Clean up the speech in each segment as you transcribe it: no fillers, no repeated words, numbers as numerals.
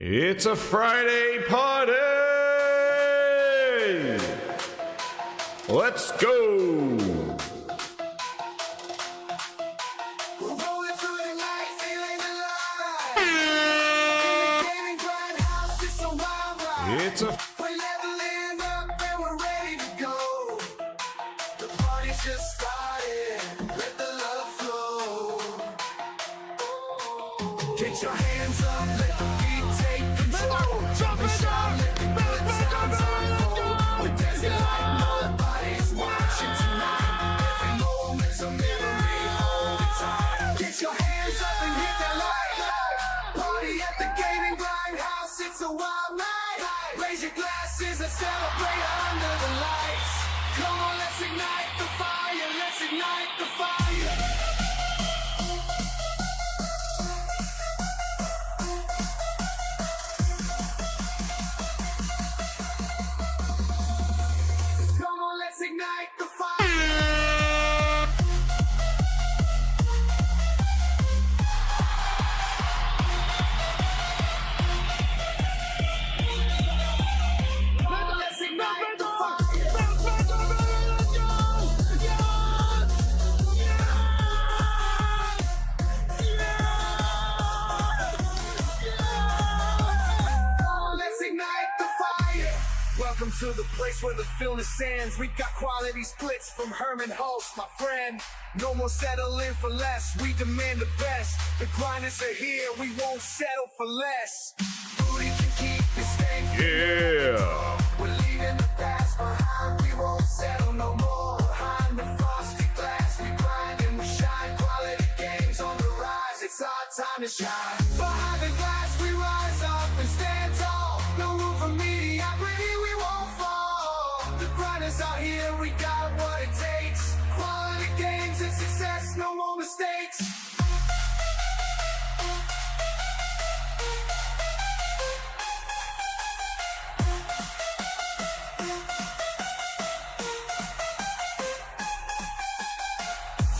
It's a Friday party! Let's go! It's a We're leveling up and we're ready to go. The party's just started. Let the love flow. Get your hands up, let the beat take control. Jump and shout, let the good times unfold. We're dancing like nobody's watching tonight. Every moment's a memory, hold it tight. Get your hands up and hit that light. Party at the gaming grindhouse, it's a wild night. Raise your glasses and celebrate under the lights. Come on, let's ignite the fire. Let's ignite the fire. Come on, let's ignite the fire. Let's ignite the fire. Let's ignite the fire. Welcome to the place where the film ends. We got quality splits from Herman Hulst, my friend. No more settling for less. We demand the best. The grinders are here. We won't settle for less. Booty can keep this thing. yeah! We're leaving the past behind. We won't settle no more. Behind the frosted glass, we grind and we shine. Quality games on the rise. It's our time to shine. Behind the glass, we rise up and stand tall. No room for mediocrity. We won't fall. The grinders are here. We got what it takes. Quality games and success. No more mistakes.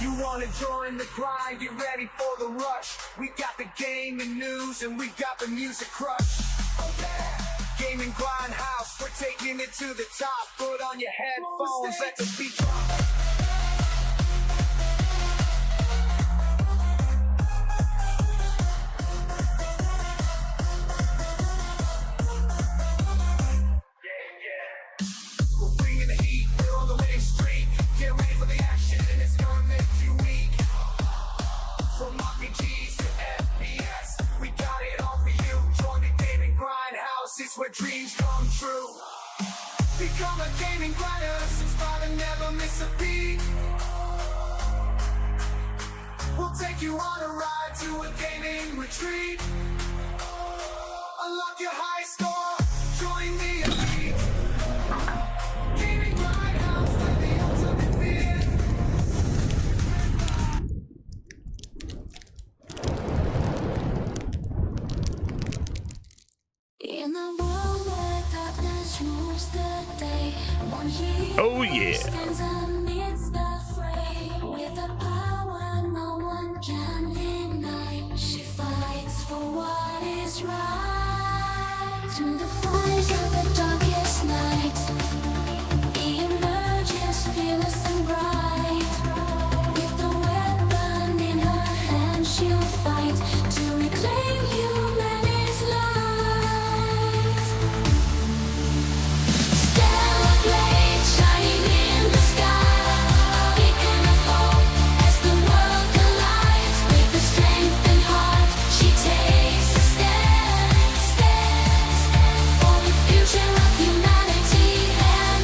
You wanna join the grind, get ready for the rush. We got the game and news, and we got the music crush. Oh yeah. Gaming grindhouse, we're taking it to the top. Put on your headphones, let the beat drop. We're bringing the heat, we're on the winning streak. Get ready for the action, and it's gonna make you weak. From RPGs to FPS, we got it all for you. Join the gaming grindhouse, it's where dreams come true. Become a gaming grinder, subscribe and never miss a beat. We'll take you on a ride to a gaming retreat. Unlock your high score, join the elite. Gaming grindhouse, let the ultimate fear. In a world where darkness rules the day, one hero Oh, yeah. stands amidst the fray. With a power no one can deny, she fights for what is right. Through the fires of the darkest night, he emerges fearless and bright. With a weapon in her hand, she'll fight to reclaim humanity's light. Stellar blade shining in the sky, a beacon of hope as the world collides. With the strength and heart, she takes a step for the future of humanity and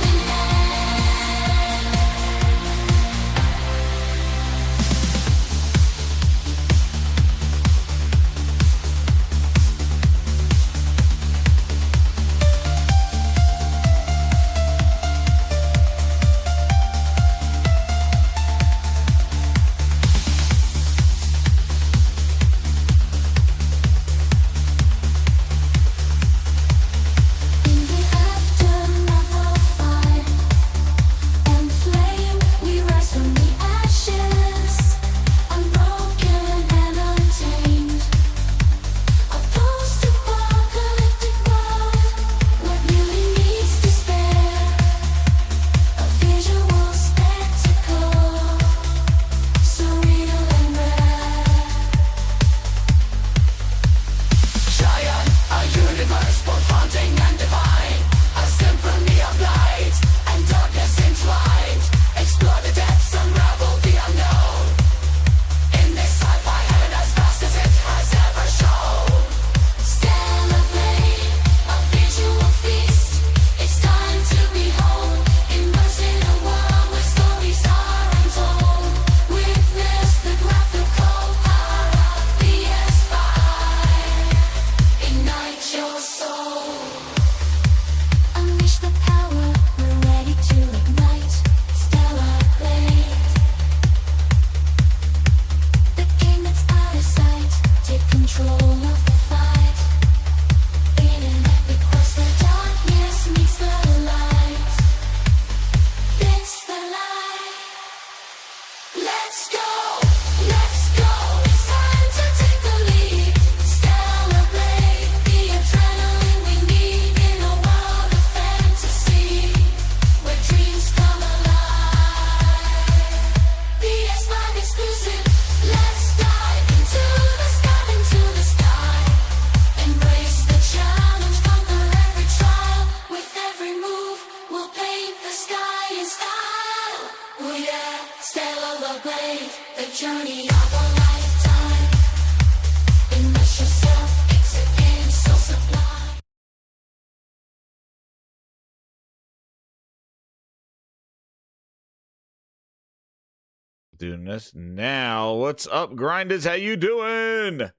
Doing this now. What's up, grinders? How you doing?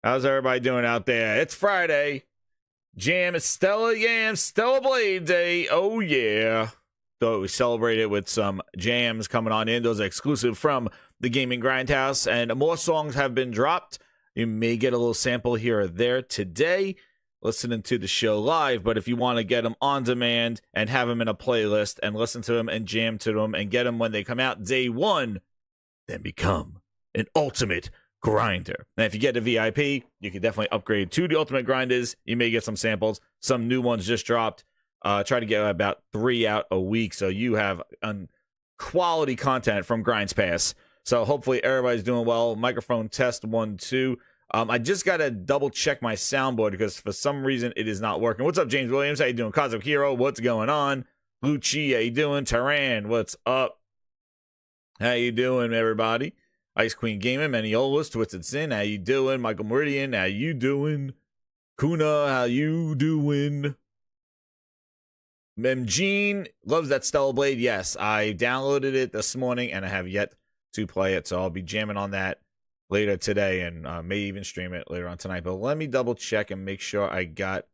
How's everybody doing out there? It's Friday. Jam Stella Yam Stella Blade Day. Oh yeah. So we celebrated with some jams coming on in. Those are exclusive from the Gaming Grindhouse, and more songs have been dropped. You may get a little sample here or there today, listening to the show live. But if you want to get them on demand and have them in a playlist and listen to them and jam to them and get them when they come out day one, then become an ultimate grinder. And if you get a VIP, you can definitely upgrade to the ultimate grinders. You may get some samples. Some new ones just dropped. Try to get about 3 out a week, so you have quality content from Grinds Pass. So hopefully everybody's doing well. Microphone test 1, 2. I just got to double check my soundboard because for some reason it is not working. What's up, James Williams? How you doing? Cosmic Hero, what's going on? Lucci, how you doing? Taran, what's up? How you doing, everybody? Ice Queen Gaming, Maniolas, Twisted Sin, how you doing? Michael Meridian, how you doing? Kuna, how you doing? Memgene loves that Stella Blade. Yes, I downloaded it this morning and I have yet to play it, so I'll be jamming on that later today and may even stream it later on tonight. But let me double check and make sure I got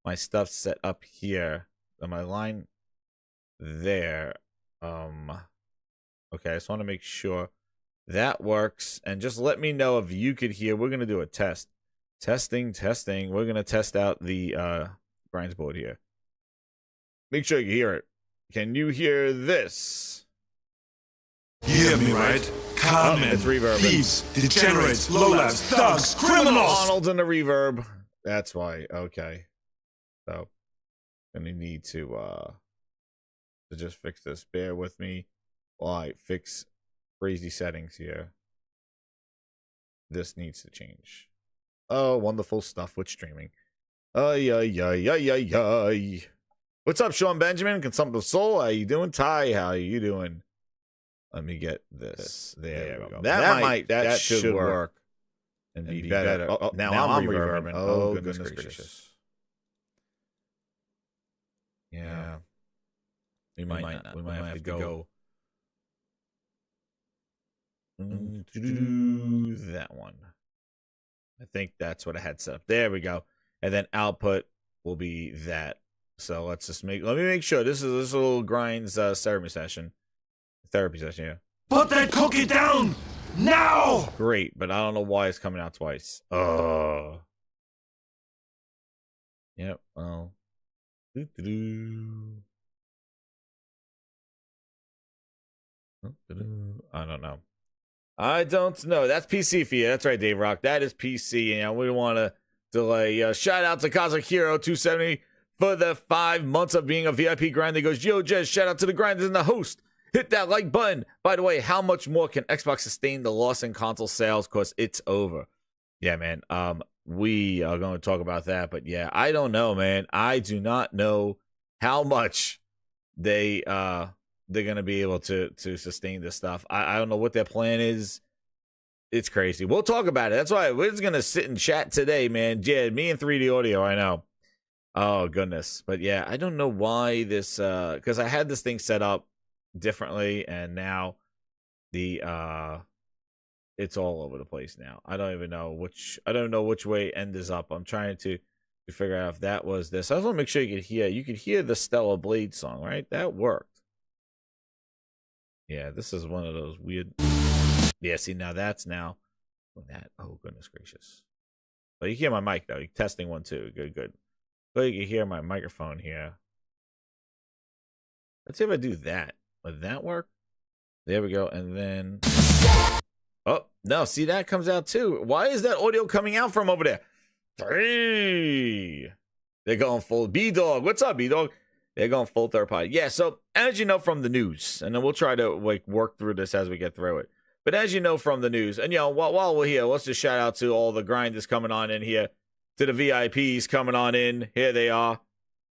my stuff set up here. On my line there. Okay, I just want to make sure that works. And just let me know if you could hear. We're going to do a test. Testing. We're going to test out the grinds board here. Make sure you hear it. Can you hear this? You hear me, right? Carmen, it's reverb. thieves, degenerates, lowlifes, thugs, criminals! Arnold's in the reverb. That's why. Okay. So, gonna need to just fix this. Bear with me while I fix crazy settings here. This needs to change. Oh, wonderful stuff with streaming. Ay. What's up, Sean Benjamin? Consumptive Soul, how you doing? Ty, how you doing? Let me get this. There we go. That should work. And be better. Now I'm reverbing. Oh, goodness gracious. Yeah. We might have to go. Do that one. I think that's what I had set up. There we go. And then output will be that. So let me make sure this is a little grinds therapy session, yeah. Put that cookie down now! Great, but I don't know why it's coming out twice. Yep. Well. I don't know. That's PC for you. That's right, Dave Rock. That is PC. And we don't want to delay. Shout out to Cosmic Hero 270 for the 5 months of being a VIP grinder. He goes, yo, Jez, shout out to the grinders and the host. Hit that like button. By the way, how much more can Xbox sustain the loss in console sales? Because it's over. Yeah, man. We are going to talk about that. But yeah, I don't know, man. I do not know how much they're going to be able to sustain this stuff. I don't know what their plan is. It's crazy. We'll talk about it. That's why we're just going to sit and chat today, man. Yeah, me and 3D Audio, I know. Oh, goodness. But yeah, I don't know why this, because I had this thing set up differently, and now the, it's all over the place now. I don't know which way end is up. I'm trying to figure out if that was this. I just want to make sure you could hear the Stella Blade song, right? That worked. Yeah, this is one of those weird. Yeah, see, now that's now. Oh, goodness gracious. But you hear my mic, though. You're testing 1, 2. Good. But you can hear my microphone here. Let's see if I do that. Would that work? There we go. And then. Oh, no. See, that comes out too. Why is that audio coming out from over there? 3. They're going full. B-Dog. What's up, B-Dog? They're going full third party. Yeah, so as you know from the news, and then we'll try to work through this as we get through it. But as you know from the news, and while we're here, let's just shout out to all the grinders coming on in here, to the VIPs coming on in. Here they are.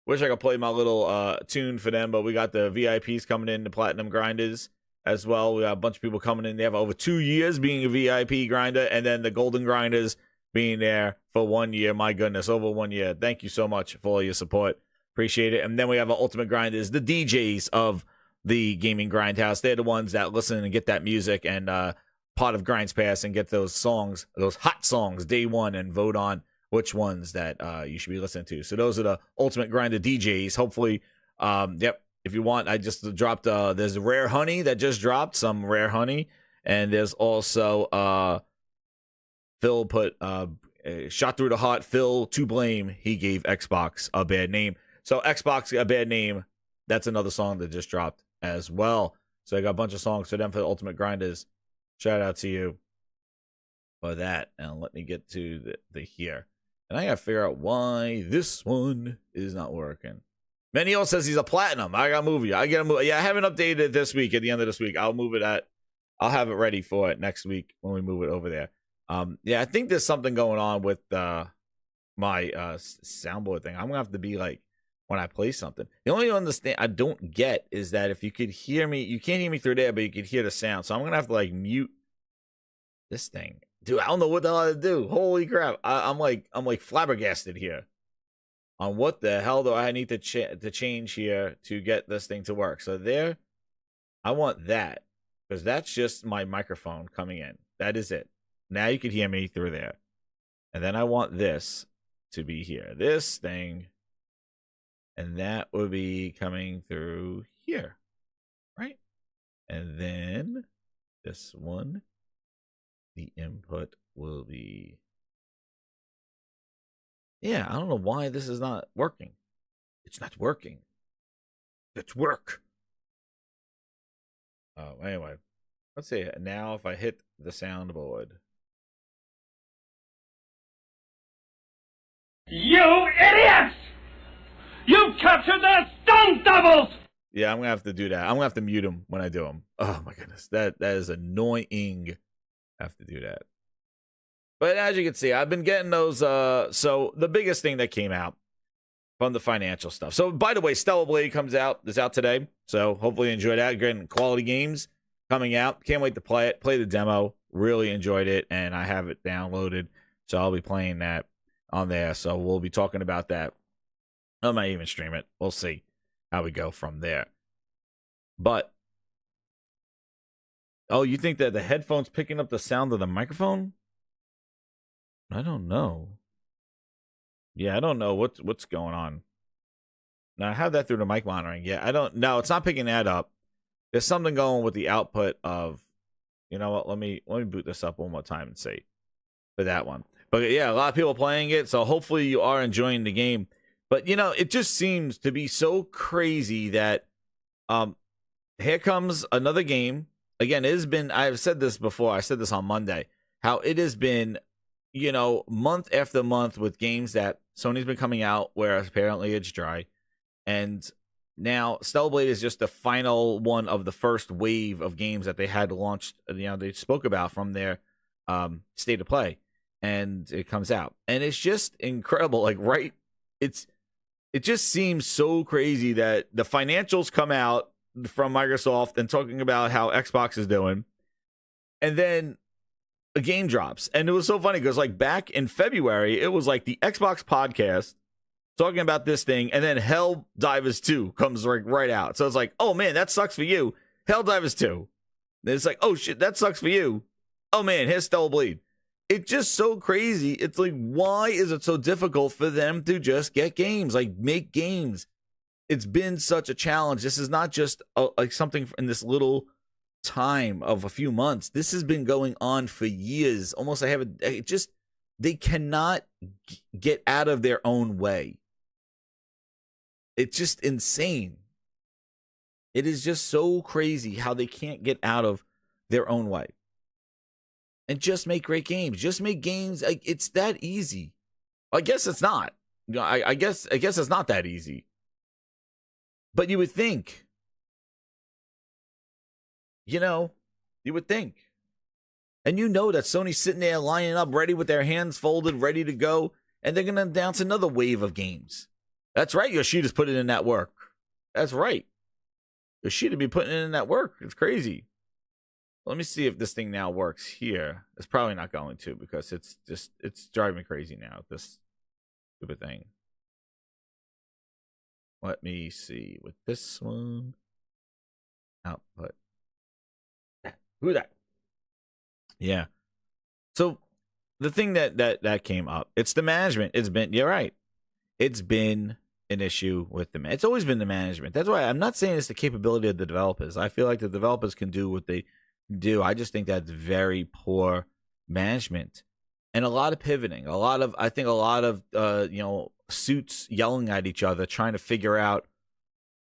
Wish I could play my little tune for them, but we got the VIPs coming in, the Platinum Grinders as well. We got a bunch of people coming in. They have over 2 years being a VIP grinder, and then the Golden Grinders being there for 1 year. My goodness, over 1 year. Thank you so much for all your support. Appreciate it. And then we have our Ultimate Grinders, the DJs of the Gaming Grindhouse. They're the ones that listen and get that music and part of Grinds Pass and get those songs, those hot songs, day one, and vote on which ones that you should be listening to. So those are the Ultimate Grinder DJs. Hopefully, yep. If you want, I just dropped. There's Rare Honey that just dropped, some Rare Honey, and there's also Phil put shot through the heart. Phil to blame. He gave Xbox a bad name. So Xbox a bad name. That's another song that just dropped as well. So I got a bunch of songs for them for the Ultimate Grinders. Shout out to you for that. And let me get to the here. And I gotta figure out why this one is not working. Manio says he's a platinum. I gotta move you. I gotta move. Yeah, I haven't updated it this week. At the end of this week, I'll move it I'll have it ready for it next week when we move it over there. Yeah, I think there's something going on with my soundboard thing. I'm gonna have to be like when I play something. The only understand I don't get is that if you could hear me, you can't hear me through there, but you could hear the sound. So I'm gonna have to like mute this thing, dude. I don't know what the hell to do. Holy crap! I'm like flabbergasted here on what the hell do I need to change here to get this thing to work. So there, I want that because that's just my microphone coming in. That is it. Now you can hear me through there, and then I want this to be here. This thing. And that will be coming through here, right? And then this one, the input will be... Yeah, I don't know why this is not working. It's not working. Let's work. Oh, anyway. Let's see. Now if I hit the soundboard. You idiots! You've captured their stunt doubles! Yeah, I'm gonna have to do that. I'm gonna have to mute them when I do them. Oh my goodness, that is annoying. I have to do that. But as you can see, I've been getting those. So the biggest thing that came out from the financial stuff. So by the way, Stellar Blade is out today. So hopefully you enjoy that. Getting quality games coming out. Can't wait to play it. Play the demo. Really enjoyed it, and I have it downloaded. So I'll be playing that on there. So we'll be talking about that. I might even stream it. We'll see how we go from there. But, oh, you think that the headphone's picking up the sound of the microphone? I don't know. Yeah, I don't know what's going on. Now, I have that through the mic monitoring. Yeah, I don't know. It's not picking that up. There's something going with the output of, you know what? Let me boot this up one more time and see for that one. But yeah, a lot of people playing it. So hopefully you are enjoying the game. But, you know, it just seems to be so crazy that here comes another game. Again, it has been, I've said this before. I said this on Monday, how it has been, you know, month after month with games that Sony's been coming out where apparently it's dry. And now Stellar Blade is just the final one of the first wave of games that they had launched, you know, they spoke about from their state of play. And it comes out. And it's just incredible. Like, right? It just seems so crazy that the financials come out from Microsoft and talking about how Xbox is doing. And then a game drops. And it was so funny because like back in February, it was like the Xbox podcast talking about this thing. And then Helldivers 2 comes right out. So it's like, oh man, that sucks for you. Helldivers 2. Then it's like, oh shit, that sucks for you. Oh man, here's Stellar Blade. It's just so crazy. It's like, why is it so difficult for them to just get games, like make games? It's been such a challenge. This is not just like something in this little time of a few months. This has been going on for years. Almost, they cannot get out of their own way. It's just insane. It is just so crazy how they can't get out of their own way. And just make great games. Just make games. Like, it's that easy. I guess it's not. You know, I guess it's not that easy. But you would think. You know, you would think. And you know that Sony's sitting there lining up, ready with their hands folded, ready to go. And they're going to announce another wave of games. That's right. Yoshida's putting in that work. That's right. Yoshida be putting in that work. It's crazy. Let me see if this thing now works here. It's probably not going to because it's driving me crazy now, this stupid thing. Let me see with this one. output. Who that? Yeah. So the thing that came up, it's the management. You're right. It's been an issue with it's always been the management. That's why I'm not saying it's the capability of the developers. I feel like the developers can do what they do. I just think that's very poor management and a lot of pivoting. I think a lot of suits yelling at each other, trying to figure out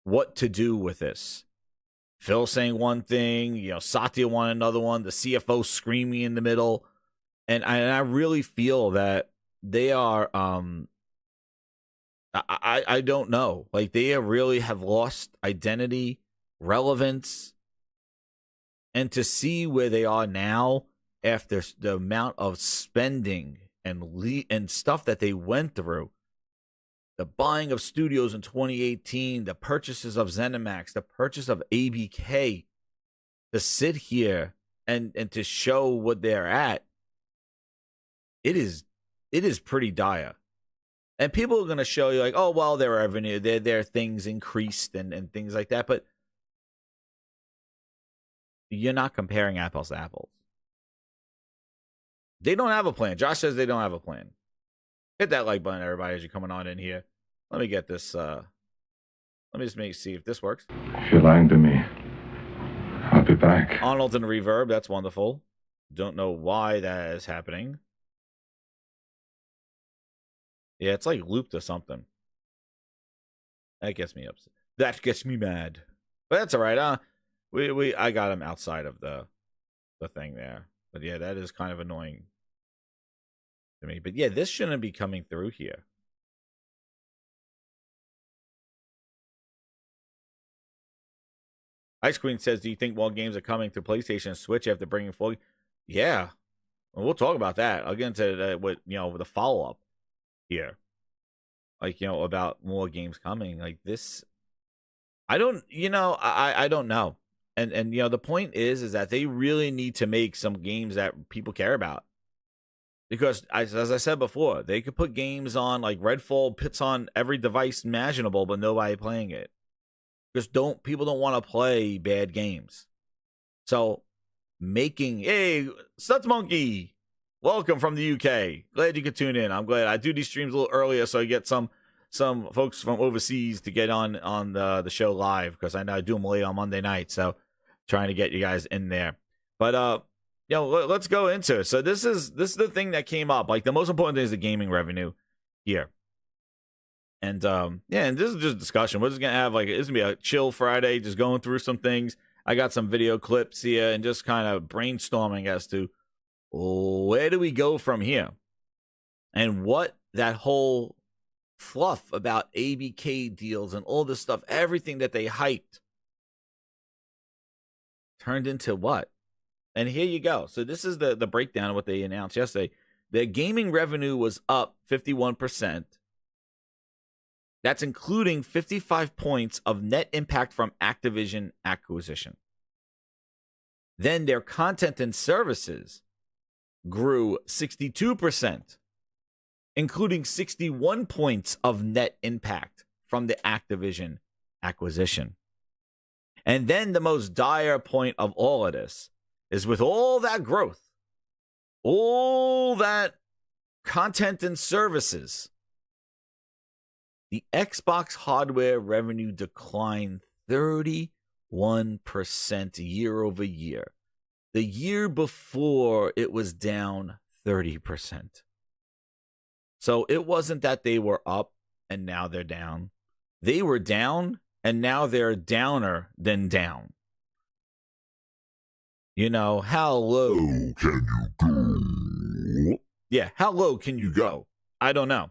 what to do with this. Phil saying one thing, Satya wanted another one, the CFO screaming in the middle. And I really feel that they are, I don't know. Like, they really have lost identity, relevance. And to see where they are now after the amount of spending and stuff that they went through, the buying of studios in 2018, the purchases of ZeniMax, the purchase of ABK, to sit here and to show what they're at, it is pretty dire. And people are going to show you like, oh, well, their revenue, their things increased and things like that. But you're not comparing apples to apples. They don't have a plan. Josh says they don't have a plan. Hit that like button, everybody, as you're coming on in here. Let me get this. Let me just see if this works. If you're lying to me, I'll be back. Arnold and reverb. That's wonderful. Don't know why that is happening. Yeah, it's like looped or something. That gets me upset. That gets me mad. But that's all right. I got him outside of the thing there. But yeah, that is kind of annoying to me. But yeah, this shouldn't be coming through here. Ice Queen says, do you think more games are coming to PlayStation and Switch after bringing full? Yeah. Well, we'll talk about that. I'll get into that with the follow-up here. Like, about more games coming. Like this. I don't know. And the point is that they really need to make some games that people care about. Because, as I said before, they could put games on, like Redfall pits on every device imaginable, but nobody playing it. Because people don't want to play bad games. So, hey, Suts Monkey, welcome from the UK. Glad you could tune in. I'm glad I do these streams a little earlier so I get some folks from overseas to get on the show live, because I know I do them late on Monday night. So, trying to get you guys in there. But let's go into it. So this is the thing that came up. Like, the most important thing is the gaming revenue here. And and this is just discussion. We're just gonna have it's gonna be a chill Friday, just going through some things. I got some video clips here and just kind of brainstorming as to where do we go from here, and what that whole fluff about ABK deals and all this stuff, everything that they hyped, turned into what? And here you go. So this is the breakdown of what they announced yesterday. Their gaming revenue was up 51%. That's including 55 points of net impact from Activision acquisition. Then their content and services grew 62%, including 61 points of net impact from the Activision acquisition. And then the most dire point of all of this is, with all that growth, all that content and services, the Xbox hardware revenue declined 31% year over year. The year before, it was down 30%. So it wasn't that they were up and now they're down. They were down and now they're downer than down. How low can you go? Yeah, how low can you go? I don't know.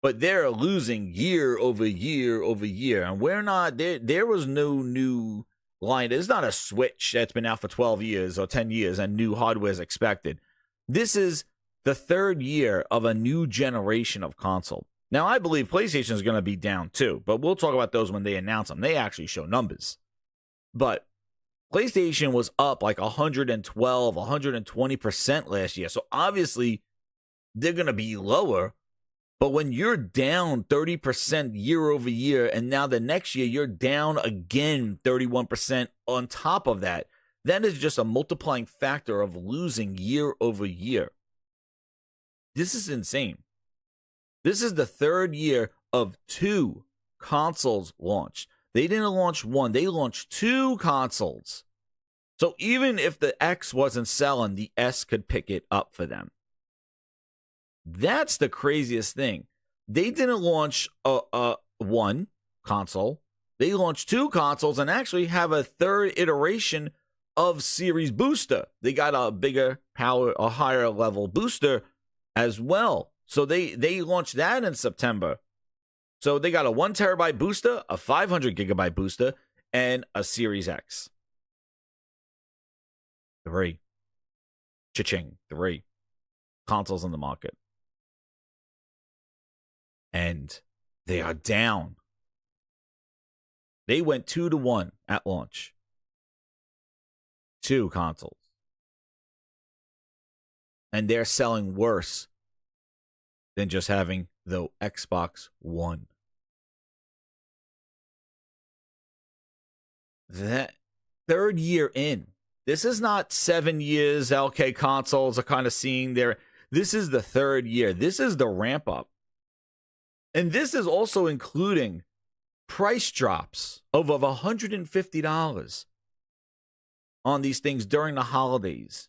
But they're losing year over year over year. And we're not, there was no new line. It's not a Switch that's been out for 12 years or 10 years and new hardware is expected. This is the third year of a new generation of console. Now, I believe PlayStation is going to be down too, but we'll talk about those when they announce them. They actually show numbers. But PlayStation was up like 112, 120% last year. So obviously, they're going to be lower. But when you're down 30% year over year, and now the next year you're down again 31% on top of that, that is just a multiplying factor of losing year over year. This is insane. This is the third year of 2 consoles launched. They didn't launch 1, they launched 2 consoles. So even if the X wasn't selling, the S could pick it up for them. That's the craziest thing. They didn't launch one console. They launched 2 consoles and actually have a third iteration of Series Booster. They got a bigger power, a higher level booster as well. So they launched that in September. So they got a 1 terabyte booster, a 500 gigabyte booster, and a Series X. 3. Cha-ching. 3 consoles in the market. And they are down. They went 2-1 at launch. 2 consoles. And they're selling worse than just having the Xbox One. That third year in. This is not 7 years LK consoles are kind of seeing their... This is the third year. This is the ramp up. And this is also including price drops of $150 on these things during the holidays,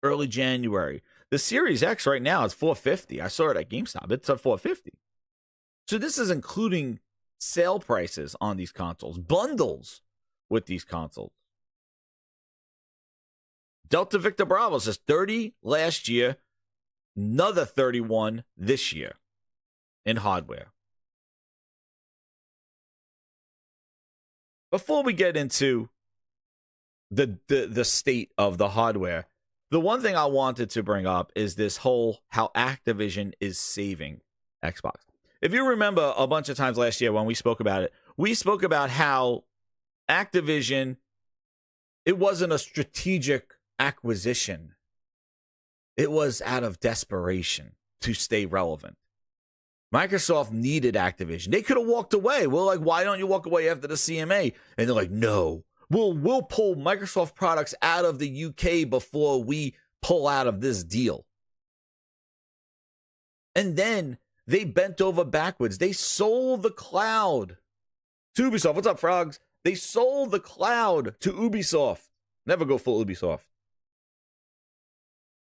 early January. The Series X right now is $450. I saw it at GameStop. It's at $450. So this is including sale prices on these consoles, bundles with these consoles. Delta Victor Bravo says 30 last year, another 31 this year in hardware. Before we get into the state of the hardware, the one thing I wanted to bring up is this whole how Activision is saving Xbox. If you remember a bunch of times last year when we spoke about it, we spoke about how Activision, it wasn't a strategic acquisition. It was out of desperation to stay relevant. Microsoft needed Activision. They could have walked away. We're like, why don't you walk away after the CMA? And they're like, no, we'll pull Microsoft products out of the UK before we pull out of this deal. And then they bent over backwards. They sold the cloud to Ubisoft. What's up, frogs? They sold the cloud to Ubisoft. Never go full Ubisoft.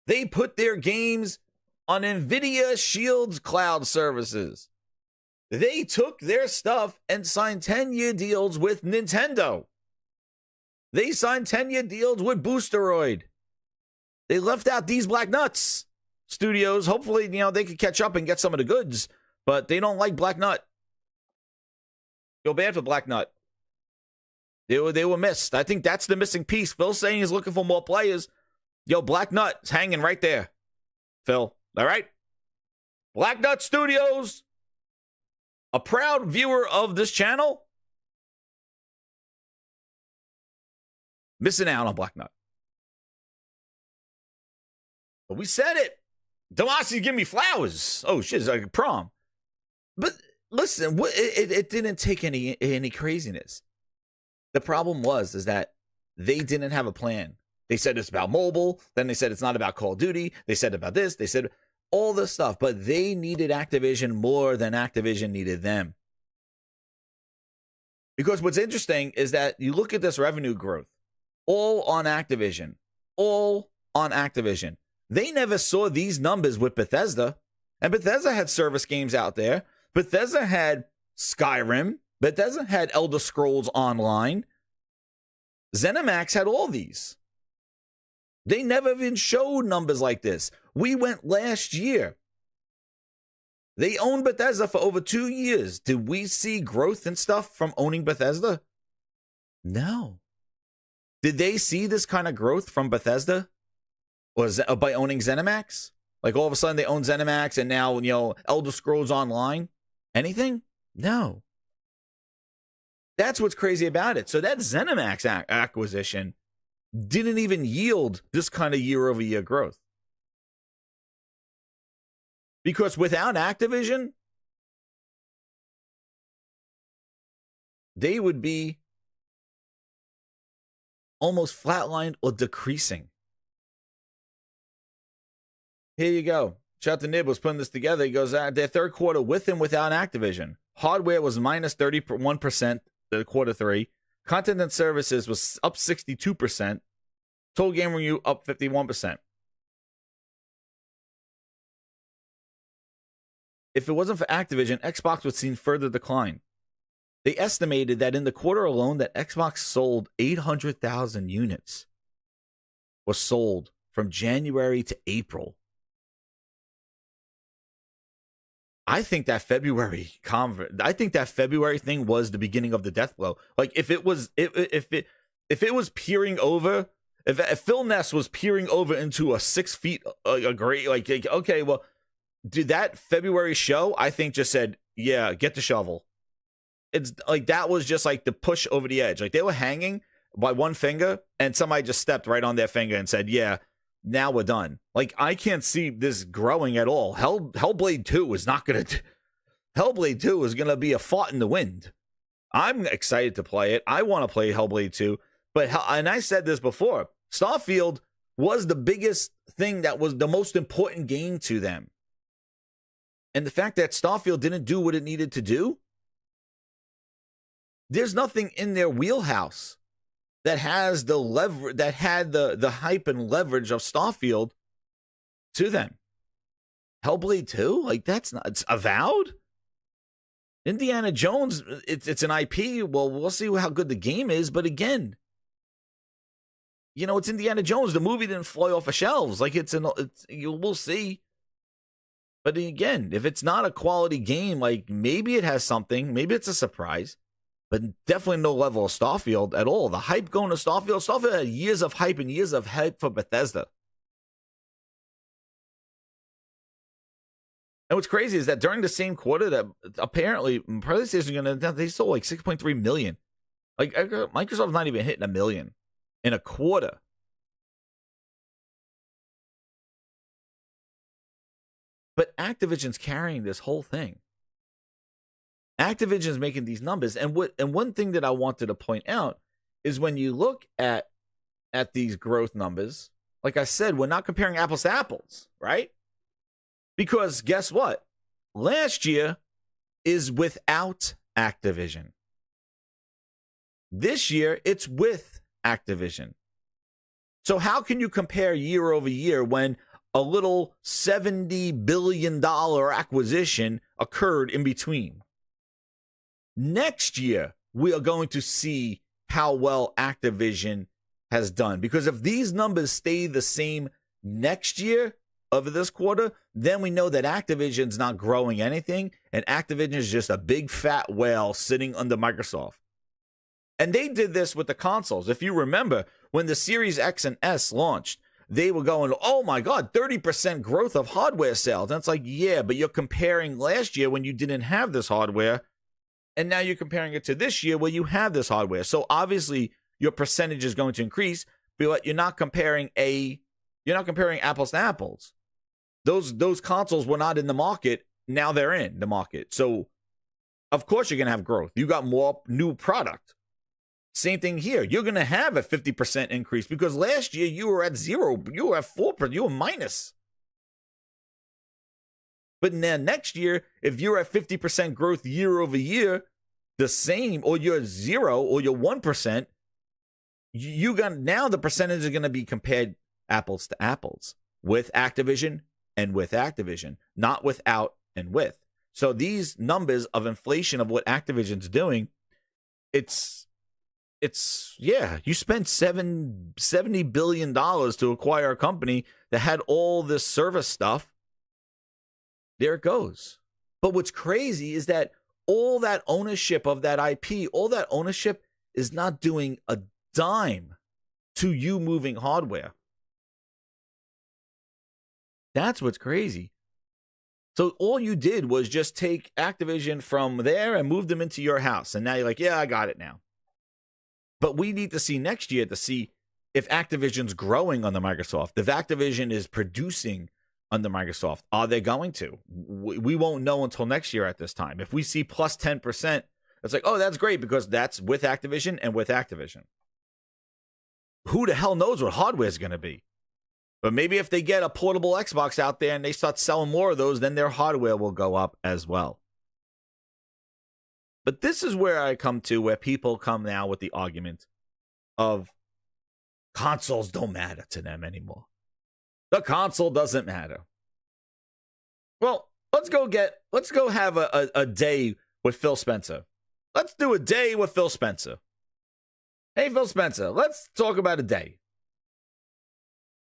They put their games on NVIDIA Shield's cloud services. They took their stuff and signed 10-year deals with Nintendo. They signed 10-year deals with Boosteroid. They left out These Black Nuts Studios. Hopefully, they could catch up and get some of the goods, but they don't like Black Nut. Feel bad for Black Nut. They were missed. I think that's the missing piece. Phil's saying he's looking for more players. Yo, Black Nut's hanging right there. Phil, all right? Black Nut Studios, a proud viewer of this channel, missing out on Black Nut. But we said it. Demasi, give me flowers. Oh, shit, it's like a prom. But listen, it didn't take any craziness. The problem is that they didn't have a plan. They said it's about mobile. Then they said it's not about Call of Duty. They said about this. They said all this stuff. But they needed Activision more than Activision needed them. Because what's interesting is that you look at this revenue growth. All on Activision. All on Activision. They never saw these numbers with Bethesda. And Bethesda had service games out there. Bethesda had Skyrim. Bethesda had Elder Scrolls Online. ZeniMax had all these. They never even showed numbers like this. We went last year. They owned Bethesda for over 2 years. Did we see growth and stuff from owning Bethesda? No. Did they see this kind of growth from Bethesda? Was by owning ZeniMax? Like all of a sudden they own ZeniMax and now, Elder Scrolls Online? Anything? No. That's what's crazy about it. So that ZeniMax acquisition didn't even yield this kind of year-over-year growth. Because without Activision, they would be almost flatlined or decreasing. Here you go. Shout out to Nib was putting this together. He goes, their third quarter with and without Activision. Hardware was minus 31% the quarter three. Content and services was up 62%. Total game revenue up 51%. If it wasn't for Activision, Xbox would see further decline. They estimated that in the quarter alone that Xbox sold 800,000 units was sold from January to April. I think that February thing was the beginning of the death blow. Like if it was peering over, if Phil Ness was peering over into a 6 feet a great like okay, well, dude, that February show I think just said, yeah, get the shovel. It's like that was just like the push over the edge. Like they were hanging by one finger and somebody just stepped right on their finger and said, yeah, now we're done. Like I can't see this growing at all. Hellblade 2 is not going to Hellblade 2 is going to be a fart in the wind. I'm excited to play it. I want to play Hellblade 2, but and I said this before, Starfield was the biggest thing that was the most important game to them. And the fact that Starfield didn't do what it needed to do, there's nothing in their wheelhouse that has the lever that had the hype and leverage of Starfield to them. Hellblade 2, like that's not, it's Avowed. Indiana Jones, it's an IP. Well, we'll see how good the game is, but again, you know, it's Indiana Jones. The movie didn't fly off of shelves. Like we'll see. But again, if it's not a quality game, like maybe it has something, maybe it's a surprise. But definitely no level of Starfield at all. The hype going to Starfield had years of hype and years of hype for Bethesda. And what's crazy is that during the same quarter that apparently PlayStation they sold like 6.3 million. Like Microsoft's not even hitting 1 million in a quarter. But Activision's carrying this whole thing. Activision's making these numbers, and one thing that I wanted to point out is when you look at these growth numbers, like I said, we're not comparing apples to apples, right? Because guess what? Last year is without Activision. This year, it's with Activision. So how can you compare year over year when a little $70 billion acquisition occurred in between? Next year, we are going to see how well Activision has done. Because if these numbers stay the same next year over this quarter, then we know that Activision's not growing anything, and Activision is just a big fat whale sitting under Microsoft. And they did this with the consoles. If you remember, when the Series X and S launched, they were going, oh my God, 30% growth of hardware sales. And it's like, yeah, but you're comparing last year when you didn't have this hardware, and now you're comparing it to this year where you have this hardware. So obviously your percentage is going to increase, but you're not comparing apples to apples. Those consoles were not in the market. Now they're in the market. So of course you're going to have growth. You got more new product. Same thing here. You're going to have a 50% increase because last year you were at 0. You were at 4%. You were minus. But then next year, if you're at 50% growth year over year, the same, or you're 0 or you're 1%, you got now the percentage is going to be compared apples to apples with Activision and with Activision, not without and with. So these numbers of inflation of what Activision's doing, it's yeah, you spent $70 billion to acquire a company that had all this service stuff. There it goes. But what's crazy is that all that ownership of that IP, all that ownership is not doing a dime to you moving hardware. That's what's crazy. So all you did was just take Activision from there and move them into your house. And now you're like, yeah, I got it now. But we need to see next year to see if Activision's growing on the Microsoft, if Activision is producing under Microsoft. Are they going to? We won't know until next year at this time. If we see plus 10%, it's like, oh, that's great because that's with Activision and with Activision. Who the hell knows what hardware is going to be? But maybe if they get a portable Xbox out there and they start selling more of those, then their hardware will go up as well. But this is where I come to, where people come now with the argument of consoles don't matter to them anymore. The console doesn't matter. Well, let's go have a day with Phil Spencer. Let's do a day with Phil Spencer. Hey, Phil Spencer, let's talk about a day.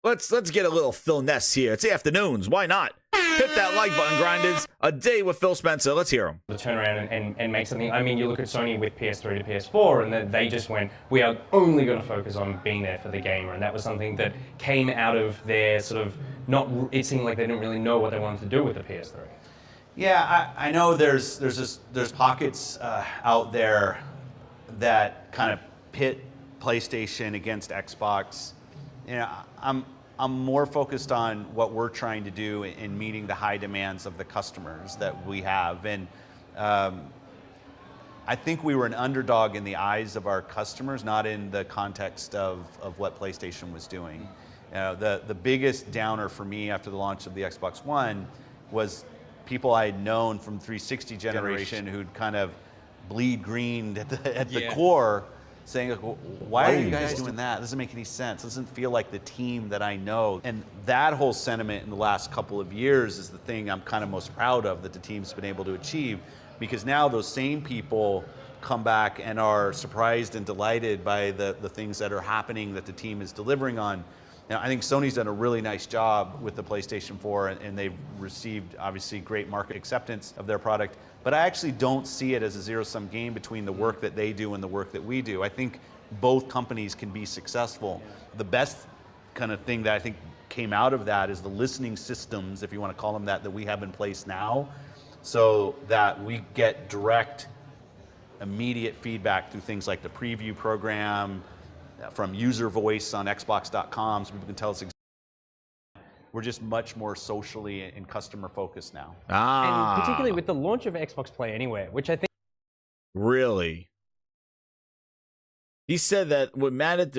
Let's get a little Phil Ness here. It's afternoons. Why not? Hit that like button, grinders. A day with Phil Spencer. Let's hear him. To turn around and make something. I mean, you look at Sony with PS3 to PS4, and they just went, we are only going to focus on being there for the gamer. And that was something that came out of their sort of it seemed like they didn't really know what they wanted to do with the PS3. Yeah, I know there's pockets out there that kind of pit PlayStation against Xbox. You know, I'm more focused on what we're trying to do in meeting the high demands of the customers that we have. And I think we were an underdog in the eyes of our customers, not in the context of what PlayStation was doing. The biggest downer for me after the launch of the Xbox One was people I had known from 360 generation who'd kind of bleed greened at the core, saying, why are you guys doing that? It doesn't make any sense. It doesn't feel like the team that I know. And that whole sentiment in the last couple of years is the thing I'm kind of most proud of that the team's been able to achieve, because now those same people come back and are surprised and delighted by the things that are happening that the team is delivering on. Now, I think Sony's done a really nice job with the PlayStation 4, and they've received, obviously, great market acceptance of their product. But I actually don't see it as a zero-sum game between the work that they do and the work that we do. I think both companies can be successful. The best kind of thing that I think came out of that is the listening systems, if you want to call them that we have in place now, so that we get direct, immediate feedback through things like the preview program, from user voice on Xbox.com, so people can tell us exactly. We're just much more socially and customer focused now. And particularly with the launch of Xbox Play Anywhere, which I think... Really? He said that what mattered,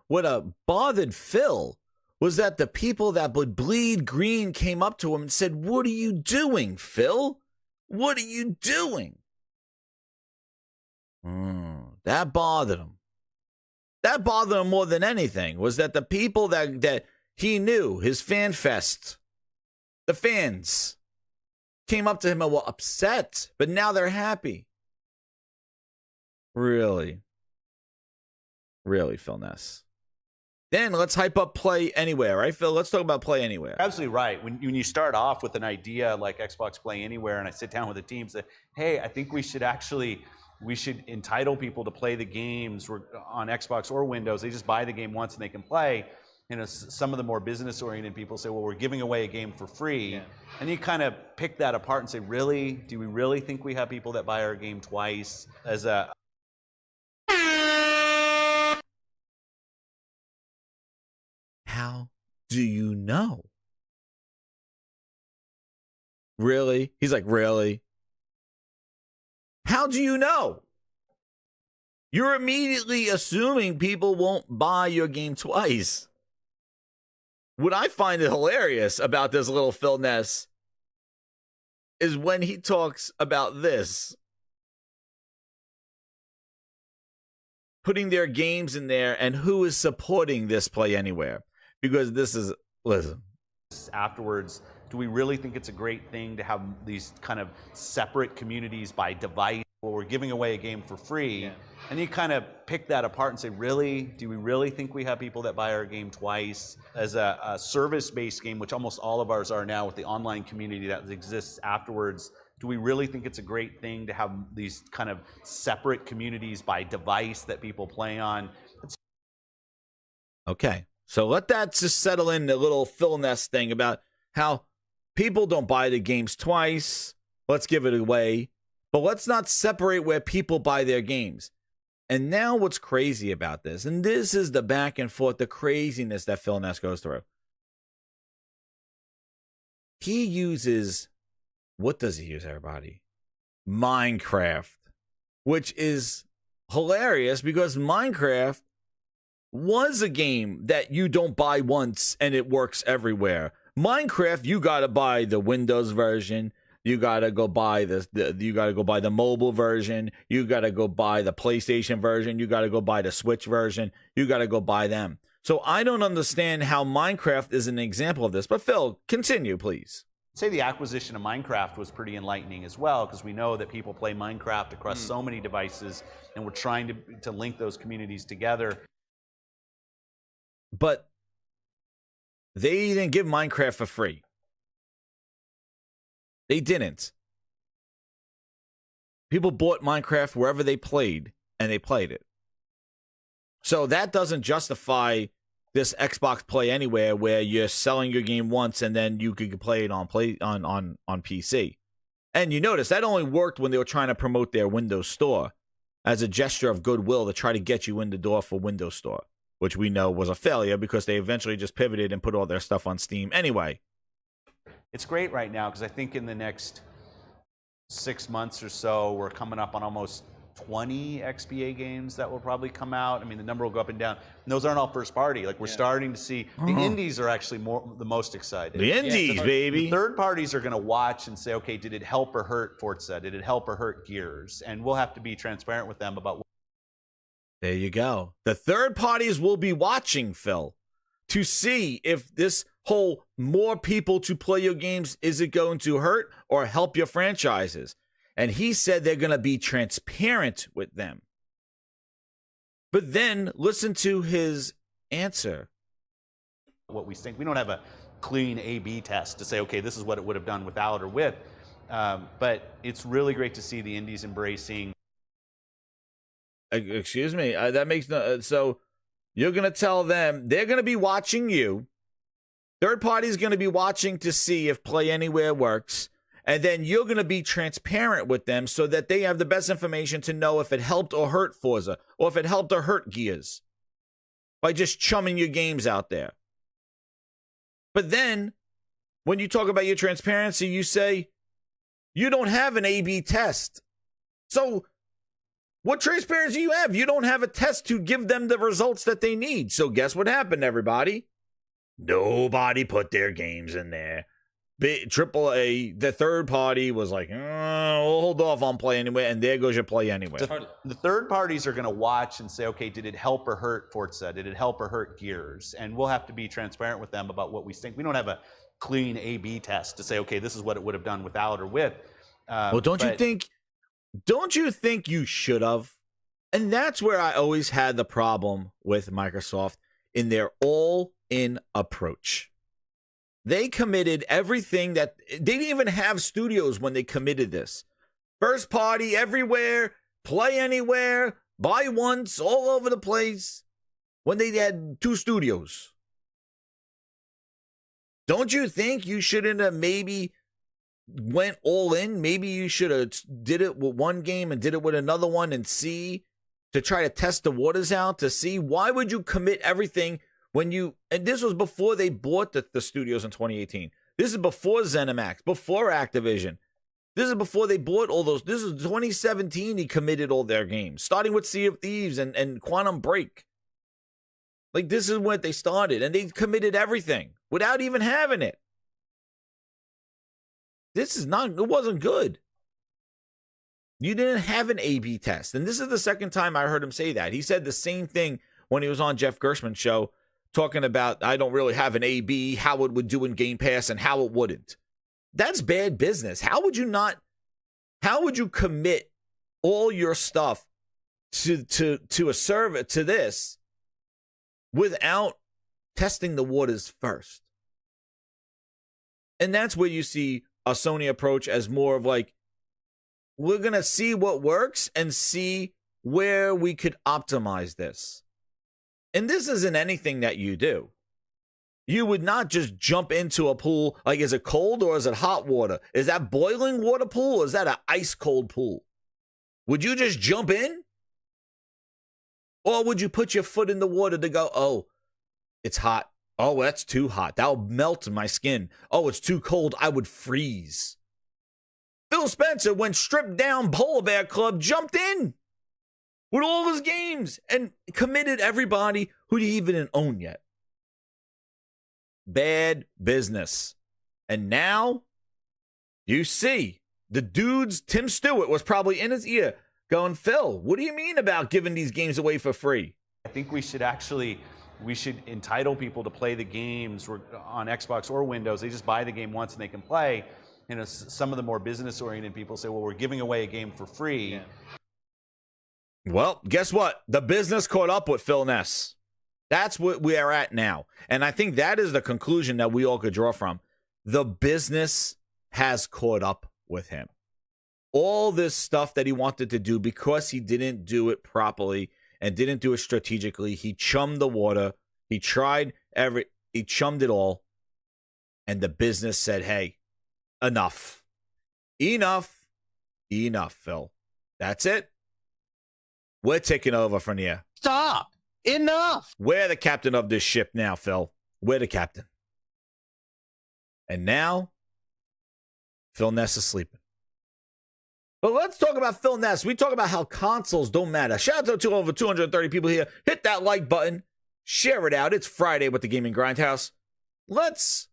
what bothered Phil was that the people that would bleed green came up to him and said, "What are you doing, Phil? What are you doing?" That bothered him. That bothered him more than anything, was that the people that he knew, his fan fest, the fans, came up to him and were upset, but now they're happy. Really? Really, Phil Ness. Then let's hype up Play Anywhere, right, Phil? Let's talk about Play Anywhere. Absolutely right. When you start off with an idea like Xbox Play Anywhere, and I sit down with the team and say, hey, I think we should entitle people to play the games on Xbox or Windows. They just buy the game once and they can play. You know, some of the more business-oriented people say, well, we're giving away a game for free. Yeah. And you kind of pick that apart and say, really? Do we really think we have people that buy our game twice? How do you know? Really? He's like, really? How do you know? You're immediately assuming people won't buy your game twice. What I find hilarious about this little Phil Ness is when he talks about this. Putting their games in there and who is supporting this Play Anywhere. Because this is, listen. Afterwards, do we really think it's a great thing to have these kind of separate communities by device? Well, we're giving away a game for free. Yeah. And you kind of pick that apart and say, really? Do we really think we have people that buy our game twice? As a service-based game, which almost all of ours are now with the online community that exists afterwards, do we really think it's a great thing to have these kind of separate communities by device that people play on? Okay, so let that just settle in, the little Phil Ness thing about how people don't buy the games twice. Let's give it away. But let's not separate where people buy their games. And now what's crazy about this, and this is the back and forth, the craziness that Phil Ness goes through. he uses, what does he use, everybody? Minecraft, which is hilarious because Minecraft was a game that you don't buy once and it works everywhere. Minecraft, you gotta buy the Windows version. You gotta go buy the mobile version. You gotta go buy the PlayStation version. You gotta go buy the Switch version. You gotta go buy them. So I don't understand how Minecraft is an example of this. But Phil, continue, please. Say the acquisition of Minecraft was pretty enlightening as well, because we know that people play Minecraft across so many devices, and we're trying to link those communities together. But they didn't give Minecraft for free. They didn't. People bought Minecraft wherever they played, and they played it. So that doesn't justify this Xbox Play Anywhere where you're selling your game once and then you could play it on PC. And you notice that only worked when they were trying to promote their Windows Store as a gesture of goodwill to try to get you in the door for Windows Store, which we know was a failure because they eventually just pivoted and put all their stuff on Steam anyway. It's great right now because I think in the next 6 months or so, we're coming up on almost 20 XBA games that will probably come out. I mean, the number will go up and down. And those aren't all first party. Like, we're starting to see the indies are actually the most excited. The indies, baby. The third parties are going to watch and say, okay, did it help or hurt Forza? Did it help or hurt Gears? And we'll have to be transparent with them about. There you go. The third parties will be watching, Phil, to see if this whole more people to play your games, is it going to hurt or help your franchises? And he said they're going to be transparent with them. But then listen to his answer. What we think. We don't have a clean A/B test to say, okay, this is what it would have done without or with. But it's really great to see the indies embracing. Excuse me. That makes no. So you're going to tell them they're going to be watching you. Third party is going to be watching to see if Play Anywhere works. And then you're going to be transparent with them so that they have the best information to know if it helped or hurt Forza or if it helped or hurt Gears by just chumming your games out there. But then when you talk about your transparency, you say you don't have an A/B test. So what transparency do you have? You don't have a test to give them the results that they need. So guess what happened, everybody? Nobody put their games in there. AAA, the third party was like, we'll hold off on Play Anywhere, and there goes your Play Anywhere. The third parties are going to watch and say, okay, did it help or hurt Forza? Did it help or hurt Gears? And we'll have to be transparent with them about what we think. We don't have a clean A/B test to say, okay, this is what it would have done without or with. Well, don't you think you should have? And that's where I always had the problem with Microsoft in their all-in approach. They committed everything that they didn't even have studios when they committed this. First party everywhere, Play Anywhere, buy once, all over the place. When they had 2 studios. Don't you think you shouldn't have maybe went all in? Maybe you should have did it with one game and did it with another one and see to try to test the waters out to see why would you commit everything when you, and this was before they bought the studios in 2018. This is before ZeniMax, before Activision. This is before they bought all those. This is 2017 he committed all their games, starting with Sea of Thieves and Quantum Break. Like, this is when they started, and they committed everything without even having it. It wasn't good. You didn't have an A/B test. And this is the second time I heard him say that. He said the same thing when he was on Jeff Gershman's show, talking about, I don't really have an A/B, how it would do in Game Pass and how it wouldn't. That's bad business. How would you commit all your stuff to a server, to this, without testing the waters first? And that's where you see a Sony approach as more of like, we're going to see what works and see where we could optimize this. And this isn't anything that you do. You would not just jump into a pool, like, is it cold or is it hot water? Is that boiling water pool or is that an ice cold pool? Would you just jump in? Or would you put your foot in the water to go, oh, it's hot. Oh, that's too hot. That'll melt my skin. Oh, it's too cold. I would freeze. Phil Spencer, when stripped down Polar Bear Club, jumped in with all his games and committed everybody who he even didn't own yet. Bad business. And now you see the dudes, Tim Stewart was probably in his ear going, Phil, what do you mean about giving these games away for free? I think we should entitle people to play the games on Xbox or Windows. They just buy the game once and they can play. You know, some of the more business-oriented people say, well, we're giving away a game for free. Yeah. Well, guess what? The business caught up with Phil Ness. That's what we are at now. And I think that is the conclusion that we all could draw from. The business has caught up with him. All this stuff that he wanted to do, because he didn't do it properly and didn't do it strategically, he chummed the water. He chummed it all. And the business said, hey, enough. Enough, Phil. That's it. We're taking over from here. Stop. Enough. We're the captain of this ship now, Phil. We're the captain. And now, Phil Ness is sleeping. But let's talk about Phil Ness. We talk about how consoles don't matter. Shout out to over 230 people here. Hit that like button. Share it out. It's Friday with the Gaming Grindhouse. Let's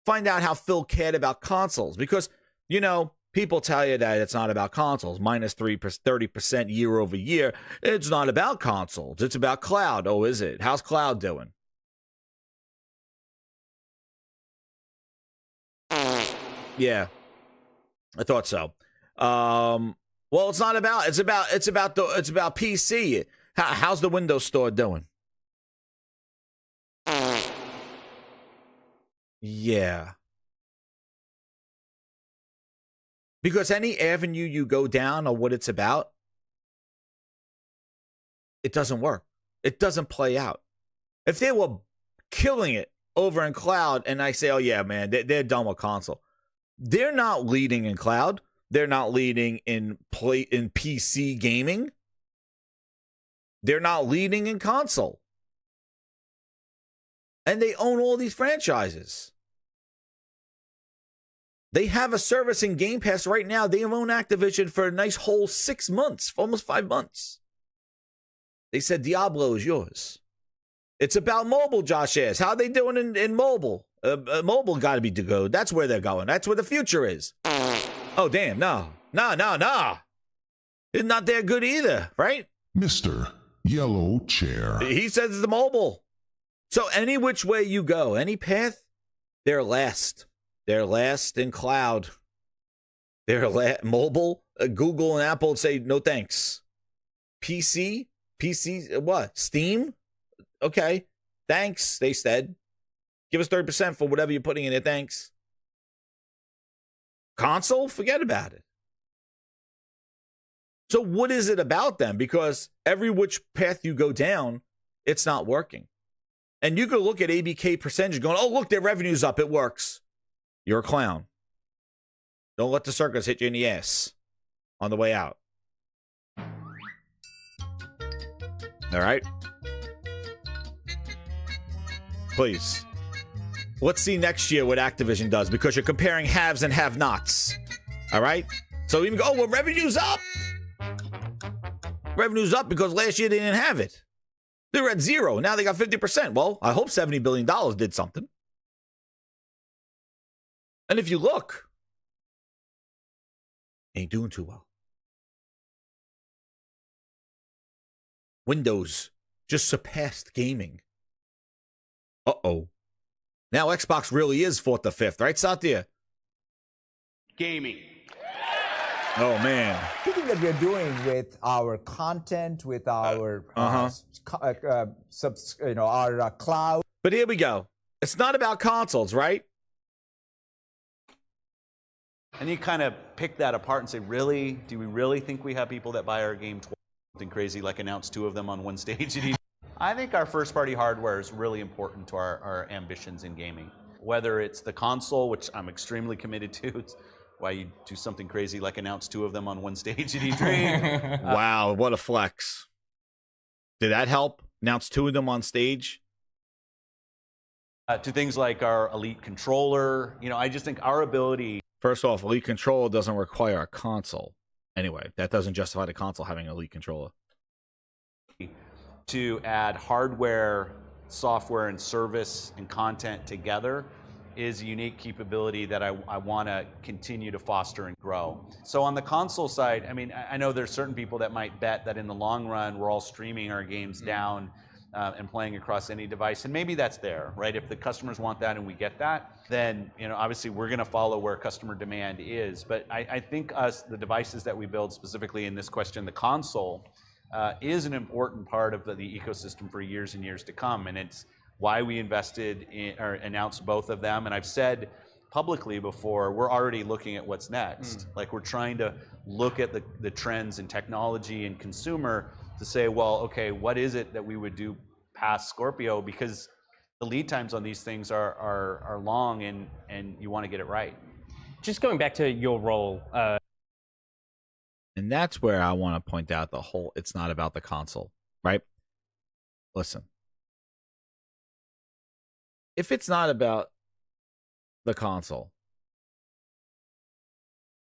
find out how Phil cared about consoles. Because, you know, people tell you that it's not about consoles. Minus 30% year over year. It's not about consoles. It's about cloud. Oh, is it? How's cloud doing? Yeah, I thought so. Well, it's not about. It's about PC. How's the Windows Store doing? Yeah. Because any avenue you go down or what it's about, it doesn't work. It doesn't play out. If they were killing it over in cloud and I say, oh yeah, man, they're done with console. They're not leading in cloud. They're not leading in PC gaming. They're not leading in console. And they own all these franchises. They have a service in Game Pass right now. They own Activision for a nice whole 6 months, almost 5 months. They said Diablo is yours. It's about mobile, Josh asked. How are they doing in mobile? Mobile got to be to go. That's where they're going. That's where the future is. Oh, damn. No. It's not that good either, right? Mr. Yellow Chair. He says it's the mobile. So any which way you go, any path, they're last. They're last in cloud. They're mobile. Google and Apple say no thanks. PC, what? Steam? Okay. Thanks, they said. Give us 30% for whatever you're putting in it. Thanks. Console? Forget about it. So what is it about them? Because every which path you go down, it's not working. And you could look at ABK percentage going, oh, look, their revenue's up. It works. You're a clown. Don't let the circus hit you in the ass on the way out. All right? Please. Let's see next year what Activision does, because you're comparing haves and have-nots. All right? So even go, oh, well, revenue's up. Revenue's up because last year they didn't have it. They were at 0. Now they got 50%. Well, I hope $70 billion did something. And if you look, ain't doing too well. Windows just surpassed gaming. Uh-oh. Now Xbox really is 4th or 5th, right, Satya? Gaming. Oh, man. Everything that we're doing with our content, with our our cloud. But here we go. It's not about consoles, right? And you kind of pick that apart and say, really? Do we really think we have people that buy our game twice? Something crazy like announce 2 of them on one stage at each. I think our first-party hardware is really important to our ambitions in gaming. Whether it's the console, which I'm extremely committed to, it's why you do something crazy like announce 2 of them on one stage at E3. Wow, what a flex. Did that help? Announce 2 of them on stage? To things like our Elite controller. I just think our ability First off, Elite Controller doesn't require a console. Anyway, that doesn't justify the console having Elite Controller. to add hardware, software, and service and content together is a unique capability that I want to continue to foster and grow. So on the console side, I know there's certain people that might bet that in the long run, we're all streaming our games down and playing across any device. And maybe that's there, right? If the customers want that and we get that, then obviously we're going to follow where customer demand is. But I think the devices that we build, specifically in this question, the console, is an important part of the ecosystem for years and years to come. And it's why we invested in or announced both of them. And I've said publicly before, we're already looking at what's next. Like, we're trying to look at the trends in technology and consumer to say, well, okay, what is it that we would do past Scorpio? Because the lead times on these things are long, and you want to get it right. Just going back to your role. And that's where I want to point out it's not about the console, right? Listen. If it's not about the console,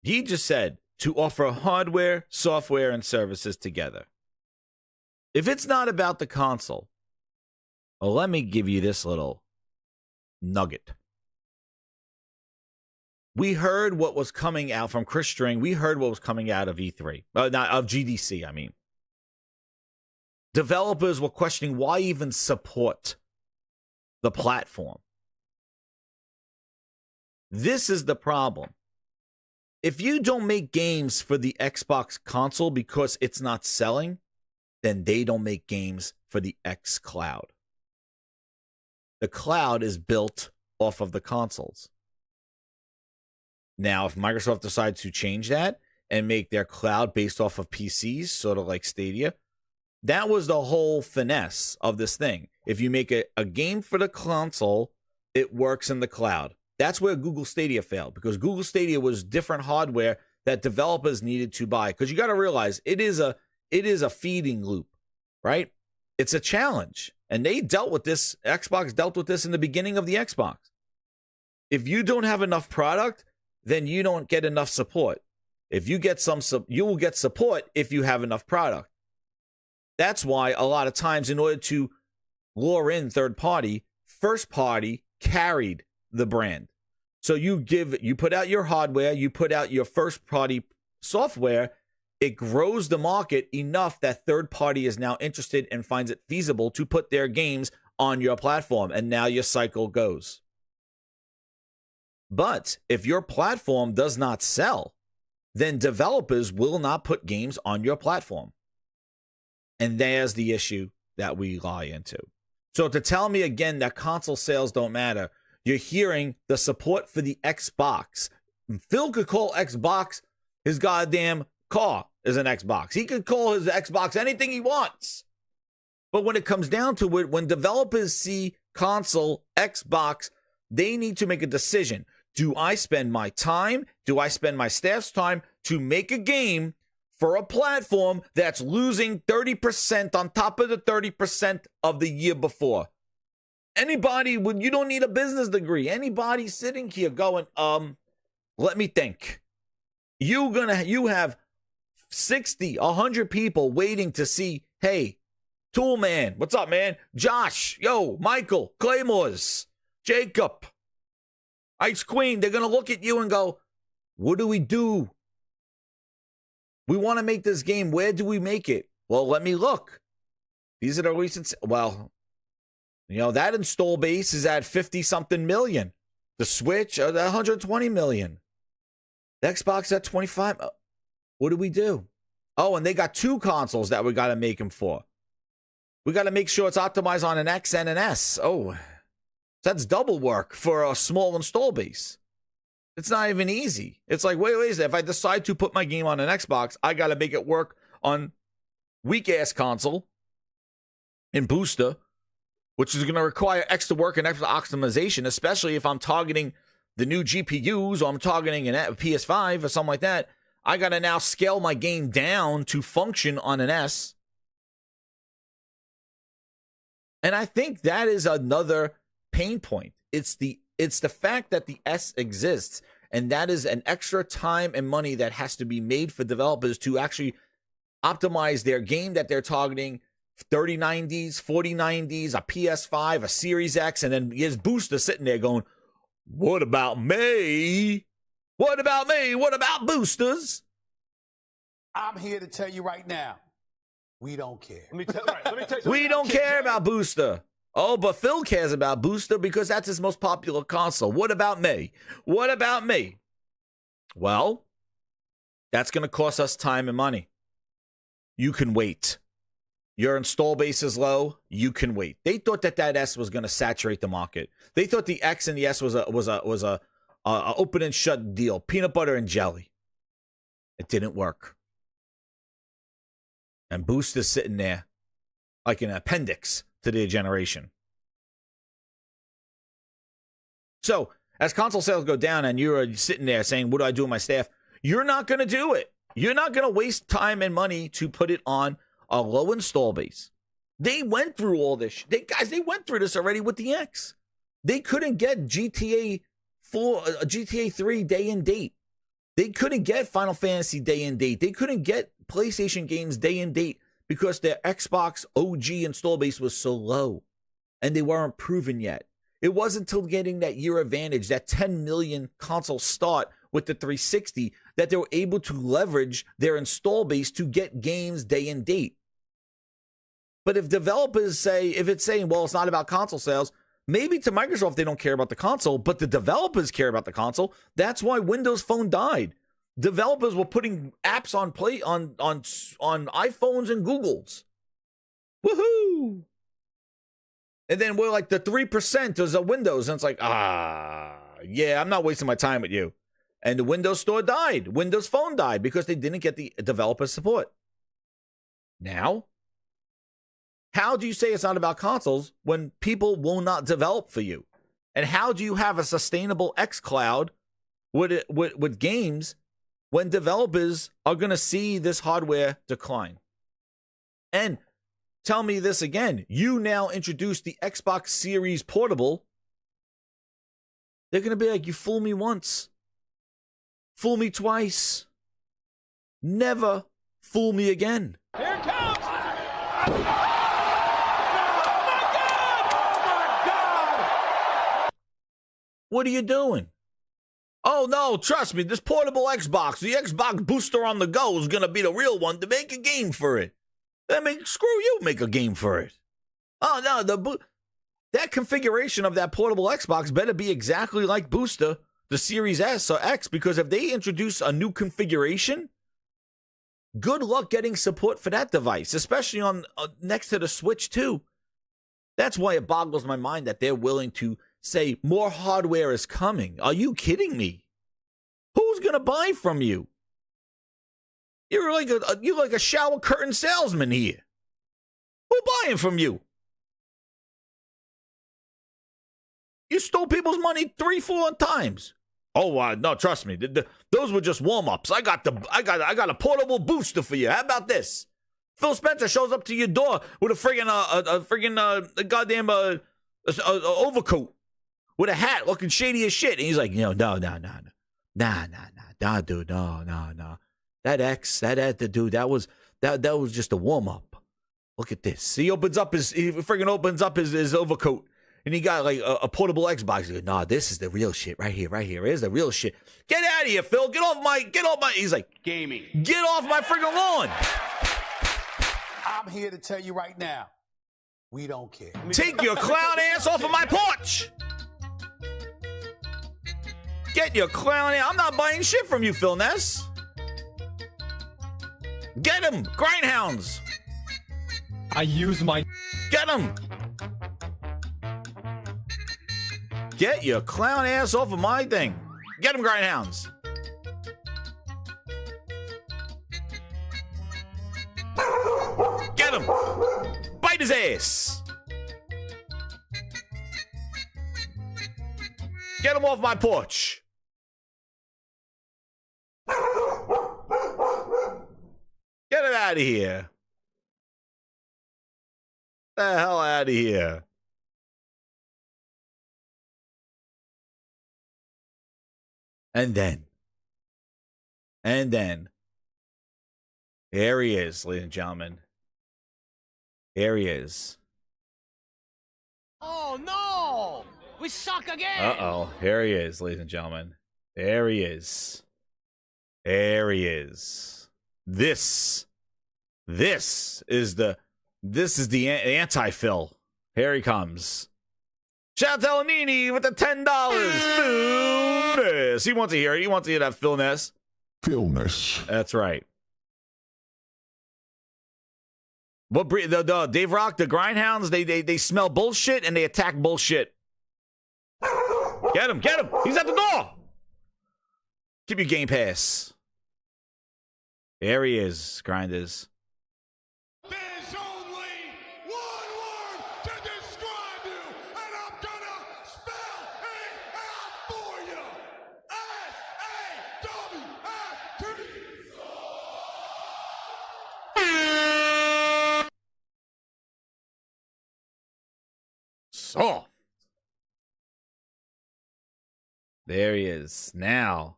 he just said to offer hardware, software, and services together. If it's not about the console, well, let me give you this little nugget. We heard what was coming out from Chris String. We heard what was coming out of E3. Not of GDC, I mean. Developers were questioning why even support the platform. This is the problem. If you don't make games for the Xbox console because it's not selling, then they don't make games for the X Cloud. The cloud is built off of the consoles. Now, if Microsoft decides to change that and make their cloud based off of PCs, sort of like Stadia, that was the whole finesse of this thing. If you make a game for the console, it works in the cloud. That's where Google Stadia failed, because Google Stadia was different hardware that developers needed to buy. Because you got to realize it is a feeding loop, right? It's a challenge. And they dealt with this, Xbox dealt with this in the beginning of the Xbox. If you don't have enough product, then you don't get enough support. If you get you will get support if you have enough product. That's why a lot of times, in order to lure in third party, first party carried the brand. So you put out your hardware, you put out your first party software, it grows the market enough that third party is now interested and finds it feasible to put their games on your platform. And now your cycle goes. But if your platform does not sell, then developers will not put games on your platform. And there's the issue that we lie into. So to tell me again that console sales don't matter, you're hearing the support for the Xbox. Phil could call Xbox his goddamn car is an Xbox. He could call his Xbox anything he wants. But when it comes down to it, when developers see console, Xbox, they need to make a decision. Do I spend my time? Do I spend my staff's time to make a game for a platform that's losing 30% on top of the 30% of the year before? Anybody, you don't need a business degree. Anybody sitting here going, let me think. You have 60, 100 people waiting to see, hey, Tool Man, what's up, man? Josh, yo, Michael, Claymores, Jacob, Ice Queen, they're going to look at you and go, what do we do? We want to make this game. Where do we make it? Well, let me look. These are the recent, that install base is at 50-something million. The Switch at 120 million. The Xbox at 25. What do we do? Oh, and they got two consoles that we got to make them for. We got to make sure it's optimized on an X and an S. Oh, that's double work for a small install base. It's not even easy. It's like, wait, if I decide to put my game on an Xbox, I got to make it work on weak-ass console and booster, which is going to require extra work and extra optimization, especially if I'm targeting the new GPUs or I'm targeting a PS5 or something like that. I got to now scale my game down to function on an S. And I think that is another pain point. It's the fact that the S exists, and that is an extra time and money that has to be made for developers to actually optimize their game that they're targeting. 3090s, 4090s, a PS5, a Series X, and then his booster sitting there going, what about me? What about me? What about boosters? I'm here to tell you right now, we don't care. Let me tell you. We don't care about booster. Oh, but Phil cares about booster because that's his most popular console. What about me? What about me? Well, that's going to cost us time and money. You can wait. Your install base is low. You can wait. They thought that S was going to saturate the market. They thought the X and the S was a open and shut deal, peanut butter and jelly. It didn't work. And Boost is sitting there like an appendix to their generation. So as console sales go down and you're sitting there saying, what do I do with my staff? You're not going to do it. You're not going to waste time and money to put it on a low install base. They went through all this. They went through this already with the X. They couldn't get GTA 3 day and date. They couldn't get Final Fantasy day and date. They couldn't get PlayStation games day and date because their Xbox OG install base was so low and they weren't proven yet. It wasn't until getting that year advantage, that 10 million console start with the 360, that they were able to leverage their install base to get games day and date. But if developers say, if it's saying, well, it's not about console sales, maybe to Microsoft they don't care about the console, but the developers care about the console. That's why Windows Phone died. Developers were putting apps on iPhones and Googles. Woohoo! And then we're like the 3% is a Windows, and it's like, yeah, I'm not wasting my time with you. And the Windows Store died. Windows Phone died because they didn't get the developer support. Now, how do you say it's not about consoles when people will not develop for you? And how do you have a sustainable xCloud with games when developers are going to see this hardware decline? And tell me this again. You now introduce the Xbox Series Portable. They're going to be like, you fool me once. Fool me twice. Never fool me again. Here it comes! What are you doing? Oh, no, trust me, this portable Xbox, the Xbox Booster on the Go is going to be the real one to make a game for it. Screw you, make a game for it. Oh, no, that configuration of that portable Xbox better be exactly like Booster, the Series S or X, because if they introduce a new configuration, good luck getting support for that device, especially on next to the Switch, too. That's why it boggles my mind that they're willing to say more hardware is coming. Are you kidding me? Who's going to buy from you? You're like a shower curtain salesman here. Who buying from you? You stole people's money 3-4 times. Oh, no, trust me. Those were just warm-ups. I got a portable booster for you. How about this? Phil Spencer shows up to your door with a friggin' goddamn overcoat with a hat looking shady as shit. And he's like, no, dude, no. Dude, that was just a warm-up. Look at this. He opens up his overcoat. And he got like a portable Xbox. He goes, nah, this is the real shit right here. Here's the real shit. Get out of here, Phil. Get off my. He's like, Gaming. Get off my friggin' lawn. I'm here to tell you right now, we don't care. Take your clown ass off of my porch. Get your clown ass. I'm not buying shit from you, Phil Ness. Get him, grindhounds. I use my. Get him. Get your clown ass off of my thing. Get him, grindhounds. Get him. Bite his ass. Get him off my porch. Get him out of here. The hell out of here. And then, here he is, ladies and gentlemen. Here he is. Oh no! We suck again! Uh-oh. Here he is, ladies and gentlemen. There he is. There he is. This is the anti-Phil. Here he comes. Shout out to El Nini with the $10. Philness. He wants to hear it. He wants to hear that Philness. Philness. That's right. What the Dave Rock, the Grindhounds, they smell bullshit and they attack bullshit. Get him. He's at the door. Give me Game Pass. There he is, Grinders. There's only one word to describe you, and I'm gonna spell it out for you. S-A-W-F-T. Soft. There he is. Now,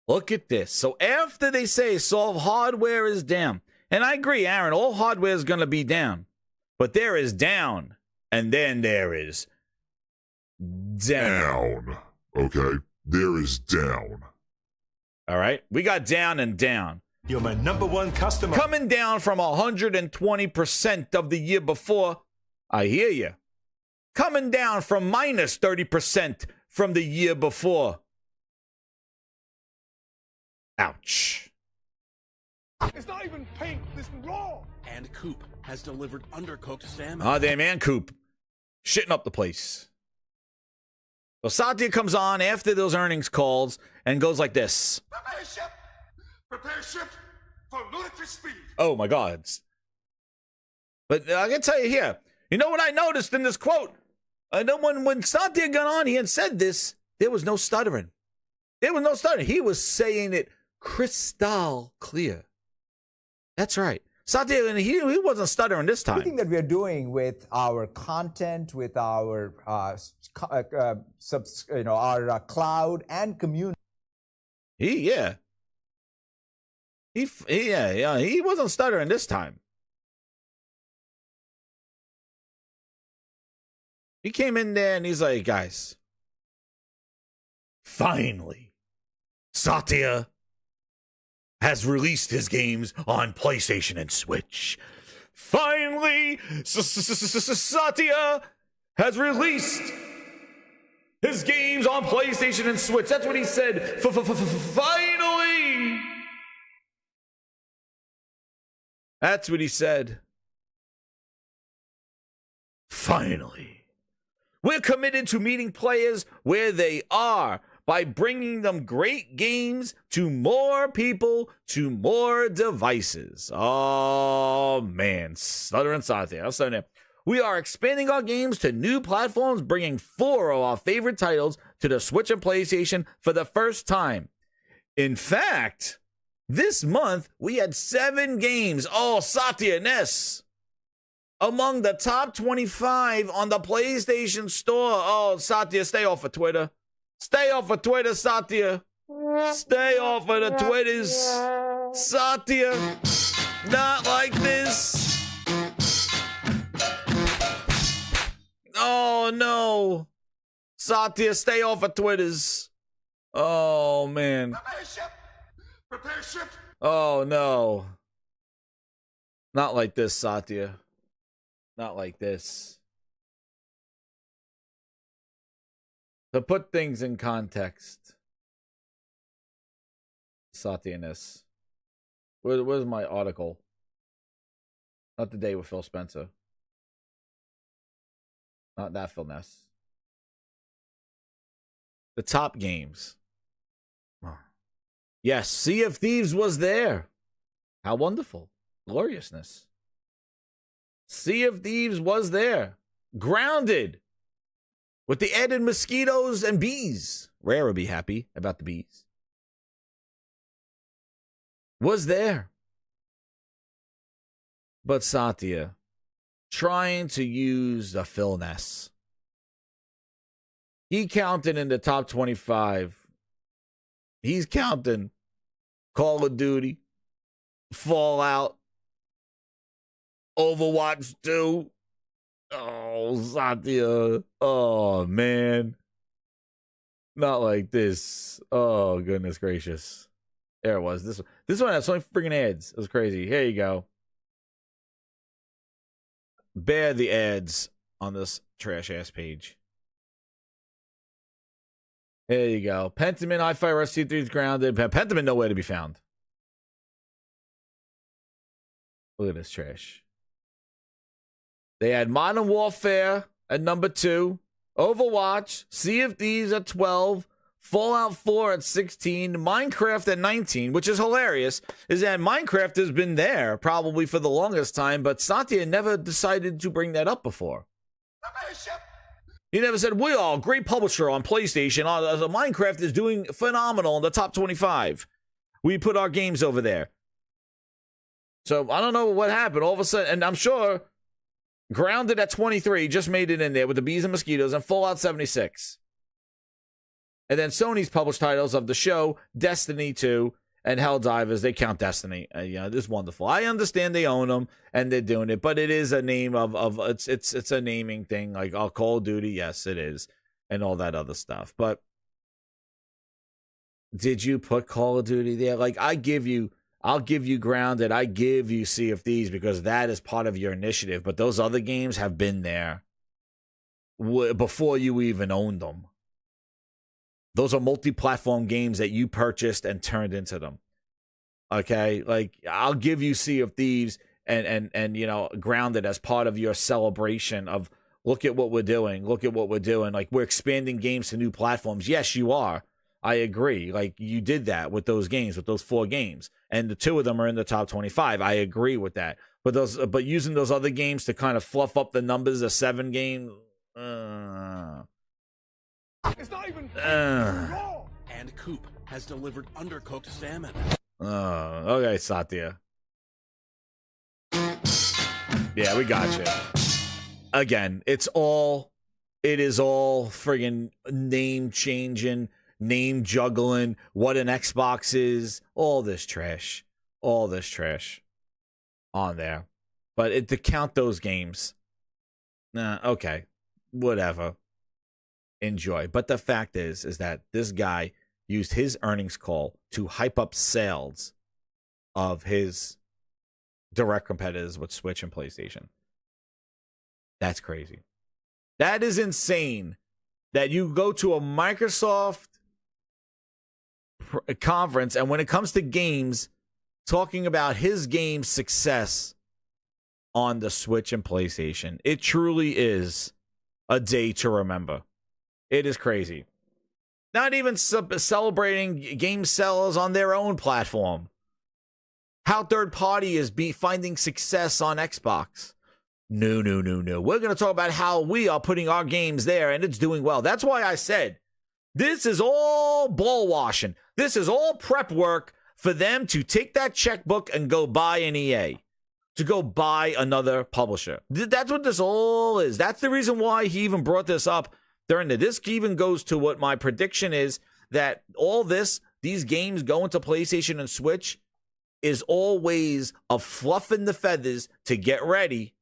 look at this. So after they say soft hardware is down, and I agree, Aaron, all hardware is going to be down, but there is down, and then there is down. Okay, there is down. All right, we got down and down. You're my number one customer. Coming down from 120% of the year before. I hear you. Coming down from minus 30% from the year before. Ouch. It's not even pink, this is raw. And Coop has delivered undercooked salmon. Oh, damn, and Coop. Shitting up the place. So Satya comes on after those earnings calls and goes like this. Prepare ship for ludicrous speed. Oh, my God. But I can tell you here, you know what I noticed in this quote? I know when Satya got on here and said this, there was no stuttering. There was no stuttering. He was saying it crystal clear. That's right. Satya, and he wasn't stuttering this time. Everything that we are doing with our content, with our our cloud and community. He wasn't stuttering this time. He came in there and he's like, guys, finally, Satya has released his games on PlayStation and Switch. Finally, Satya has released his games on PlayStation and Switch. That's what he said. Finally. That's what he said. Finally. We're committed to meeting players where they are by bringing them great games to more people, to more devices. Oh, man. Stuttering Satya. I'll start there. We are expanding our games to new platforms, bringing 4 of our favorite titles to the Switch and PlayStation for the first time. In fact, this month, we had 7 games. Oh, Satya Ness. Among the top 25 on the PlayStation Store. Oh, Satya, stay off of Twitter. Stay off of Twitter, Satya. Stay off of the Twitters. Satya, not like this. Oh, no. Satya, stay off of Twitters. Oh, man. Prepare ship. Oh, no. Not like this, Satya. Not like this. To put things in context, Satya-ness. Where's my article? Not the day with Phil Spencer. Not that Phil Ness. The top games. Yes, Sea of Thieves was there. How wonderful. Gloriousness. Sea of Thieves was there. Grounded. With the added mosquitoes and bees. Rare would be happy about the bees. Was there. But Satya, trying to use the Phil Ness. He counted in the top 25 He's counting Call of Duty, Fallout, Overwatch 2. Oh, Satya. Oh, man. Not like this. Oh, goodness gracious. There it was. This one has so many freaking ads. It was crazy. Here you go. Bear the ads on this trash-ass page. There you go. Pentiment, Hi-Fi Rush C3 is grounded. Pentiment nowhere to be found. Look at this trash. They had Modern Warfare at number 2. Overwatch, Sea of Thieves at 12. Fallout 4 at 16, Minecraft at 19, which is hilarious, is that Minecraft has been there probably for the longest time, but Satya never decided to bring that up before. He never said, we are a great publisher on PlayStation. Minecraft is doing phenomenal in the top 25. We put our games over there. So I don't know what happened. All of a sudden, and I'm sure Grounded at 23 just made it in there with the bees and mosquitoes and Fallout 76. And then Sony's published titles of the show, Destiny 2, and Helldivers. They count Destiny. Yeah, this is wonderful. I understand they own them and they're doing it, but it is a name of it's a naming thing. Like Call of Duty, yes, it is, and all that other stuff. But did you put Call of Duty there? Like I'll give you Grounded. I give you Sea of Thieves because that is part of your initiative. But those other games have been there before you even owned them. Those are multi-platform games that you purchased and turned into them. Okay? Like, I'll give you Sea of Thieves and you know, Grounded as part of your celebration of, look at what we're doing. Look at what we're doing. Like, we're expanding games to new platforms. Yes, you are. I agree. Like, you did that with those games, with those 4 games. And the 2 of them are in the top 25. I agree with that. But using those other games to kind of fluff up the numbers, a 7 game... It's not even raw. And Coop has delivered undercooked salmon. Okay, Satya. Yeah, we got you. Again, it is all friggin' name changing, name juggling, what an Xbox is, all this trash on there. But to count those games, okay, whatever. Enjoy. But the fact is that this guy used his earnings call to hype up sales of his direct competitors with Switch and PlayStation. That's crazy. That is insane that you go to a Microsoft conference and when it comes to games, talking about his game's success on the Switch and PlayStation. It truly is a day to remember. It is crazy. Not even celebrating game sellers on their own platform. How third party is finding success on Xbox. No. We're going to talk about how we are putting our games there and it's doing well. That's why I said this is all ball washing. This is all prep work for them to take that checkbook and go buy an EA. To go buy another publisher. That's what this all is. That's the reason why he even brought this up. This even goes to what my prediction is, that these games going to PlayStation and Switch is all ways of fluffing the feathers to get ready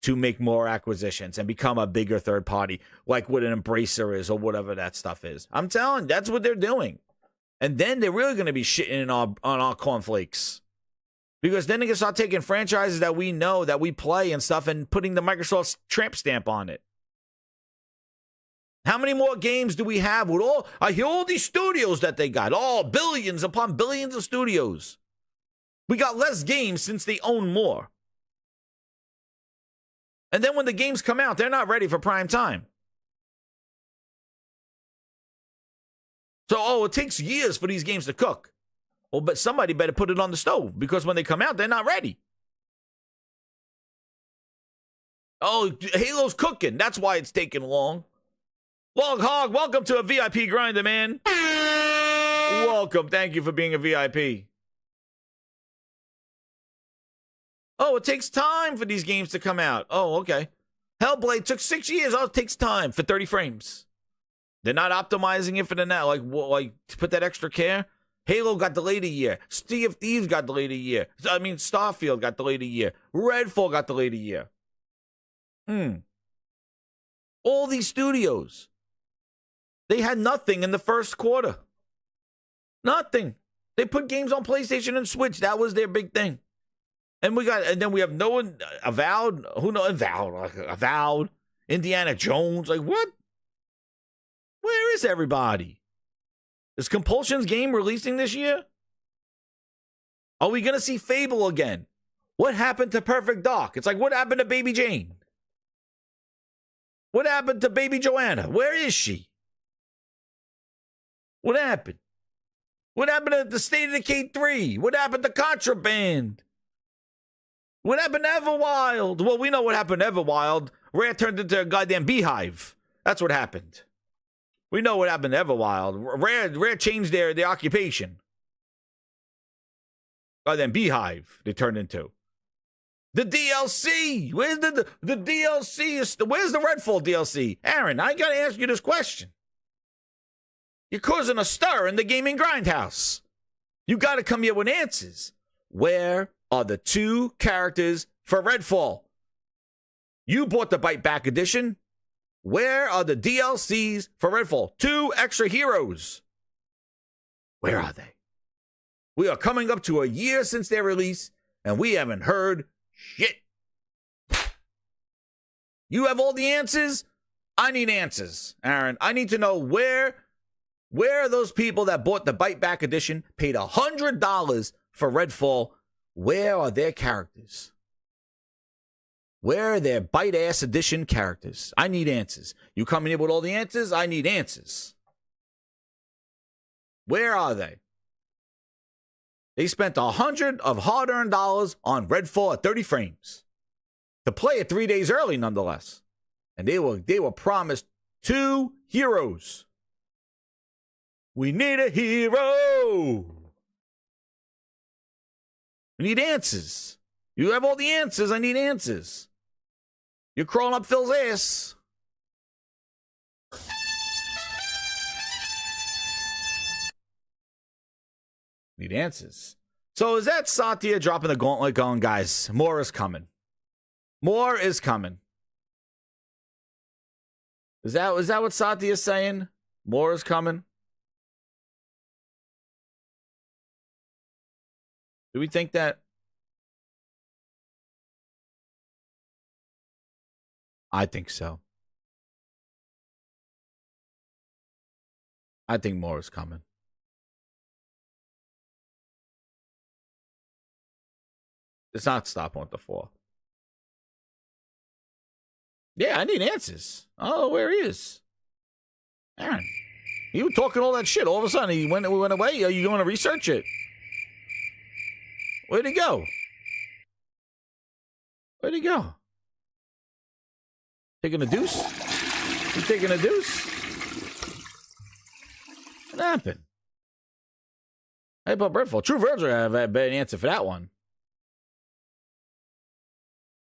to make more acquisitions and become a bigger third party, like what an Embracer is or whatever that stuff is. I'm telling you, that's what they're doing. And then they're really going to be shitting on our cornflakes. Because then they can start taking franchises that we know, that we play and stuff, and putting the Microsoft tramp stamp on it. How many more games do we have with I hear all these studios that they got. Oh, billions upon billions of studios. We got less games since they own more. And then when the games come out, they're not ready for prime time. So, it takes years for these games to cook. Well, but somebody better put it on the stove because when they come out, they're not ready. Oh, Halo's cooking. That's why it's taking long. Log Hog, welcome to a VIP grinder, man. Welcome. Thank you for being a VIP. Oh, it takes time for these games to come out. Oh, okay. Hellblade took 6 years. Oh, it takes time for 30 frames. They're not optimizing it for the net. Like to put that extra care. Halo got delayed a year. Sea of Thieves got delayed a year. I mean, Starfield got delayed a year. Redfall got delayed a year. All these studios, they had nothing in the first quarter. Nothing. They put games on PlayStation and Switch. That was their big thing. And then we have no one Avowed. Avowed. Indiana Jones. Like, what? Where is everybody? Is Compulsion's game releasing this year? Are we going to see Fable again? What happened to Perfect Dark? It's like, what happened to Baby Jane? What happened to Baby Joanna? Where is she? What happened? What happened to the State of Decay 3? What happened to Contraband? What happened to Everwild? Well, we know what happened to Everwild. Rare turned into a goddamn beehive. That's what happened. We know what happened to Everwild. Rare changed their occupation. Goddamn beehive they turned into. The DLC. Where's the DLC? Where's the Redfall DLC? Aaron, I gotta ask you this question. You're causing a stir in the gaming grindhouse. You gotta come here with answers. Where are the 2 characters for Redfall? You bought the Bite Back edition. Where are the DLCs for Redfall? 2 extra heroes. Where are they? We are coming up to a year since their release, and we haven't heard shit. You have all the answers? I need answers, Aaron. I need to know where are those people that bought the Bite Back edition, paid $100 for Redfall? Where are their characters? Where are their bite-ass edition characters? I need answers. You coming here with all the answers? I need answers. Where are they? They spent $100 of hard-earned dollars on Redfall at 30 frames. To play it 3 days early, nonetheless. And they were promised 2 heroes. We need a hero. We need answers. You have all the answers. I need answers. You're crawling up Phil's ass. Need answers. So is that Satya dropping the gauntlet going, guys, more is coming. More is coming. Is that what Satya is saying? More is coming? Do we think that? I think so. I think more is coming. It's not stopping at the 4. Yeah, I need answers. Oh, where he is. Aaron, you were talking all that shit. All of a sudden, we went away. Are you going to research it? Where'd he go? Where'd he go? Taking a deuce? You taking a deuce? What happened? How about Redfall? True Virgil have a bad answer for that one.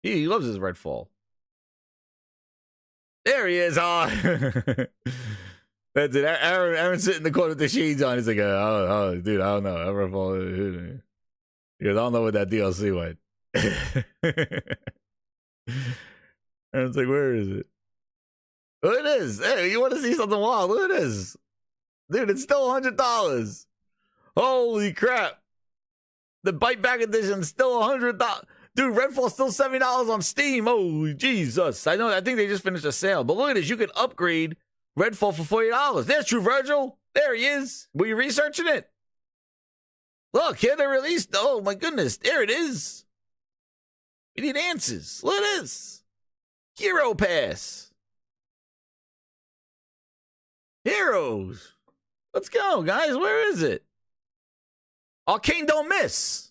He loves his Redfall. There he is. Oh. That's it. Aaron's sitting in the corner with the shades on. He's like, oh, dude, I don't know. Redfall. He goes, I don't know what that DLC went. Aaron's like, where is it? Oh, it is. Hey, you want to see something wild? Look at this. Dude, it's still $100. Holy crap. The Bite Back edition is still $100. Dude, Redfall's still $70 on Steam. Oh, Jesus. I think they just finished a sale. But look at this. You can upgrade Redfall for $40. There's True Virgil. There he is. Were you researching it? Look, here they released. Oh, my goodness. There it is. We need answers. Look at this. Hero Pass. Heroes. Let's go, guys. Where is it? Arcane don't miss.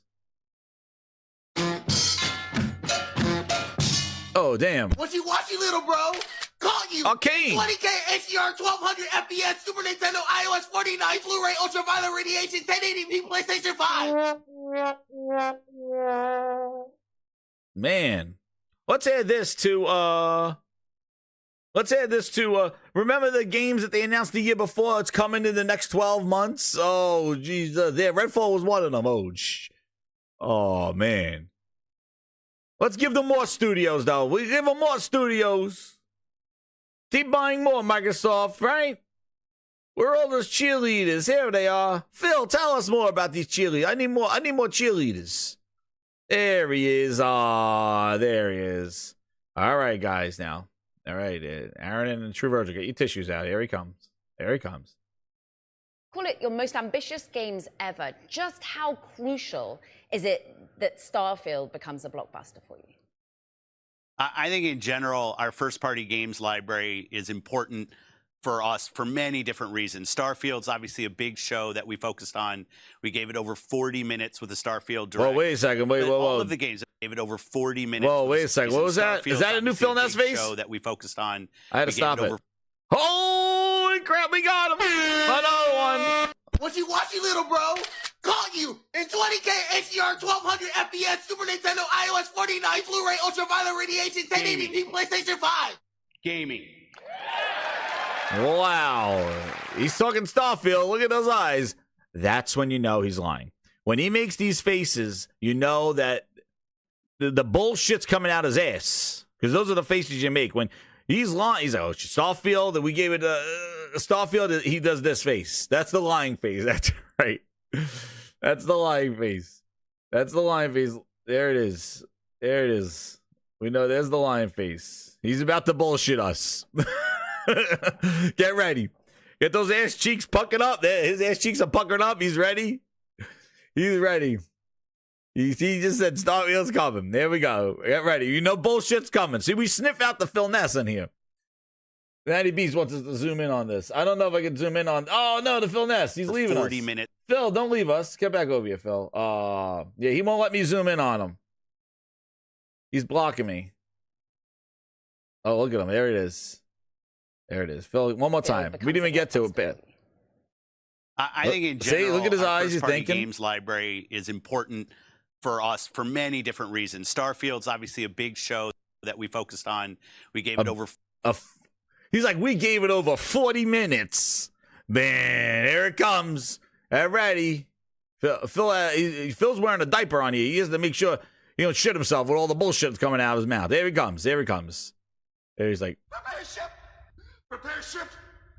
Oh, damn. What you watching, little bro? Caught you. Arcane. 20K HDR, 1200 FPS, Super Nintendo, iOS 49, Blu-ray, ultraviolet radiation, 1080p, PlayStation 5. Man. Let's add this to Let's add this to, remember the games that they announced the year before? It's coming in the next 12 months? Oh, geez. Yeah, Redfall was one of them. Oh, man. Let's give them more studios, though. We give them more studios. Keep buying more, Microsoft, right? Where are all those cheerleaders? Here they are. Phil, tell us more about these cheerleaders. I need more cheerleaders. There he is. There he is. All right, guys, now. All right, Aaron and True Virgil, get your tissues out. Here he comes. There he comes. Call it your most ambitious games ever. Just how crucial is it that Starfield becomes a blockbuster for you? I think in general, our first-party games library is important for us for many different reasons. Starfield's obviously a big show that we focused on. We gave it over 40 minutes with the Starfield Direct. Whoa, wait a second. Whoa. All of the games, gave it over 40 minutes. Whoa, wait a second. What was that? Is that a new Phil Ness face? Show that we focused on. I had to stop it. Holy crap, we got him! Another one! Wishy-washy little bro, caught you in 20K HDR 1200 FPS Super Nintendo iOS 49 Blu-ray Ultraviolet Radiation 1080p PlayStation 5. Gaming. Wow. He's talking Starfield. Look at those eyes. That's when you know he's lying. When he makes these faces, you know that the bullshit's coming out his ass. Because those are the faces you make. When he's lying, he's like, oh, Starfield, and we gave it Starfield, he does this face. That's the lying face. That's right. That's the lying face. That's the lying face. There it is. There it is. We know there's the lying face. He's about to bullshit us. Get ready. Get those ass cheeks puckered up. His ass cheeks are puckered up. He's ready. He's ready. He just said Starfield's coming. There we go. Get ready. You know bullshit's coming. See, we sniff out the Phil Ness in here. Matty Beast wants us to zoom in on this. I don't know if I can zoom in on... Oh, no, the Phil Ness. He's leaving 40 us. minutes. Phil, don't leave us. Get back over here, Phil. Yeah, he won't let me zoom in on him. He's blocking me. Oh, look at him. There it is. There it is. Phil, one more time. We didn't even get to it, bad. I think in general, see, look at his eyes. He's thinking. Games library is important for us for many different reasons. Starfield's obviously a big show that we focused on. We gave it over... He's like, we gave it over 40 minutes. Man, here it comes. Get ready. Phil's wearing a diaper on here. He has to make sure he don't shit himself with all the bullshit that's coming out of his mouth. There he comes. There he comes. There he's like... Prepare ship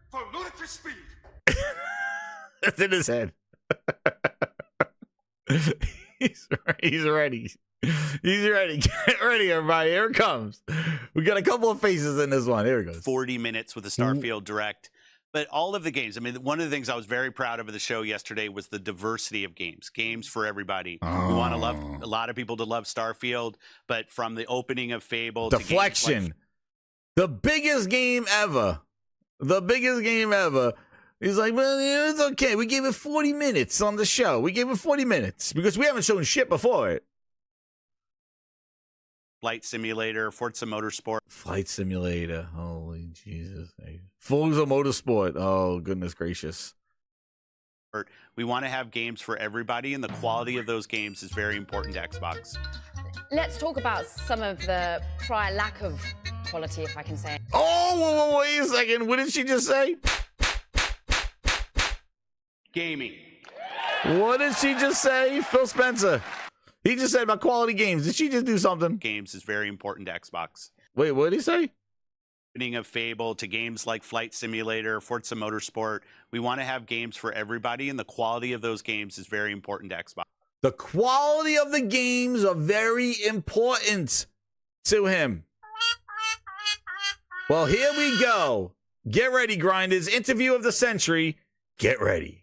for ludicrous speed. That's in his head. He's ready. He's ready. Get ready, everybody. Here it comes. We got a couple of faces in this one. Here it goes. 40 minutes with the Starfield Direct. But all of the games, I mean, one of the things I was very proud of the show yesterday was the diversity of games. Games for everybody. We want to love a lot of people to love Starfield, but from the opening of Fable Deflection. to games like the biggest game ever. The biggest game ever. He's like, well, yeah, it's okay. We gave it 40 minutes on the show. We gave it 40 minutes because we haven't shown shit before it. Flight Simulator, Forza Motorsport. Flight Simulator. Holy Jesus. Forza Motorsport. Oh, goodness gracious. We want to have games for everybody, and the quality of those games is very important to Xbox. Let's talk about some of the prior lack of quality, if I can say it. Oh, wait a second. What did she just say? Gaming. What did she just say? Phil Spencer. He just said about quality games. Did she just do something? Games is very important to Xbox. Wait, what did he say? Opening of Fable to games like Flight Simulator, Forza Motorsport. We want to have games for everybody, and the quality of those games is very important to Xbox. The quality of the games are very important to him. Well, here we go. Get ready, grinders. Interview of the century. Get ready.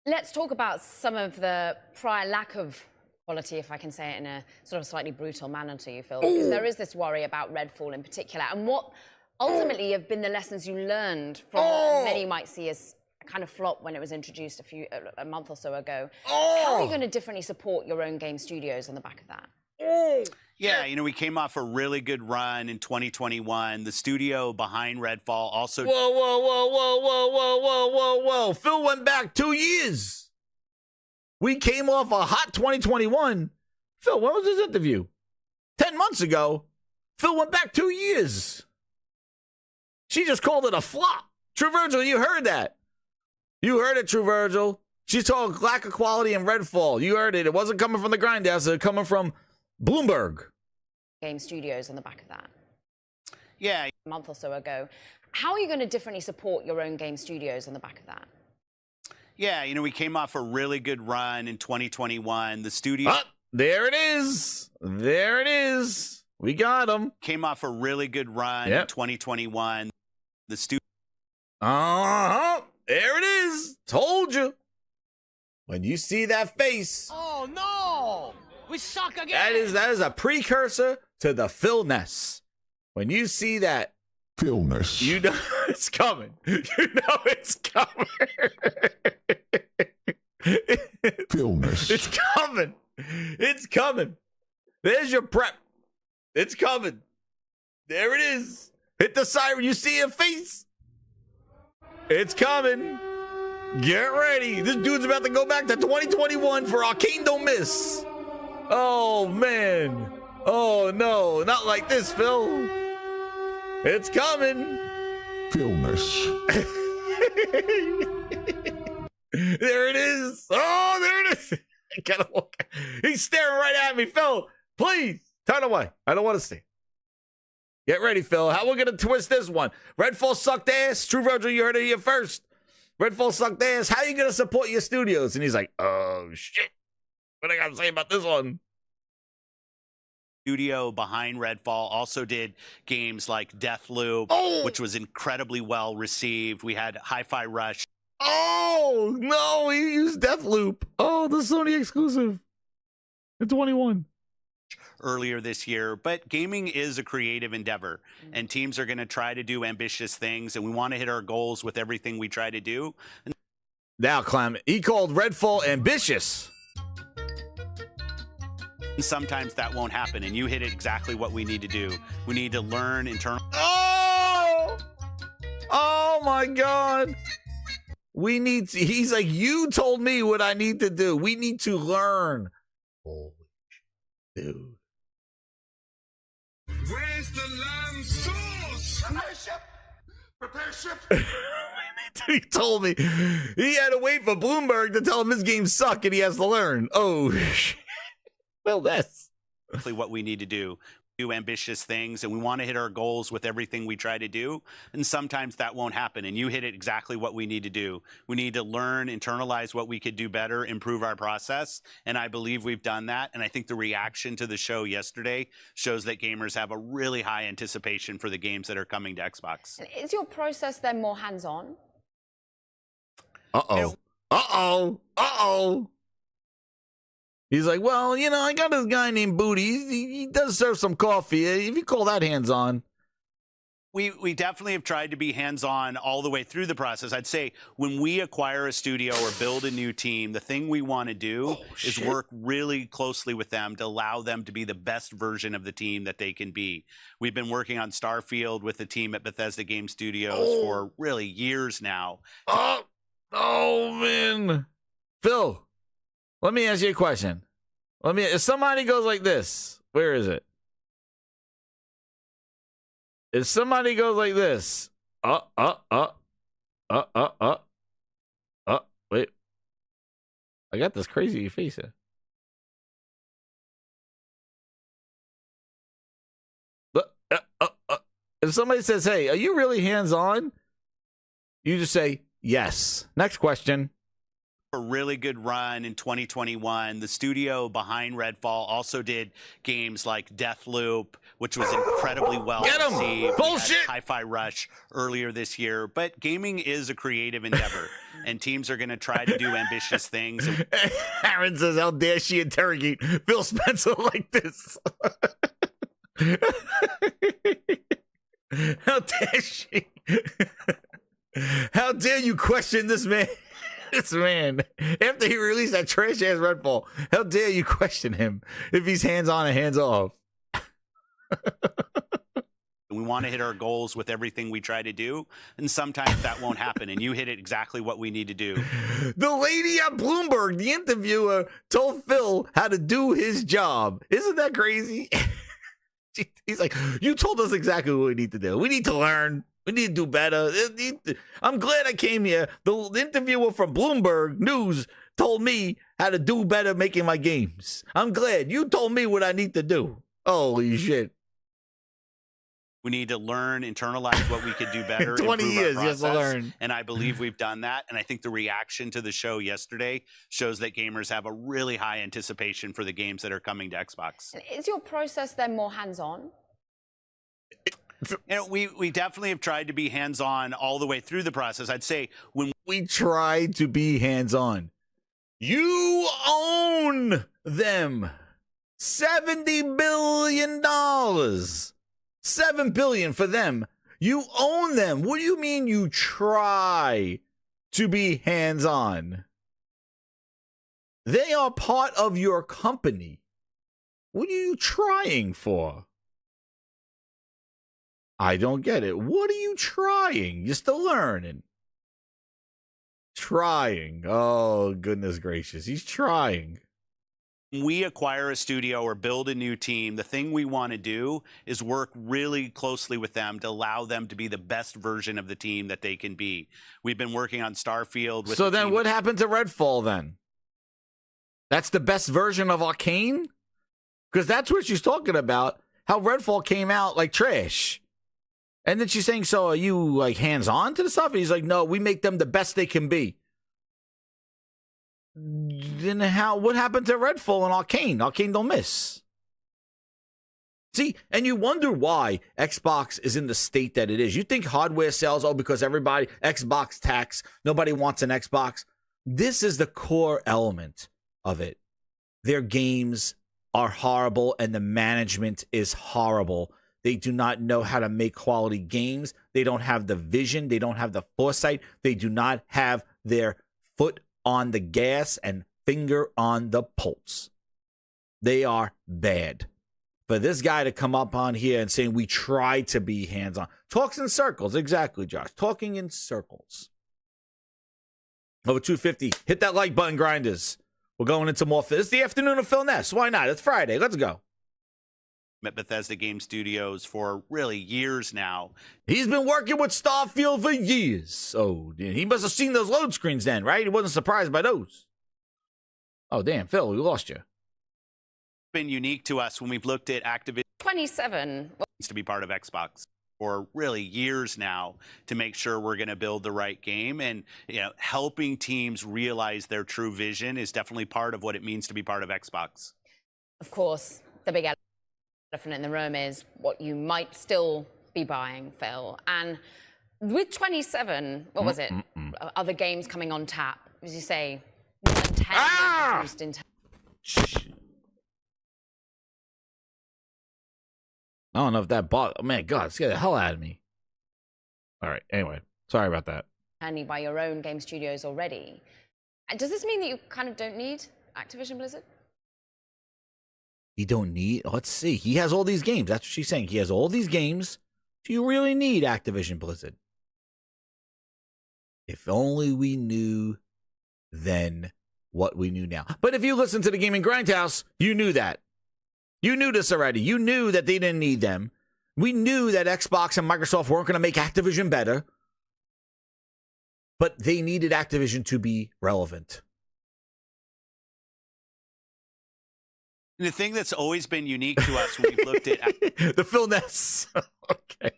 Let's talk about some of the prior lack of quality, if I can say it in a sort of slightly brutal manner to you, Phil, because there is this worry about Redfall in particular, and what ultimately have been the lessons you learned from what many might see as a kind of flop when it was introduced a month or so ago. How are you going to differently support your own game studios on the back of that? Yeah, you know, we came off a really good run in 2021. The studio behind Redfall also... Whoa. Phil went back 2 years. We came off a hot 2021. Phil, when was this interview? 10 months ago. Phil went back 2 years. She just called it a flop. True Virgil, you heard that. You heard it, True Virgil. She told lack of quality in Redfall. You heard it. It wasn't coming from the Grindhouse. It was coming from Bloomberg. Game studios on the back of that. Yeah. A month or so ago. How are you going to differently support your own game studios on the back of that? Yeah, you know, we came off a really good run in 2021. The studio... There it is. There it is. We got him. Came off a really good run in 2021. The studio... Uh-huh. There it is. Told you. When you see that face... Oh, no! We suck again! That is a precursor to the Philness. When you see that... Philness. You know it's coming. You know it's coming. Philness. It's coming. It's coming. There's your prep. It's coming. There it is. Hit the siren. You see a face. It's coming. Get ready. This dude's about to go back to 2021 for Arcane Don't Miss. Oh, man. Oh, no. Not like this, Phil. It's coming. Philness. There it is. Oh, there it is. I gotta look. He's staring right at me. Phil, please turn away. I don't want to see. Get ready, Phil. How we gonna twist this one? Redfall sucked ass. True Virgil, you heard it here first. Redfall sucked ass. How you gonna support your studios? And he's like, oh shit. What I gotta say about this one? Studio behind Redfall also did games like Deathloop, which was incredibly well received. We had Hi-Fi Rush. Oh no, he used Deathloop. Oh, the Sony exclusive. The 21. Earlier this year, but gaming is a creative endeavor, and teams are going to try to do ambitious things, and we want to hit our goals with everything we try to do. Now, Clem, he called Redfall ambitious. Sometimes that won't happen, and you hit it exactly what we need to do. We need to learn internal. Oh my God. We need to, he's like, you told me what I need to do. We need to learn. Holy dude. Where's the lamb sauce? Prepare ship! Prepare ship! He told me he had to wait for Bloomberg to tell him his games suck and he has to learn. Oh, shit. Well, that's what we need to do ambitious things, and we want to hit our goals with everything we try to do, and sometimes that won't happen, and you hit it exactly what we need to do. We need to learn, internalize what we could do better, improve our process, and I believe we've done that, and I think the reaction to the show yesterday shows that gamers have a really high anticipation for the games that are coming to Xbox. Is your process then more hands-on? Uh-oh. Uh-oh. Uh-oh. He's like, well, you know, I got this guy named Booty. He does serve some coffee. If you call that hands-on. We definitely have tried to be hands-on all the way through the process. I'd say when we acquire a studio or build a new team, the thing we want to do is work really closely with them to allow them to be the best version of the team that they can be. We've been working on Starfield with the team at Bethesda Game Studios for really years now. Oh, man. Phil. Let me ask you a question. If somebody goes like this, where is it? If somebody goes like this, wait. I got this crazy face here. If somebody says, hey, are you really hands-on? You just say, yes. Next question. A really good run in 2021. The studio behind Redfall also did games like Deathloop, which was incredibly well received. Bullshit! Hi-Fi Rush earlier this year, but gaming is a creative endeavor, and teams are going to try to do ambitious things. Aaron says, how dare she interrogate Phil Spencer like this? How dare she? How dare you question this man? This man, after he released that trash ass Redfall, how dare you question him if he's hands on and hands off? We want to hit our goals with everything we try to do, and sometimes that won't happen, and you hit it exactly what we need to do. The lady at Bloomberg, the interviewer, told Phil how to do his job. Isn't that crazy? He's like, you told us exactly what we need to do. We need to learn. We need to do better. I'm glad I came here. The interviewer from Bloomberg News told me how to do better making my games. I'm glad. You told me what I need to do. Holy shit. We need to learn, internalize what we could do better. 20 improve our years, you have to process, learn. And I believe we've done that. And I think the reaction to the show yesterday shows that gamers have a really high anticipation for the games that are coming to Xbox. Is your process then more hands-on? You know, we definitely have tried to be hands-on all the way through the process. I'd say when we tried to be hands-on, you own them. $70 billion. $7 billion for them. You own them. What do you mean you try to be hands-on? They are part of your company. What are you trying for? I don't get it. What are you trying? You're still learning. Trying. Oh, goodness gracious. He's trying. we acquire a studio or build a new team, the thing we want to do is work really closely with them to allow them to be the best version of the team that they can be. We've been working on Starfield. So then what happened to Redfall then? That's the best version of Arcane? Because that's what she's talking about. How Redfall came out like trash. And then she's saying, so are you like hands-on to the stuff? And he's like, no, we make them the best they can be. Then what happened to Redfall and Arcane? Arcane don't miss. See, and you wonder why Xbox is in the state that it is. You think hardware sales, because everybody, Xbox tax, nobody wants an Xbox. This is the core element of it. Their games are horrible and the management is horrible. They do not know how to make quality games. They don't have the vision. They don't have the foresight. They do not have their foot on the gas and finger on the pulse. They are bad. For this guy to come up on here and saying we try to be hands-on. Talks in circles. Exactly, Josh. Talking in circles. Over 250. Hit that like button, grinders. We're going into more. It's the afternoon of Phil Ness. Why not? It's Friday. Let's go. At Bethesda Game Studios for really years now. He's been working with Starfield for years. Oh, he must have seen those load screens then, right? He wasn't surprised by those. Oh, damn, Phil, we lost you. Been unique to us when we've looked at Activision 27 to be part of Xbox for really years now to make sure we're going to build the right game, and helping teams realize their true vision is definitely part of what it means to be part of Xbox. Of course, the big elephant in the room is what you might still be buying, Phil. And with 27, what was it? Other games coming on tap, as you say, more than 10 introduced in I don't know if that bought. Oh, man, God, scare the hell out of me. All right. Anyway, sorry about that. Only by your own game studios already. And does this mean that you kind of don't need Activision Blizzard? You don't need. Let's see. He has all these games. That's what she's saying. He has all these games. Do you really need Activision Blizzard? If only we knew then what we knew now. But if you listen to the Gaming Grindhouse, you knew that. You knew this already. You knew that they didn't need them. We knew that Xbox and Microsoft weren't going to make Activision better. But they needed Activision to be relevant. The thing that's always been unique to us when we've looked at the Phil Ness. Okay.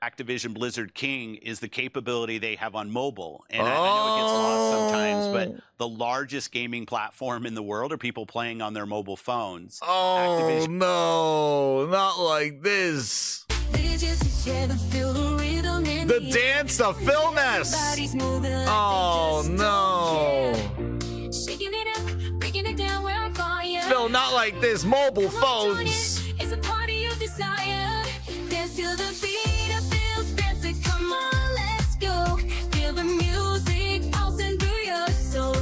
Activision Blizzard King is the capability they have on mobile. And I know it gets lost sometimes, but the largest gaming platform in the world are people playing on their mobile phones. Oh, no, not like this. The dance of Phil Ness. Oh, no. Phil, not like this. Mobile phones. It's a party of desire. Dance to the beat of Phil's dancing. Come on, let's go. Feel the music pulsing through your soul.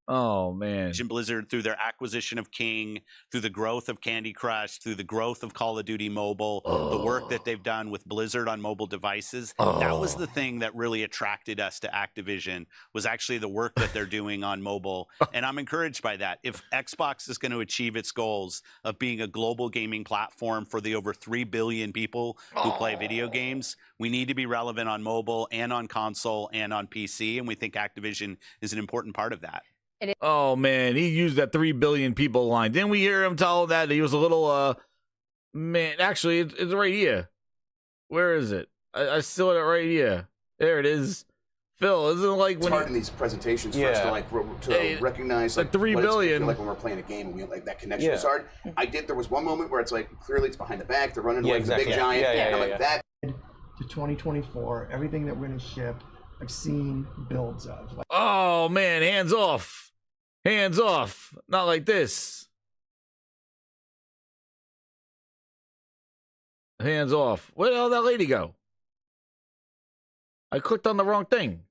Oh man. Blizzard, through their acquisition of King, through the growth of Candy Crush, through the growth of Call of Duty Mobile, the work that they've done with Blizzard on mobile devices, that was the thing that really attracted us to Activision, was actually the work that they're doing on mobile. And I'm encouraged by that. If Xbox is going to achieve its goals of being a global gaming platform for the over 3 billion people who play video games, we need to be relevant on mobile and on console and on PC. And we think Activision is an important part of that. Oh man, he used that 3 billion people line. Didn't we hear him tell that he was a little man? Actually, it's right here. Where is it? I still have it right here. There it is. Phil, isn't it like it's hard in these presentations for us to like to recognize like 3 billion. Like when we're playing a game and we like that connection is hard. There was one moment where it's like clearly it's behind the back. They're running away from the big giant. And I'm like that. To 2024, everything that we're going to ship, I've seen builds of. Oh man, hands off. Hands off. Not like this. Hands off. Where the hell did that lady go? I clicked on the wrong thing.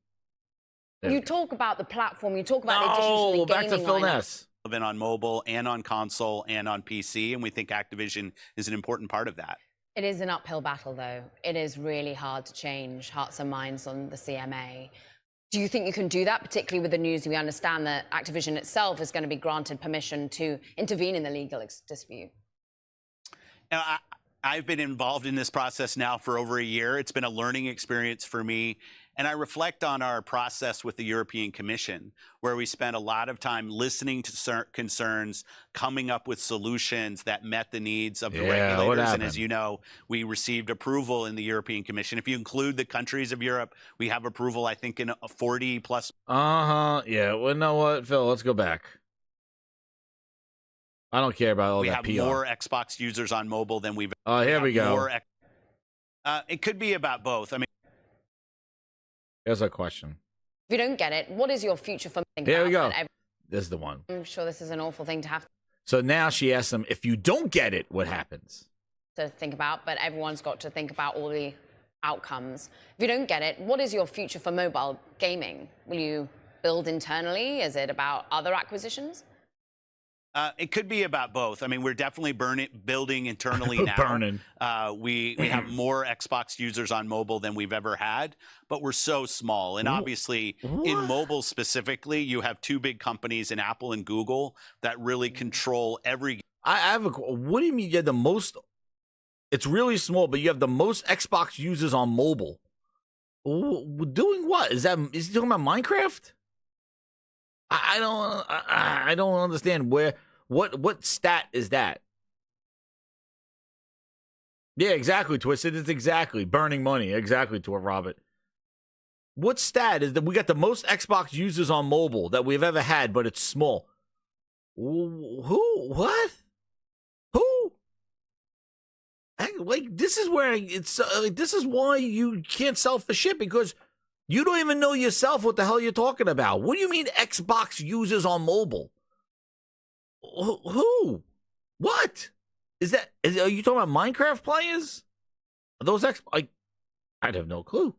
You talk about the platform. You talk about the additions to the back to Phil Ness. Been on mobile and on console and on PC, and we think Activision is an important part of that. It is an uphill battle, though. It is really hard to change hearts and minds on the CMA. Do you think you can do that, particularly with the news we understand that Activision itself is going to be granted permission to intervene in the legal dispute? Now, I've been involved in this process now for over a year. It's been a learning experience for me. And I reflect on our process with the European Commission, where we spent a lot of time listening to concerns, coming up with solutions that met the needs of the regulators. And as you know, we received approval in the European Commission. If you include the countries of Europe, we have approval, I think, in 40 plus. Yeah. Well, you know what, Phil? Let's go back. I don't care about all that PR. We have more Xbox users on mobile than we've. Oh, here we go. It could be about both. I mean. Here's a question. If you don't get it, what is your future for? Here we go. This is the one. I'm sure this is an awful thing to have So now she asks them, if you don't get it, what happens? to think about, but everyone's got to think about all the outcomes. If you don't get it, what is your future for mobile gaming? Will you build internally? Is it about other acquisitions? It could be about both. I mean, we're definitely building internally now. We have more Xbox users on mobile than we've ever had, but we're so small. And obviously, in mobile specifically, you have two big companies in Apple and Google that really control every. I have a. What do you mean you have the most? It's really small, but you have the most Xbox users on mobile. Doing what? Is he talking about Minecraft? I don't understand what stat is that? Yeah, exactly, Twisted. It's exactly burning money. Exactly, to a Robert. What stat is that we got the most Xbox users on mobile that we've ever had, but it's small? Who? What? Who? Like, this is where it's this is why you can't sell for shit, because you don't even know yourself what the hell you're talking about. What do you mean Xbox users on mobile? Who? What? Are you talking about Minecraft players? Are those I'd have no clue.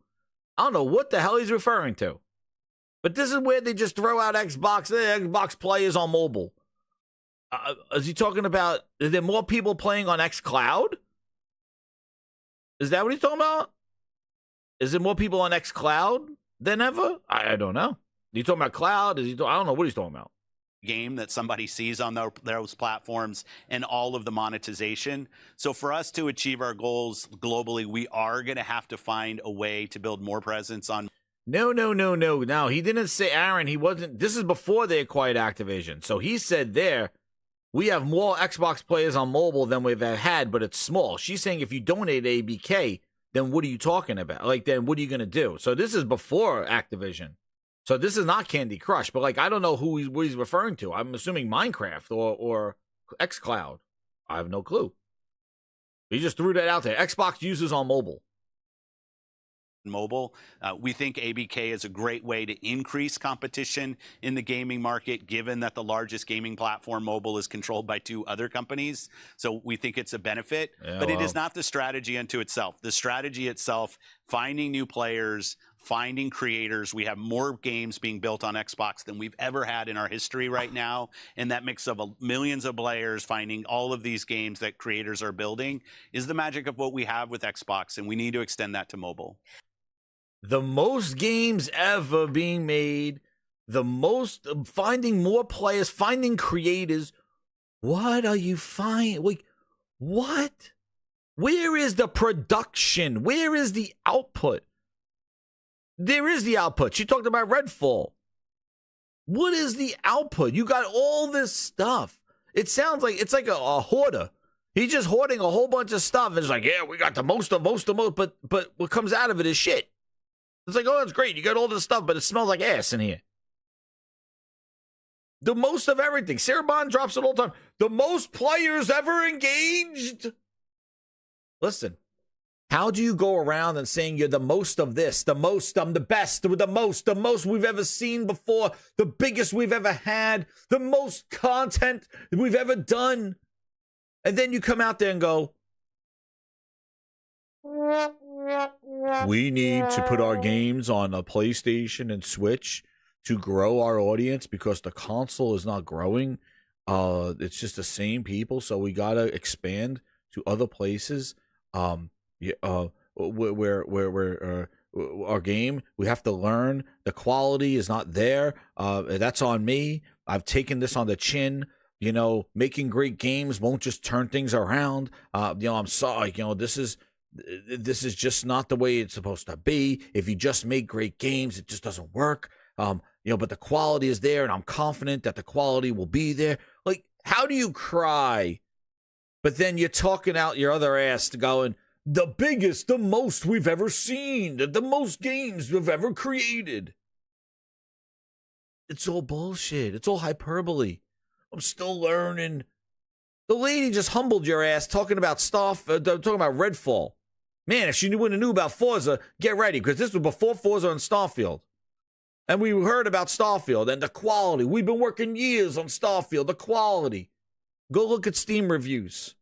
I don't know what the hell he's referring to. But this is where they just throw out Xbox players on mobile. Is he talking about, is there more people playing on xCloud? Is that what he's talking about? Is there more people on xCloud than ever? I don't know. Are you talking about cloud? I don't know what he's talking about. Game that somebody sees on those platforms and all of the monetization. So for us to achieve our goals globally, we are going to have to find a way to build more presence on. No. Now, he didn't say, Aaron, he wasn't. This is before they acquired Activision. So he said there, we have more Xbox players on mobile than we've ever had, but it's small. She's saying if you donate ABK, then what are you talking about? Like, then what are you going to do? So this is before Activision. So this is not Candy Crush, but like, I don't know what he's referring to. I'm assuming Minecraft or xCloud. I have no clue. He just threw that out there. Xbox users on mobile. We think ABK is a great way to increase competition in the gaming market, given that the largest gaming platform, mobile, is controlled by two other companies. So we think it's a benefit, but it is not the strategy unto itself. The strategy itself, finding new players, finding creators. We have more games being built on Xbox than we've ever had in our history right now. And that mix of millions of players finding all of these games that creators are building is the magic of what we have with Xbox. And we need to extend that to mobile. The most games ever being made, the most, finding more players, finding creators. What are you finding? Like, what? Where is the production? Where is the output? There is the output. She talked about Redfall. What is the output? You got all this stuff. It sounds like it's like a hoarder. He's just hoarding a whole bunch of stuff. And it's like, yeah, we got the most. But what comes out of it is shit. It's like, oh, that's great. You got all this stuff, but it smells like ass in here. The most of everything. Sarah Bond drops it all the time. The most players ever engaged. Listen, how do you go around and saying you're the most of this, the most, I'm the best, the most we've ever seen before, the biggest we've ever had, the most content we've ever done, and then you come out there and go, we need to put our games on a PlayStation and Switch to grow our audience because the console is not growing. It's just the same people, so we gotta expand to other places. Where our game, we have to learn. The quality is not there. That's on me. I've taken this on the chin. You know, making great games won't just turn things around. I'm sorry. This is just not the way it's supposed to be. If you just make great games, it just doesn't work. But the quality is there, and I'm confident that the quality will be there. Like, how do you cry? But then you're talking out your other ass going, the biggest, the most we've ever seen, the most games we've ever created. It's all bullshit. It's all hyperbole. I'm still learning. The lady just humbled your ass talking about stuff, talking about Redfall. Man, if she would have knew about Forza, get ready, because this was before Forza and Starfield. And we heard about Starfield and the quality. We've been working years on Starfield, the quality. Go look at Steam reviews.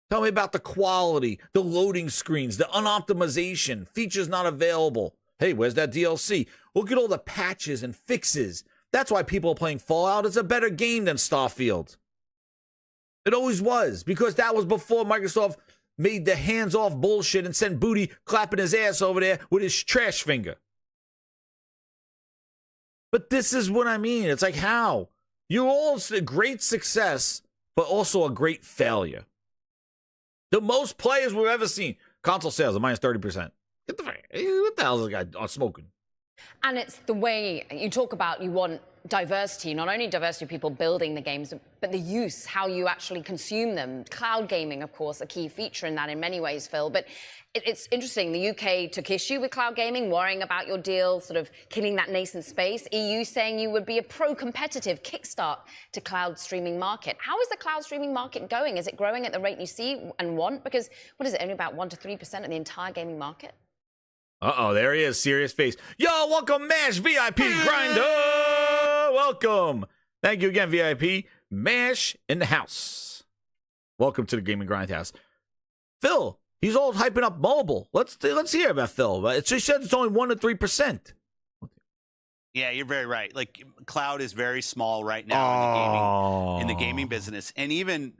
Tell me about the quality, the loading screens, the unoptimization, features not available. Hey, where's that DLC? Look at all the patches and fixes. That's why people are playing Fallout. It's a better game than Starfield. It always was, because that was before Microsoft made the hands-off bullshit and sent Booty clapping his ass over there with his trash finger. But this is what I mean. It's like, how? You're all a great success, but also a great failure. The most players we've ever seen. Console sales are minus 30%. What the hell is this guy smoking? And it's the way you talk about, you want diversity, not only diversity of people building the games, but the use, how you actually consume them. Cloud gaming, of course, a key feature in that in many ways, Phil. But it's interesting. The UK took issue with cloud gaming, worrying about your deal, sort of killing that nascent space. EU saying you would be a pro-competitive kickstart to cloud streaming market. How is the cloud streaming market going? Is it growing at the rate you see and want? Because, what is it, only about 1 to 3% of the entire gaming market? Uh-oh, there he is, serious face. Yo, welcome, MASH VIP Grinder! Welcome. Thank you again, VIP. MASH in the house. Welcome to the Gaming Grindhouse. Phil, he's all hyping up mobile. Let's hear about Phil. She said it's only 1 to 3%. Yeah, you're very right. Like, cloud is very small right now in the gaming business. And even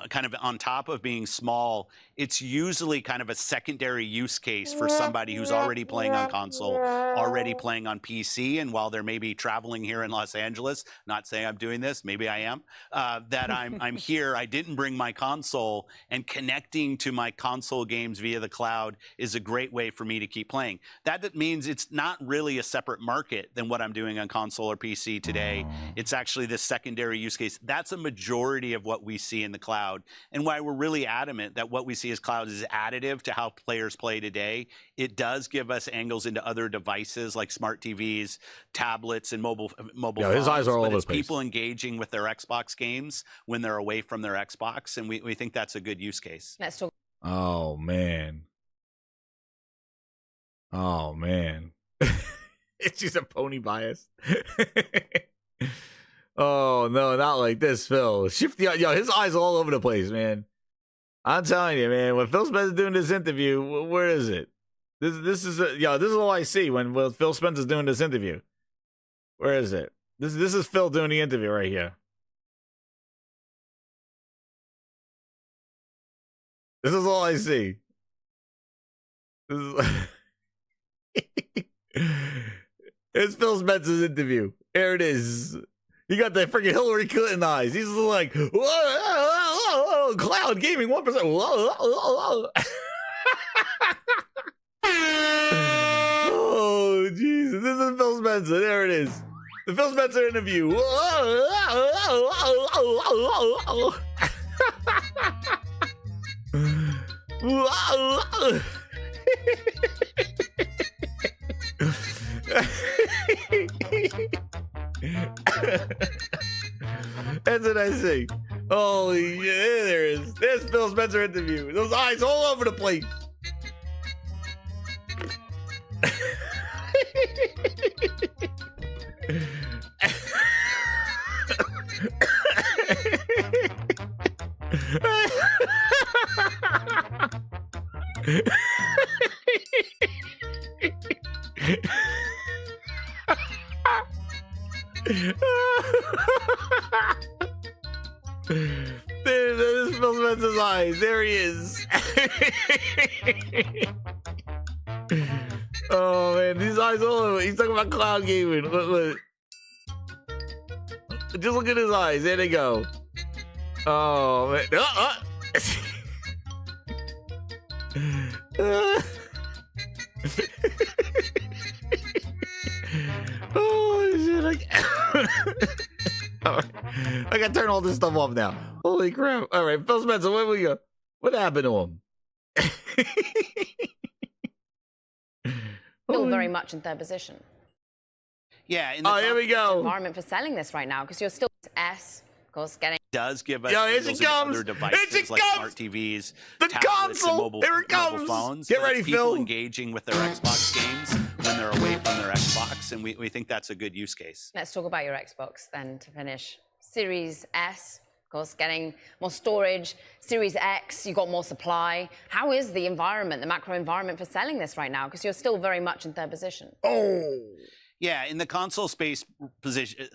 kind of on top of being small, it's usually kind of a secondary use case for somebody who's already playing on console, already playing on PC, and while they're maybe traveling here in Los Angeles, not saying I'm doing this, maybe I am, that I'm here, I didn't bring my console, and connecting to my console games via the cloud is a great way for me to keep playing. That means it's not really a separate market than what I'm doing on console or PC today. It's actually this secondary use case. That's a majority of what we see in the cloud, and why we're really adamant that what we see as cloud is additive to how players play today. It does give us angles into other devices like smart TVs, tablets, and mobile phones. His eyes are all over it's the place. People engaging with their Xbox games when they're away from their Xbox, and we think that's a good use case. Let's talk. Oh, man. Oh, man. It's just a pony bias. Oh, no, not like this, Phil. Shifty, yo, his eyes are all over the place, man. I'm telling you, man, when Phil Spencer's doing this interview, where is it? This is all I see when Phil Spencer's doing this interview. Where is it? This is Phil doing the interview right here. This is all I see. This is it's Phil Spencer's interview. There it is. He got the freaking Hillary Clinton eyes. He's like, whoa, whoa, whoa, cloud gaming 1%. Whoa. Oh, Jesus. This is Phil Spencer. There it is. The Phil Spencer interview. That's what I see. Holy yeah, there it is. There's Phil Spencer interview. Those eyes all over the place. There's Phil Spencer's eyes. There he is. Oh man, these eyes all over. He's talking about cloud gaming. Look. Just look at his eyes. There they go. Oh man. Oh shit! I gotta turn all this stuff off now. Holy crap! All right, Phil Spencer, where we go? What happened to him? Still very much in third position. Yeah. Here we go. Environment for selling this right now because you're still S, of course, getting. Does give us other devices like smart TVs, the tablets, console. and mobile phones. Get ready, people Phil. Engaging with their Xbox games when they're away from their Xbox, and we think that's a good use case. Let's talk about your Xbox then to finish. Series S, of course, getting more storage. Series X, you got more supply. How is the environment, the macro environment for selling this right now? Because you're still very much in third position. Yeah, in the console space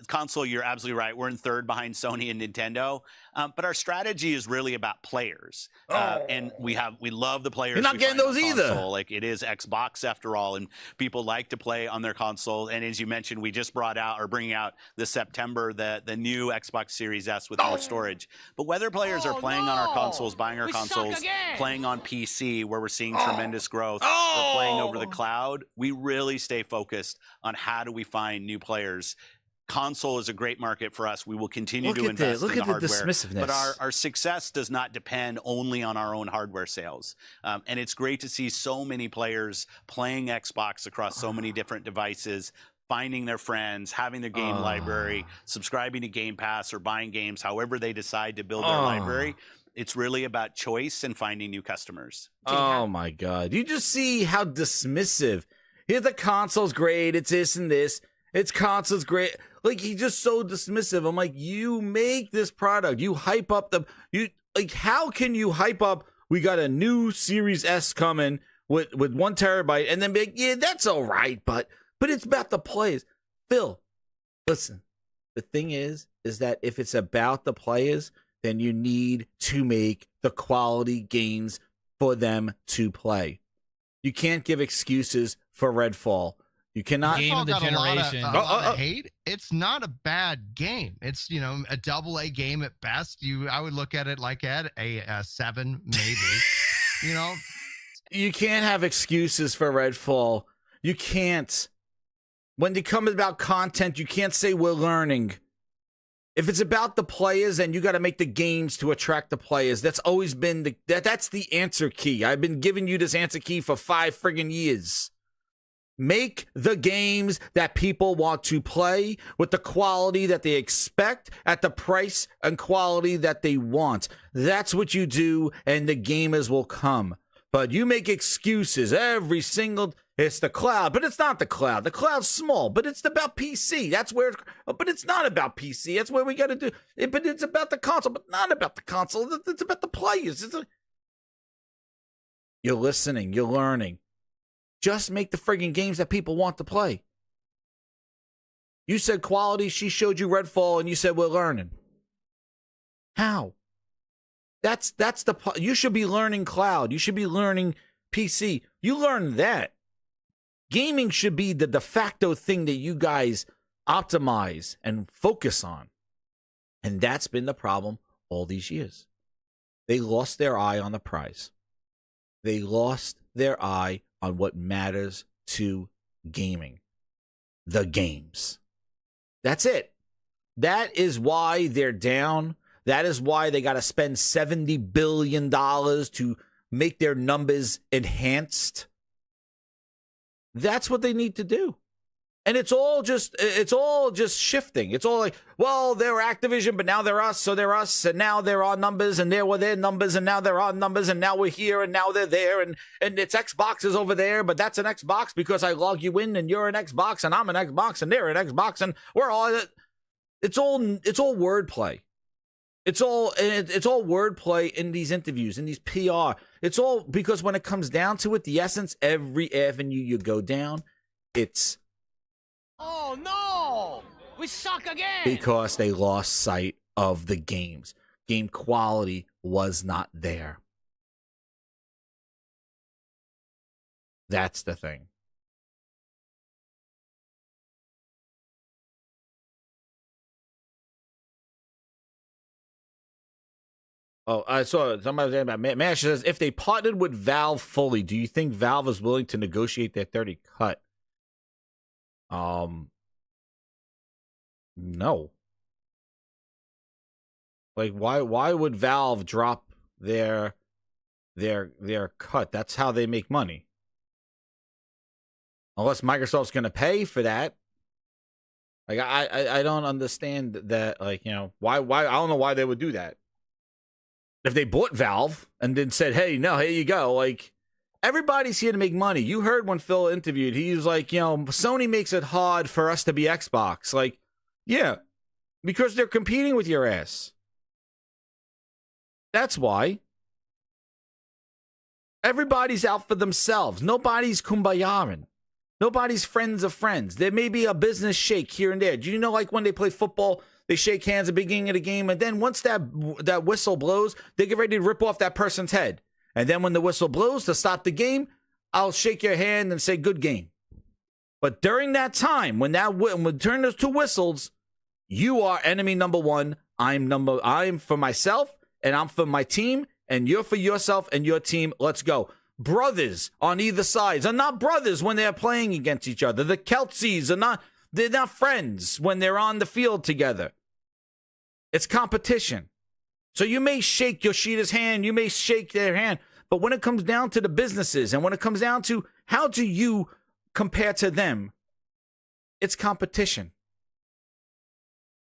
console, you're absolutely right. We're in third behind Sony and Nintendo. But our strategy is really about players. And we love the players. You're not getting those either. Like it is Xbox after all, and people like to play on their console. And as you mentioned, we just bringing out this September the new Xbox Series S with more storage. But whether players are playing on our consoles, buying our consoles, playing on PC, where we're seeing tremendous growth, or playing over the cloud, we really stay focused on how do we find new players. Console is a great market for us. We will continue to invest in the hardware. But our success does not depend only on our own hardware sales. And it's great to see so many players playing Xbox across so many different devices, finding their friends, having their game library, subscribing to Game Pass or buying games, however they decide to build their library. It's really about choice and finding new customers. Oh my God. You just see how dismissive. Here's the console's great. It's this and this. It's console's great. Like, he's just so dismissive. I'm like, you make this product. You hype up how can you hype up, we got a new Series S coming with 1 terabyte and then be like, yeah, that's all right, but it's about the players. Phil, listen, the thing is that if it's about the players, then you need to make the quality games for them to play. You can't give excuses for Redfall. You cannot. Game of the generation. A lot of hate. It's not a bad game. It's a AA game at best. I would look at it like at a 7 maybe. You can't have excuses for Redfall. You can't. When it comes about content, you can't say we're learning. If it's about the players, then you got to make the games to attract the players. That's always been that's the answer key. I've been giving you this answer key for 5 friggin' years. Make the games that people want to play with the quality that they expect at the price and quality that they want. That's what you do, and the gamers will come. But you make excuses every single. It's the cloud, but it's not the cloud. The cloud's small, but it's about PC. That's where. But it's not about PC. That's where we got to do it. But it's about the console, but not about the console. It's about the players. You're listening. You're learning. Just make the friggin' games that people want to play. You said quality. She showed you Redfall, and you said we're learning. How? That's the. You should be learning cloud. You should be learning PC. You learn that. Gaming should be the de facto thing that you guys optimize and focus on. And that's been the problem all these years. They lost their eye on the prize. They lost their eye on what matters to gaming. The games. That's it. That is why they're down. That is why they got to spend $70 billion to make their numbers enhanced. That's what they need to do. And it's all just shifting. It's all like, well, they were Activision, but now they're us, so they're us, and now they're our numbers, and there were their numbers, and now they're our numbers, and now we're here, and now they're there, and it's Xbox is over there, but that's an Xbox because I log you in, and you're an Xbox, and I'm an Xbox, and they're an Xbox, and we're all. It's all wordplay. It's all wordplay in these interviews, in these PR. It's all because when it comes down to it, the essence, every avenue you go down, it's. Oh no! We suck again! Because they lost sight of the games. Game quality was not there. That's the thing. Oh, I saw somebody saying about Mash says, if they partnered with Valve fully, do you think Valve is willing to negotiate their 30 cut? No. Like, why would Valve drop their cut? That's how they make money. Unless Microsoft's going to pay for that. Like, I don't understand that. Like, you know, why I don't know why they would do that. If they bought Valve and then said, hey, no, here you go. Like, everybody's here to make money. You heard when Phil interviewed, he was like, you know, Sony makes it hard for us to be Xbox. Like, yeah, because they're competing with your ass. That's why. Everybody's out for themselves. Nobody's kumbayaing. Nobody's friends of friends. There may be a business shake here and there. Do you know, like, when they play football, they shake hands at the beginning of the game, and then once that whistle blows, they get ready to rip off that person's head. And then when the whistle blows to stop the game, I'll shake your hand and say, good game. But during that time, when we turn those two whistles, you are enemy number one. I'm for myself, and I'm for my team, and you're for yourself and your team. Let's go. Brothers on either sides are not brothers when they're playing against each other. The Kelseys they're not friends when they're on the field together. It's competition. So you may shake Yoshida's hand, you may shake their hand, but when it comes down to the businesses and when it comes down to how do you compare to them, it's competition.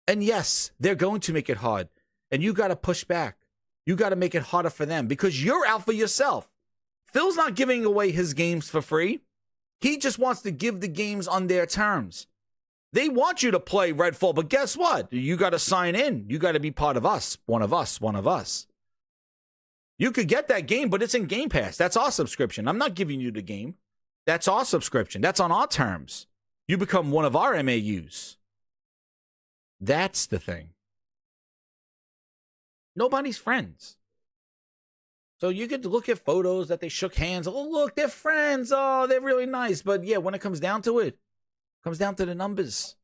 And yes, they're going to make it hard. And you got to push back. You got to make it harder for them because you're out for yourself. Phil's not giving away his games for free. He just wants to give the games on their terms. They want you to play Redfall, but guess what? You got to sign in. You got to be part of us. One of us. One of us. You could get that game, but it's in Game Pass. That's our subscription. I'm not giving you the game. That's our subscription. That's on our terms. You become one of our MAUs. That's the thing. Nobody's friends. So you get to look at photos that they shook hands. Oh, look, they're friends. Oh, they're really nice. But yeah, when it comes down to it, comes down to the numbers.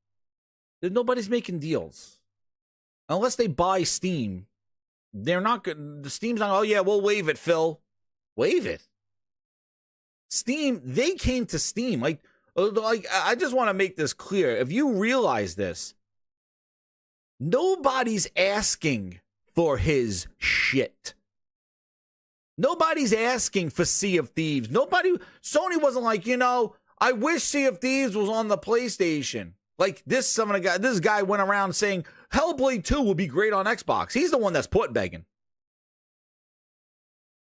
Nobody's making deals. Unless they buy Steam. They're not good. The Steam's not, oh yeah, we'll waive it, Phil. Waive it. Steam, they came to Steam. Like I just want to make this clear. If you realize this, nobody's asking for his shit. Nobody's asking for Sea of Thieves. Sony wasn't like, you know, I wish Sea of Thieves was on the PlayStation. Like this guy went around saying Hellblade 2 would be great on Xbox. He's the one that's put begging.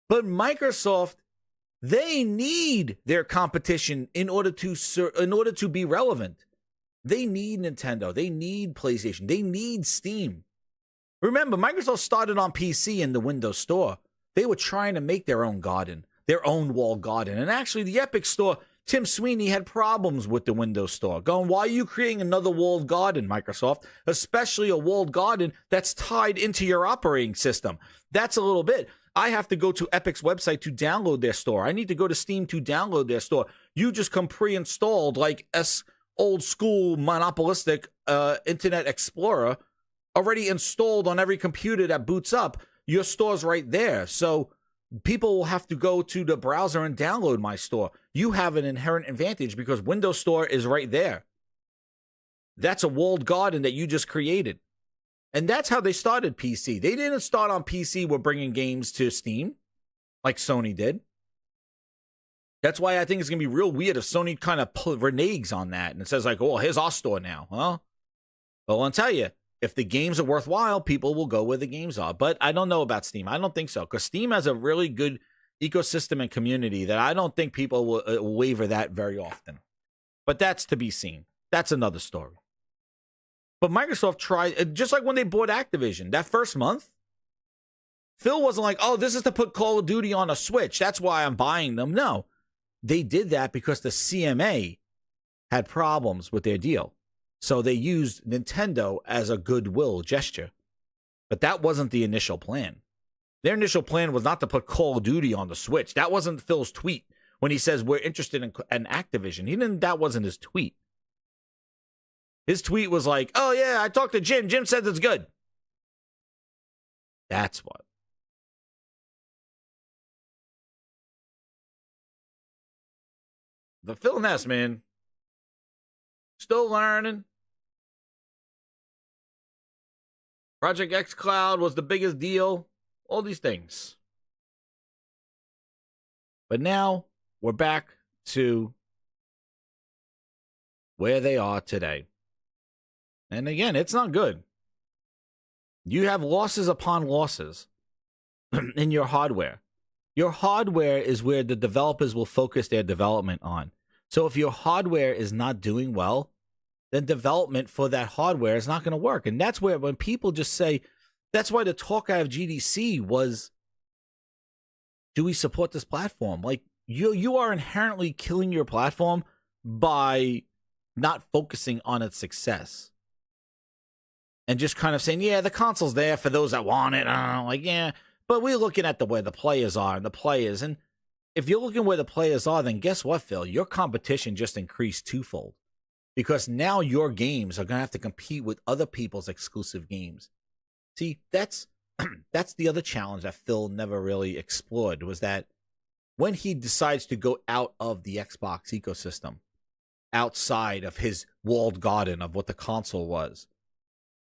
But Microsoft, they need their competition in order to be relevant. They need Nintendo. They need PlayStation. They need Steam. Remember, Microsoft started on PC in the Windows Store. They were trying to make their own garden, their own walled garden. And actually, the Epic Store Tim Sweeney had problems with the Windows Store, going, why are you creating another walled garden, Microsoft? Especially a walled garden that's tied into your operating system. That's a little bit. I have to go to Epic's website to download their store. I need to go to Steam to download their store. You just come pre-installed like old school monopolistic Internet Explorer, already installed on every computer that boots up. Your store's right there. So people will have to go to the browser and download my store. You have an inherent advantage because Windows Store is right there. That's a walled garden that you just created. And that's how they started PC. They didn't start on PC with bringing games to Steam like Sony did. That's why I think it's going to be real weird if Sony kind of reneges on that and says like, oh, here's our store now. Huh? Well, I'll tell you, if the games are worthwhile, people will go where the games are. But I don't know about Steam. I don't think so, because Steam has a really good ecosystem and community that I don't think people will waver that very often. But that's to be seen. That's another story. But Microsoft tried, just like when they bought Activision, that first month, Phil wasn't like, oh, this is to put Call of Duty on a Switch. That's why I'm buying them. No, they did that because the CMA had problems with their deal. So they used Nintendo as a goodwill gesture. But that wasn't the initial plan. Their initial plan was not to put Call of Duty on the Switch. That wasn't Phil's tweet when he says we're interested in Activision. That wasn't his tweet. His tweet was like, oh, yeah, I talked to Jim. Jim says it's good. That's what. The Phil Ness, man. Still learning. Project X Cloud was the biggest deal. All these things. But now we're back to where they are today. And again, it's not good. You have losses upon losses in your hardware. Your hardware is where the developers will focus their development on. So if your hardware is not doing well, then development for that hardware is not going to work. And that's where when people just say, that's why the talk out of GDC was, do we support this platform? Like, you are inherently killing your platform by not focusing on its success. And just kind of saying, yeah, the console's there for those that want it. Like, yeah, but we're looking at where the players are and the players. And if you're looking where the players are, then guess what, Phil? Your competition just increased twofold. Because now your games are going to have to compete with other people's exclusive games. See, that's the other challenge that Phil never really explored, was that when he decides to go out of the Xbox ecosystem, outside of his walled garden of what the console was,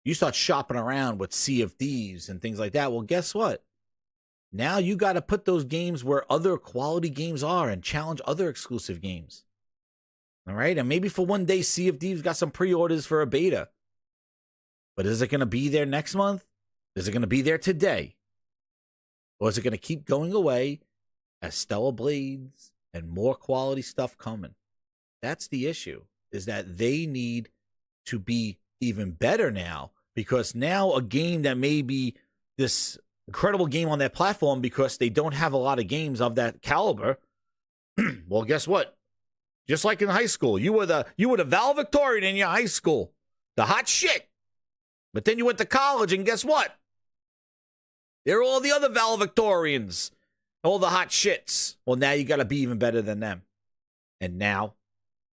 you start shopping around with Sea of Thieves and things like that. Well, guess what? Now you got to put those games where other quality games are and challenge other exclusive games. All right? And maybe for one day, Sea of Thieves got some pre-orders for a beta. But is it going to be there next month? Is it going to be there today? Or is it going to keep going away as Stellar Blades and more quality stuff coming? That's the issue, is that they need to be even better now, because now a game that may be this incredible game on that platform because they don't have a lot of games of that caliber. Well, guess what? Just like in high school, you were the valedictorian in your high school, the hot shit. But then you went to college, and guess what? There are all the other valedictorians, all the hot shits. Well, now you got to be even better than them. And now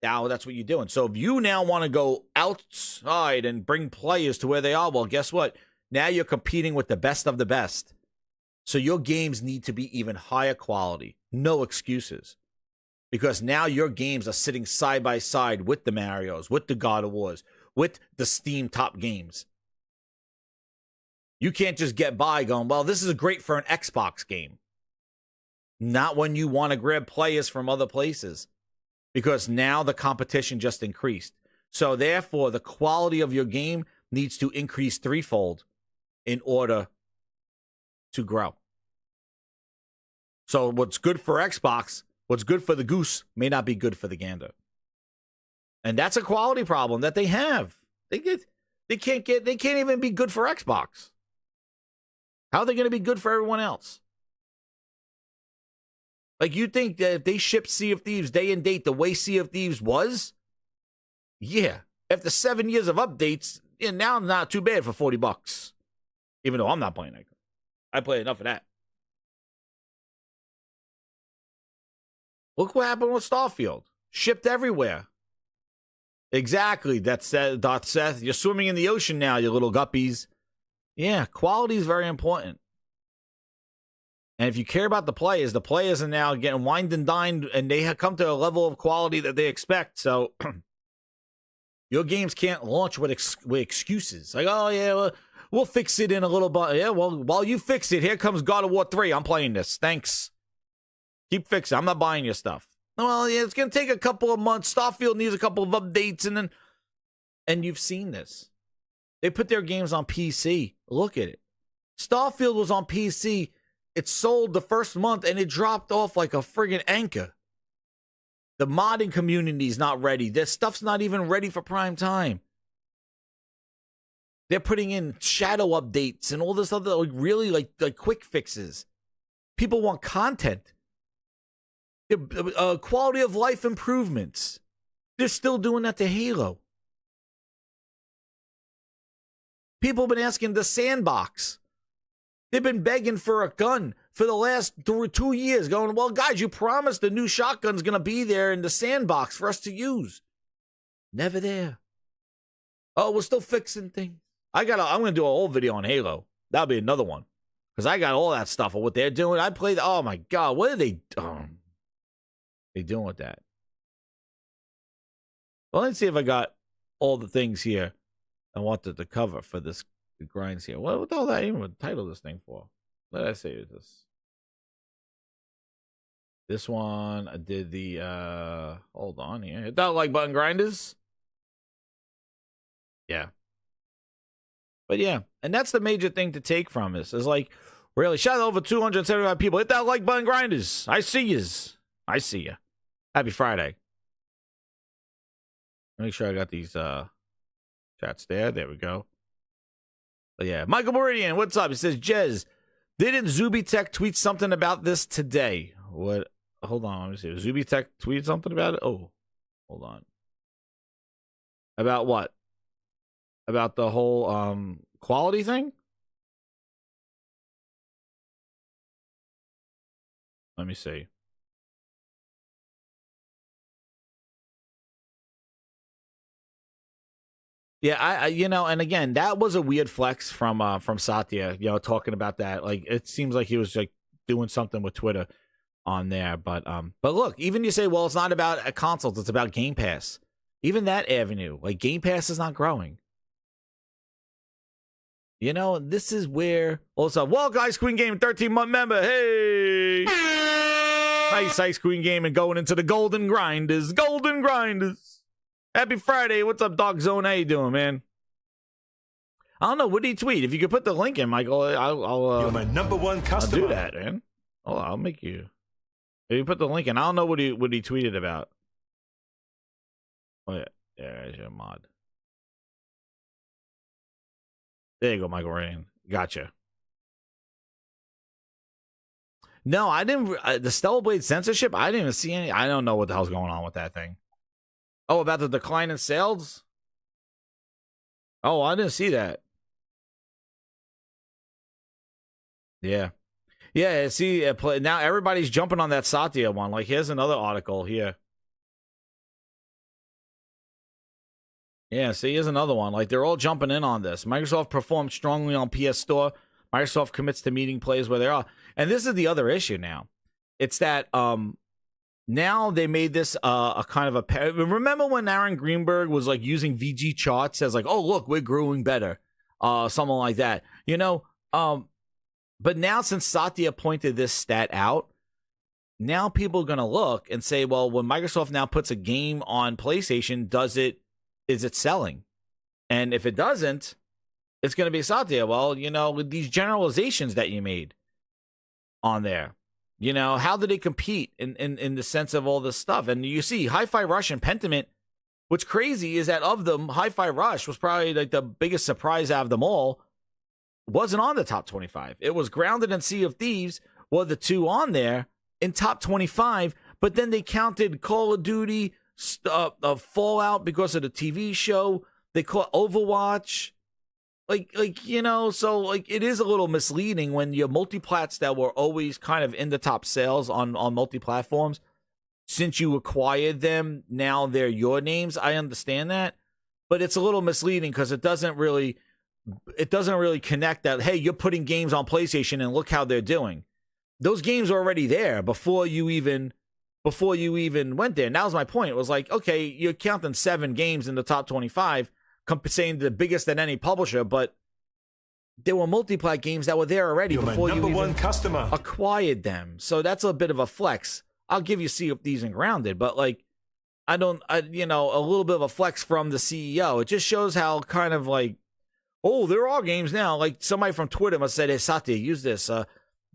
that's what you're doing. So if you now want to go outside and bring players to where they are, well, guess what? Now you're competing with the best of the best. So your games need to be even higher quality. No excuses. Because now your games are sitting side by side with the Marios, with the God of Wars, with the Steam top games. You can't just get by going, well, this is great for an Xbox game. Not when you want to grab players from other places. Because now the competition just increased. So therefore, the quality of your game needs to increase threefold in order to grow. So what's good for Xbox, what's good for the goose may not be good for the gander. And that's a quality problem that they have. They can't even be good for Xbox. How are they going to be good for everyone else? Like, you think that if they shipped Sea of Thieves day and date the way Sea of Thieves was, yeah, after 7 years of updates, yeah, now not too bad for $40. Even though I'm not playing that. I play enough of that. Look what happened with Starfield. Shipped everywhere. Exactly. That's Seth. You're swimming in the ocean now, you little guppies. Yeah, quality is very important. And if you care about the players are now getting wined and dined, and they have come to a level of quality that they expect. So your games can't launch with excuses. Like, oh, yeah, we'll fix it in a little bit. Yeah, well, while you fix it, here comes God of War 3. I'm playing this. Thanks. Keep fixing. I'm not buying your stuff. Well, yeah, it's going to take a couple of months. Starfield needs a couple of updates, and you've seen this. They put their games on PC. Look at it. Starfield was on PC. It sold the first month, and it dropped off like a friggin' anchor. The modding community's not ready. Their stuff's not even ready for prime time. They're putting in shadow updates and all this other, like, really, like quick fixes. People want content. Quality of life improvements. They're still doing that to Halo. People have been asking the sandbox. They've been begging for a gun for the last 2 years, going, well, guys, you promised the new shotgun's going to be there in the sandbox for us to use. Never there. Oh, we're still fixing things. I'm going to do a whole video on Halo. That'll be another one. Because I got all that stuff of what they're doing. I played, oh my God, what are they doing with that? Well, let's see if I got all the things here I wanted to cover for this grinds here. What the hell did I even title this thing for? What did I say is this? This one, I did the, hold on here. Hit that like button, grinders. Yeah. But yeah, and that's the major thing to take from this. Is like, really, shout out over 275 people. Hit that like button, grinders. I see yous. I see ya. Happy Friday. Make sure I got these chats there. There we go. But yeah, Michael Meridian, what's up? He says, Jez, didn't Zubitech tweet something about this today? What? Hold on, let me see. Zubitech tweeted something about it? Oh, hold on. About what? About the whole quality thing? Let me see. Yeah, I you know, and again, that was a weird flex from Satya, you know, talking about that. Like, it seems like he was like doing something with Twitter on there, but look, even you say, well, it's not about consoles, it's about Game Pass. Even that avenue, like Game Pass is not growing. You know, this is where also, well, guys, Queen Game 13-month member. Hey, nice Ice Queen Game and going into the Golden Grinders. Happy Friday. What's up, Dog Zone? How you doing, man? I don't know. What did he tweet? If you could put the link in, Michael, I'll you're my number one customer. I'll do that, man. I'll make you. If you put the link in, I don't know what he tweeted about. Oh yeah, there's your mod. There you go, Michael Rain. Gotcha. No, I didn't. The Stellar Blade censorship. I didn't even see any. I don't know what the hell's going on with that thing. Oh, about the decline in sales? Oh, I didn't see that. Yeah. Yeah, see, now everybody's jumping on that Satya one. Like, here's another article here. Yeah, see, here's another one. Like, they're all jumping in on this. Microsoft performed strongly on PS Store. Microsoft commits to meeting players where they are. And this is the other issue now. It's that, now they made this a kind of a... Remember when Aaron Greenberg was like using VG charts as like, oh, look, we're growing better. Something like that. You know, but now since Satya pointed this stat out, now people are going to look and say, well, when Microsoft now puts a game on PlayStation, is it selling? And if it doesn't, it's going to be Satya. Well, you know, with these generalizations that you made on there, you know, how do they compete in the sense of all this stuff? And you see Hi-Fi Rush and Pentiment. What's crazy is that of them, Hi-Fi Rush was probably like the biggest surprise out of them all. Wasn't on the top 25. It was Grounded and Sea of Thieves were the two on there in top 25, but then they counted Call of Duty, Fallout because of the TV show. They call Overwatch. So it is a little misleading when your multiplats that were always kind of in the top sales on multi-platforms, since you acquired them, now they're your names. I understand that, but it's a little misleading because it doesn't really connect that, hey, you're putting games on PlayStation and look how they're doing. Those games are already there before you even went there. And that was my point. It was like, okay, you're counting 7 games in the top 25, saying the biggest than any publisher, but there were multiplat games that were there already before you even acquired them. So that's a bit of a flex. I'll give you Sea of Thieves and Grounded, but a little bit of a flex from the CEO. It just shows how kind of there are games now. Like somebody from Twitter must have said, hey, Satya, use this.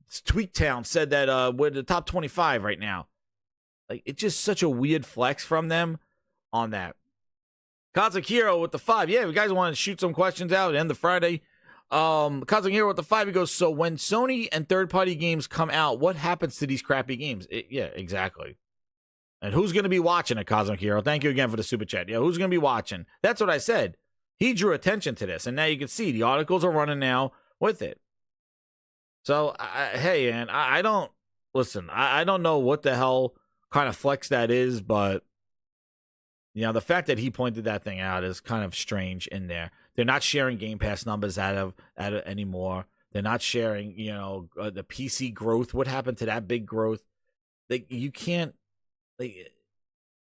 Tweaktown said that we're the top 25 right now. It's just such a weird flex from them on that. Kazakiro with the 5. Yeah, if you guys want to shoot some questions out at the end of Friday. Kazakiro with the 5, he goes, so when Sony and third-party games come out, what happens to these crappy games? Yeah, exactly. And who's going to be watching it, Kazakiro? Thank you again for the super chat. Yeah, who's going to be watching? That's what I said. He drew attention to this, and now you can see the articles are running now with it. So, hey, and I don't know what the hell kind of flex that is, but the fact that he pointed that thing out is kind of strange in there. They're not sharing Game Pass numbers out of anymore. They're not sharing, the PC growth. What happened to that big growth? You can't.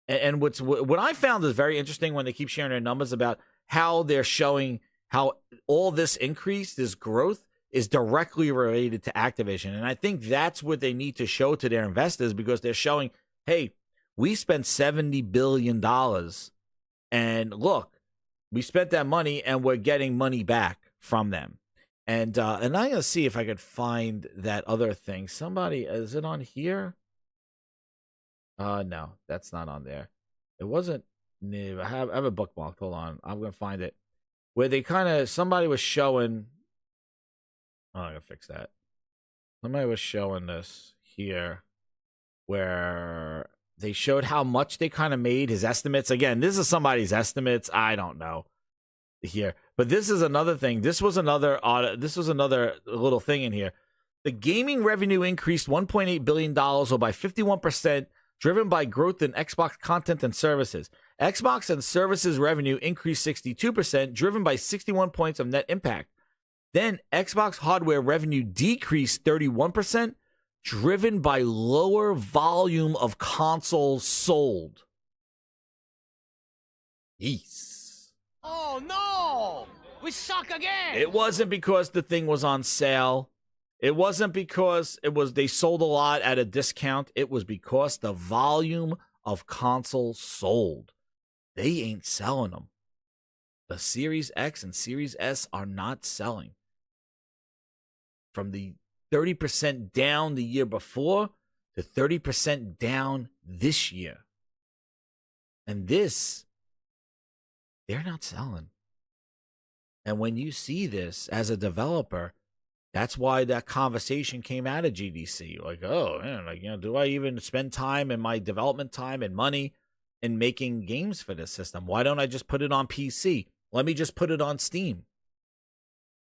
And what I found is very interesting when they keep sharing their numbers about how they're showing how all this increase, this growth, is directly related to Activision. And I think that's what they need to show to their investors, because they're showing, hey, we spent $70 billion, and look, we spent that money and we're getting money back from them. And I'm going to see if I could find that other thing. Somebody, is it on here? No, that's not on there. It wasn't. No, I have a bookmark. Hold on. I'm going to find it. Where they somebody was showing. Oh, I'm going to fix that. Somebody was showing this here where they showed how much they kind of made, his estimates. Again, this is somebody's estimates. I don't know here, but this is another thing. This was another little thing in here. The gaming revenue increased $1.8 billion, or by 51%, driven by growth in Xbox content and services. Xbox and services revenue increased 62%, driven by 61 points of net impact. Then Xbox hardware revenue decreased 31%, driven by lower volume of consoles sold. Yes. Oh no! We suck again! It wasn't because the thing was on sale. It wasn't because they sold a lot at a discount. It was because the volume of consoles sold. They ain't selling them. The Series X and Series S are not selling. From the 30% down the year before to 30% down this year. And this, they're not selling. And when you see this as a developer, that's why that conversation came out of GDC. Like, oh, man, do I even spend time in my development time and money in making games for this system? Why don't I just put it on PC? Let me just put it on Steam.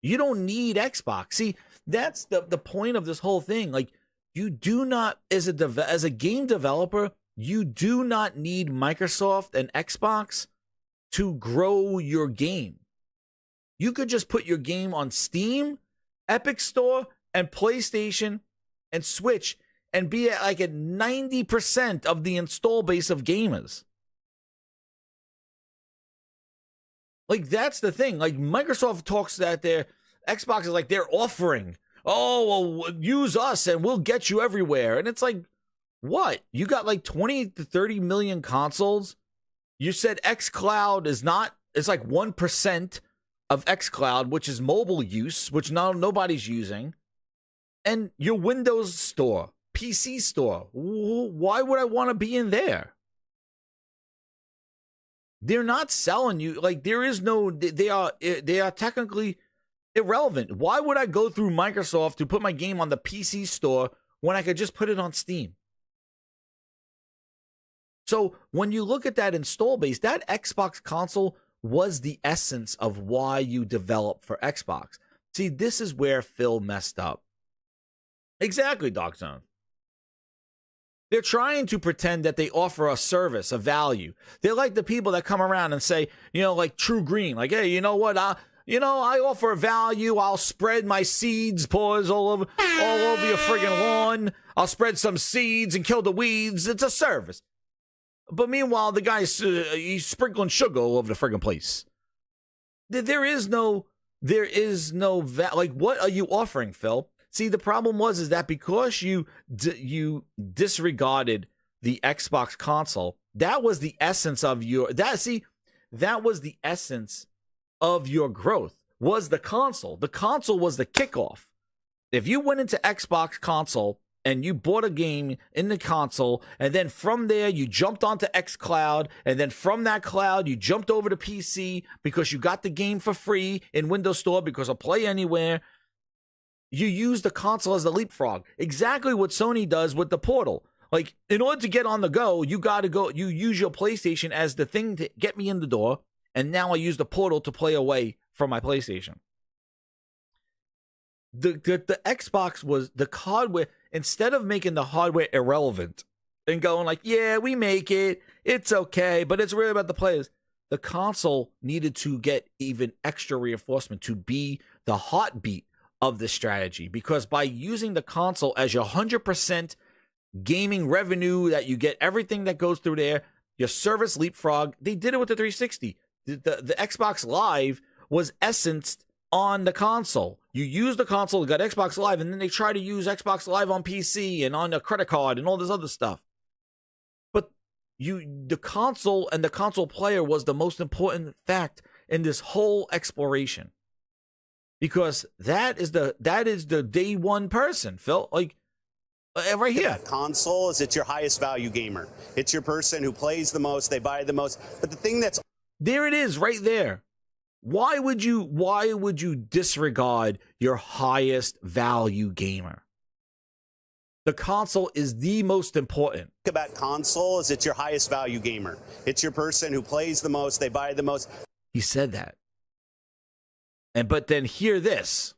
You don't need Xbox. See, that's the point of this whole thing. Like, you do not, as a game developer, you do not need Microsoft and Xbox to grow your game. You could just put your game on Steam, Epic Store, and PlayStation and Switch, and be at 90% of the install base of gamers. That's the thing. Microsoft talks that their Xbox is they're offering, oh, well, use us and we'll get you everywhere. And it's what? You got 20 to 30 million consoles. You said xCloud is not, it's 1% of xCloud, which is mobile use, which nobody's using. And your Windows store, PC store, why would I want to be in there? They're not selling you. There is no, they are technically irrelevant. Why would I go through Microsoft to put my game on the PC store when I could just put it on Steam? So when you look at that install base, that Xbox console was the essence of why you develop for Xbox. See, this is where Phil messed up. Exactly, Dark Zone. They're trying to pretend that they offer a service, a value. They're like the people that come around and say, like True Green, like, hey, you know what? I offer a value. I'll spread my seeds, paws all over your friggin' lawn. I'll spread some seeds and kill the weeds. It's a service. But meanwhile, the guy's he's sprinkling sugar all over the friggin' place. There is no like, what are you offering, Phil? See, the problem is that because you disregarded the Xbox console, that was the essence of that was the essence of your growth, was the console. The console was the kickoff. If you went into Xbox console and you bought a game in the console, and then from there you jumped onto xCloud, and then from that cloud you jumped over to PC because you got the game for free in Windows Store because of Play Anywhere, you use the console as the leapfrog. Exactly what Sony does with the Portal. Like, in order to get on the go, you use your PlayStation as the thing to get me in the door, and now I use the Portal to play away from my PlayStation. The Xbox was the hardware. Instead of making the hardware irrelevant and going like, yeah, we make it, it's okay, but it's really about the players, the console needed to get even extra reinforcement to be the heartbeat of the strategy, because by using the console as your 100% gaming revenue, that you get everything that goes through there, your service leapfrog. They did it with the 360. The Xbox Live was essenced on the console. You use the console, you got Xbox Live, and then they try to use Xbox Live on PC and on a credit card and all this other stuff. But the console and the console player was the most important fact in this whole exploration, because that is the day one person, Phil. Like, right here. Console is, it's your highest value gamer. It's your person who plays the most, they buy the most. But the thing that's there, it is right there. Why would you disregard your highest value gamer? The console is the most important. About console is, it's your highest value gamer. It's your person who plays the most, they buy the most. He said that. But then hear this.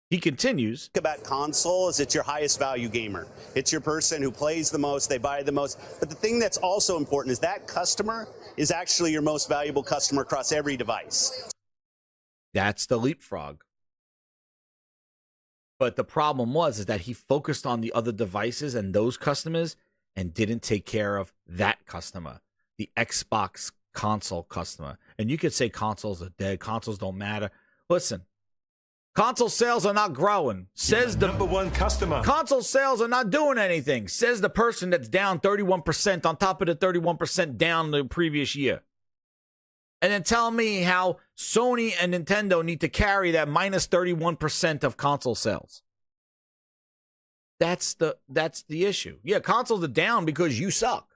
He continues. About console is, it's your highest value gamer. It's your person who plays the most, they buy the most. But the thing that's also important is that customer is actually your most valuable customer across every device. That's the leapfrog. But the problem is that he focused on the other devices and those customers and didn't take care of that customer, the Xbox console customer. And you could say consoles are dead, consoles don't matter. Listen, console sales are not growing. Says the number one customer. Console sales are not doing anything. Says the person that's down 31% on top of the 31% down the previous year. And then tell me how Sony and Nintendo need to carry that minus 31% of console sales. That's the issue. Yeah, consoles are down because you suck.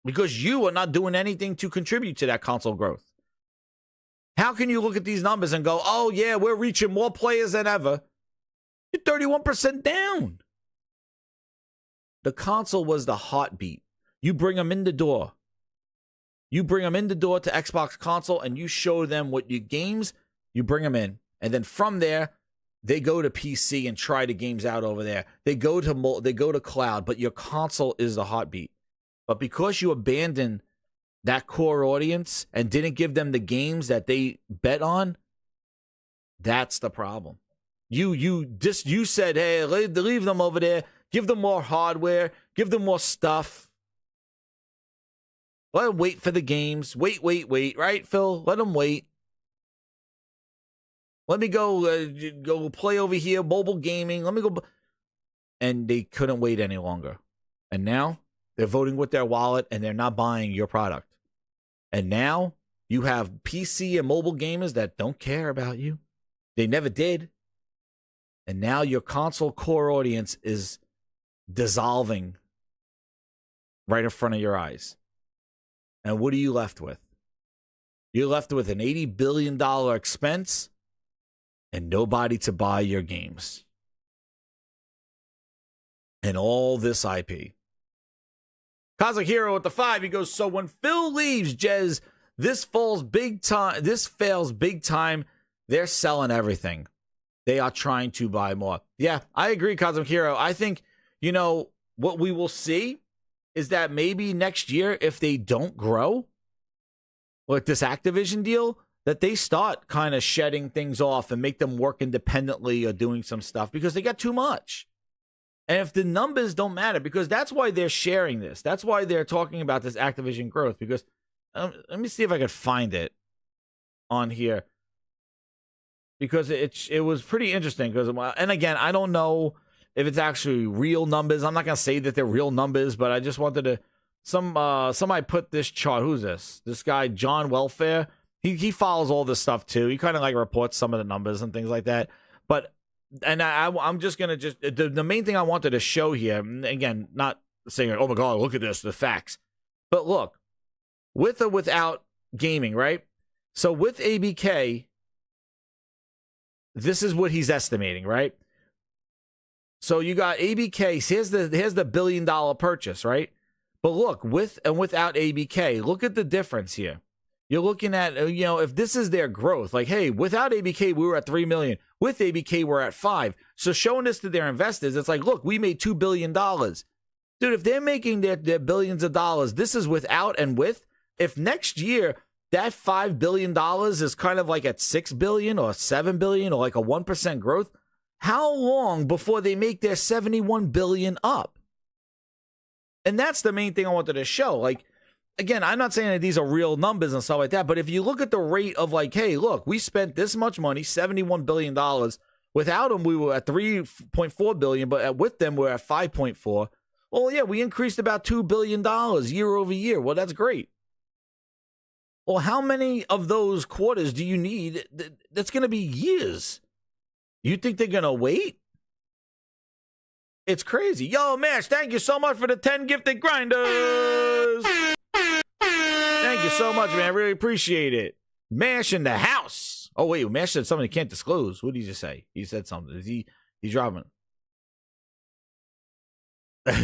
Because you are not doing anything to contribute to that console growth. How can you look at these numbers and go, oh, yeah, we're reaching more players than ever? You're 31% down. The console was the heartbeat. You bring them in the door. You bring them in the door to Xbox console and you show them what your games, you bring them in. And then from there, they go to PC and try the games out over there. They go to cloud, but your console is the heartbeat. But because you abandoned that core audience and didn't give them the games that they bet on, that's the problem. You said, hey, leave them over there, give them more hardware, give them more stuff. Let them wait for the games. Wait, right, Phil? Let them wait. Let me go play over here, mobile gaming. Let me go. And they couldn't wait any longer. And now they're voting with their wallet and they're not buying your product. And now you have PC and mobile gamers that don't care about you. They never did. And now your console core audience is dissolving right in front of your eyes. And what are you left with? You're left with an $80 billion expense and nobody to buy your games. and all this IP. Cosmic Hero with the 5. He goes, so when Phil leaves, Jez, this fails big time. They're selling everything. They are trying to buy more. Yeah, I agree, Cosmic Hero. I think, what we will see is that maybe next year, if they don't grow with this Activision deal, that they start kind of shedding things off and make them work independently or doing some stuff because they got too much. And if the numbers don't matter, because that's why they're sharing this. That's why they're talking about this Activision growth. Because let me see if I could find it on here. Because it was pretty interesting. And again, I don't know if it's actually real numbers. I'm not going to say that they're real numbers, but I just wanted to... Somebody put this chart. Who's this? This guy, John Welfare. He follows all this stuff too. He kind of like reports some of the numbers and things like that. But... And I'm just going to the main thing I wanted to show here, again, not saying, oh my God, look at this, the facts. But look, with or without gaming, right? So with ABK, this is what he's estimating, right? So you got ABK, here's the $1 billion purchase, right? But look, with and without ABK, look at the difference here. You're looking at, if this is their growth, like, hey, without ABK, we were at 3 million. With ABK, we're at 5. So showing this to their investors, it's like, look, we made $2 billion. Dude, if they're making their billions of dollars, this is without and with. If next year, that $5 billion is kind of like at 6 billion or 7 billion or like a 1% growth, how long before they make their 71 billion up? And that's the main thing I wanted to show. Like, again, I'm not saying that these are real numbers and stuff like that, but if you look at the rate of like, hey, look, we spent this much money, $71 billion. Without them, we were at 3.4 billion, but with them, we're at 5.4. Well, yeah, we increased about $2 billion year over year. Well, that's great. Well, how many of those quarters do you need? That's going to be years. You think they're going to wait? It's crazy. Yo, Mash, thank you so much for the 10 gifted grinders. Thank you so much, man. I really appreciate it. Mash in the house. Oh, wait. Mash said something he can't disclose. What did he just say? He said something. He's dropping it.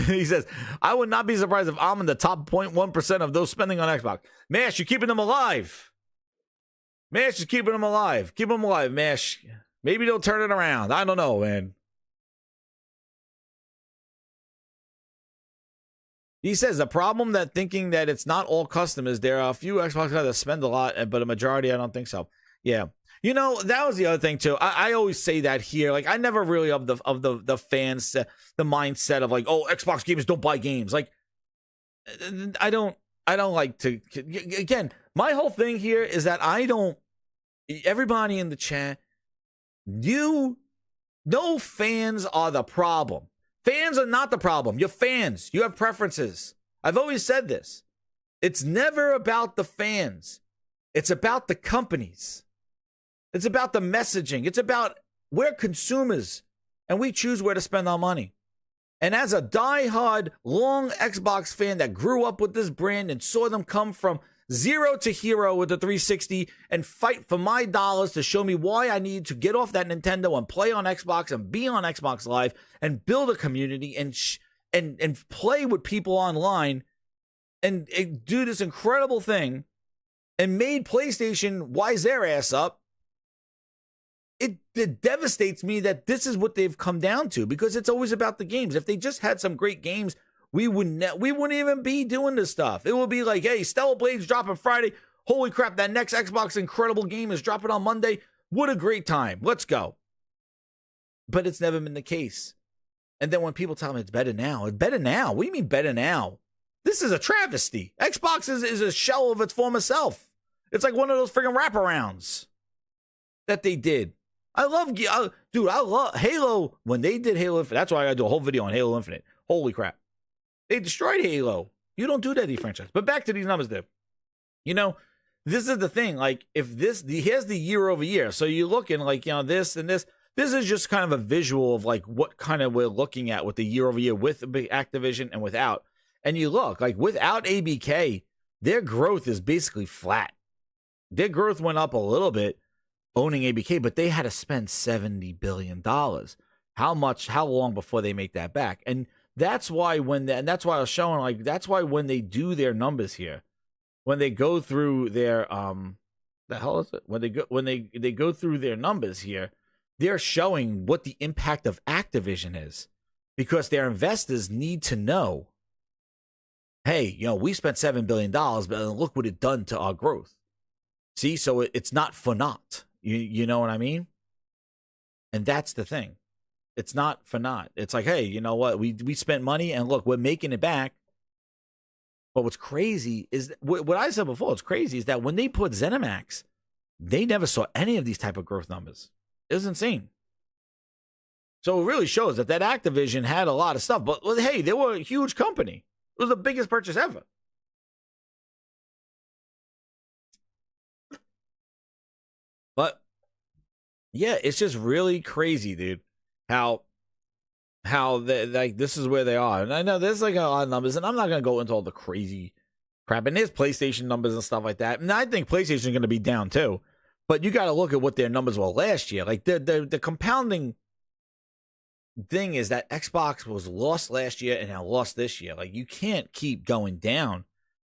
He says, I would not be surprised if I'm in the top 0.1% of those spending on Xbox. Mash, you're keeping them alive. Mash is keeping them alive. Keep them alive, Mash. Maybe they'll turn it around. I don't know, man. He says the problem that thinking that it's not all customers. There are a few Xbox guys that spend a lot, but a majority, I don't think so. Yeah, that was the other thing too. I always say that here. Like, I never really of the fans, the mindset of like, oh, Xbox gamers don't buy games. Like, I don't like to. Again, my whole thing here is that I don't. Everybody in the chat, no fans are the problem. Fans are not the problem. You're fans. You have preferences. I've always said this. It's never about the fans. It's about the companies. It's about the messaging. It's about we're consumers, and we choose where to spend our money. And as a diehard, long Xbox fan that grew up with this brand and saw them come from zero to hero with the 360 and fight for my dollars to show me why I need to get off that Nintendo and play on Xbox and be on Xbox Live and build a community and play with people online and do this incredible thing and made PlayStation wise their ass up. It devastates me that this is what they've come down to, because it's always about the games. If they just had some great games, we wouldn't even be doing this stuff. It would be like, hey, Stellar Blade's dropping Friday. Holy crap, that next Xbox incredible game is dropping on Monday. What a great time. Let's go. But it's never been the case. And then when people tell me it's better now, what do you mean better now? This is a travesty. Xbox is a shell of its former self. It's like one of those friggin' wraparounds that they did. I love Halo. When they did Halo Infinite, that's why I gotta do a whole video on Halo Infinite. Holy crap. They destroyed Halo. You don't do that, these franchise. But back to these numbers there. This is the thing. Like, if here's the year over year. So you're looking like, this and this. This is just kind of a visual of like what kind of we're looking at with the year over year with Activision and without. And you look like without ABK, their growth is basically flat. Their growth went up a little bit owning ABK, but they had to spend $70 billion. How long before they make that back? And that's why and that's why I was showing, like, that's why when they do their numbers here, when they go through their the hell is it? When they go through their numbers here, they're showing what the impact of Activision is, because their investors need to know, hey, we spent $7 billion, but look what it done to our growth. See, so it's not for naught. You know what I mean? And that's the thing. It's not for naught. It's like, hey, you know what? We spent money, and look, we're making it back. But what's crazy is what I said before. What's crazy is that when they put ZeniMax, they never saw any of these type of growth numbers. It was insane. So it really shows that Activision had a lot of stuff. But hey, they were a huge company. It was the biggest purchase ever. But yeah, it's just really crazy, dude. How they, like, this is where they are. And I know there's like a lot of numbers, and I'm not gonna go into all the crazy crap. And there's PlayStation numbers and stuff like that. And I think PlayStation is gonna be down too. But you got to look at what their numbers were last year. Like the compounding thing is that Xbox was lost last year and now lost this year. Like, you can't keep going down.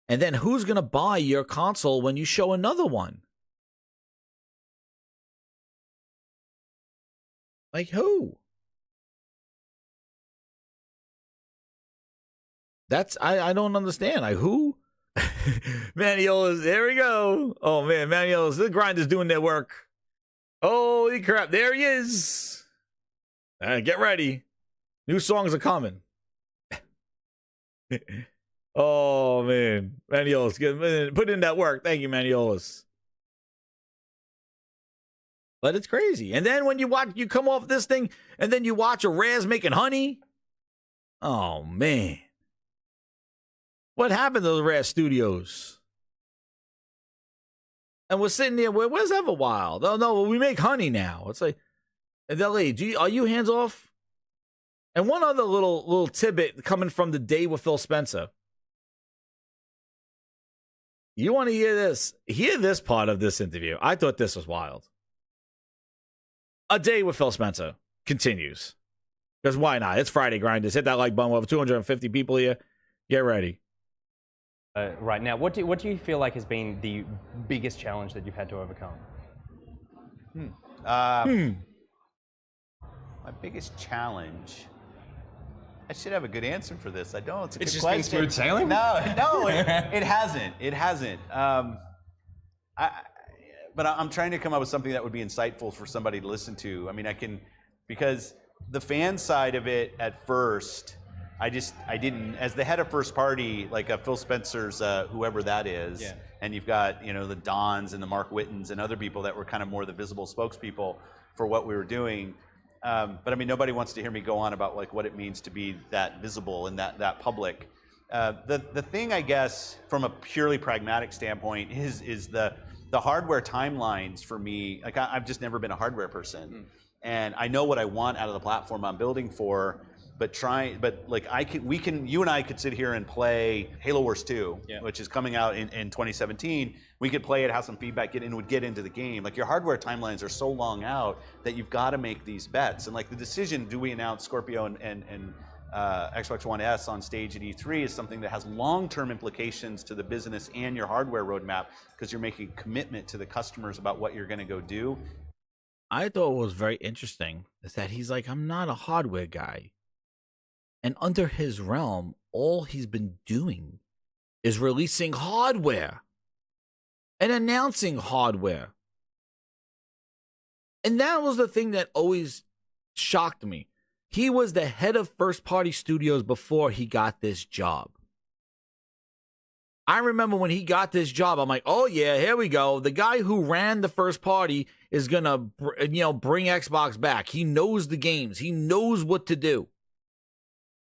And then who's gonna buy your console when you show another one? Like, who? I don't understand. Like, who? Maniola's, there we go. Oh man, Maniola's, the grinders doing their work. Holy crap, there he is. Get ready. New songs are coming. Oh man, Maniola's, put in that work. Thank you, Maniola's. But it's crazy. And then when you come off this thing, and then you watch a Raz making honey. Oh man. What happened to the Raz Studios? And we're sitting there, where's Everwild? Oh no, we make honey now. It's like, LA, are you hands off? And one other little tidbit coming from the day with Phil Spencer. You want to hear this? Hear this part of this interview. I thought this was wild. A day with Phil Spencer continues. Because why not? It's Friday Grinders. Hit that like button. We'll have 250 people here. Get ready. Right now, what do you feel like has been the biggest challenge that you've had to overcome? My biggest challenge. I should have a good answer for this. I don't. It's a good just question. been smooth sailing? No, it hasn't. It hasn't. But I'm trying to come up with something that would be insightful for somebody to listen to. I mean, because the fan side of it at first, I didn't, as the head of first party, like Phil Spencer's, whoever that is, yeah. And you've got, the Dons and the Mark Wittens and other people that were kind of more the visible spokespeople for what we were doing. But I mean, nobody wants to hear me go on about like what it means to be that visible and that public. The thing, I guess, from a purely pragmatic standpoint is the hardware timelines for me. Like I've just never been a hardware person, and I know what I want out of the platform I'm building for. But you and I could sit here and play Halo Wars 2, yeah. Which is coming out in 2017. We could play it, have some feedback, get into the game. Like your hardware timelines are so long out that you've got to make these bets. And like the decision, do we announce Scorpio and Xbox One S on stage at E3 is something that has long-term implications to the business and your hardware roadmap, because you're making a commitment to the customers about what you're going to go do. I thought what was very interesting is that he's like, I'm not a hardware guy. And under his realm, all he's been doing is releasing hardware and announcing hardware. And that was the thing that always shocked me. He was the head of first-party studios before he got this job. I remember when he got this job, I'm like, oh yeah, here we go. The guy who ran the first party is going to, bring Xbox back. He knows the games. He knows what to do.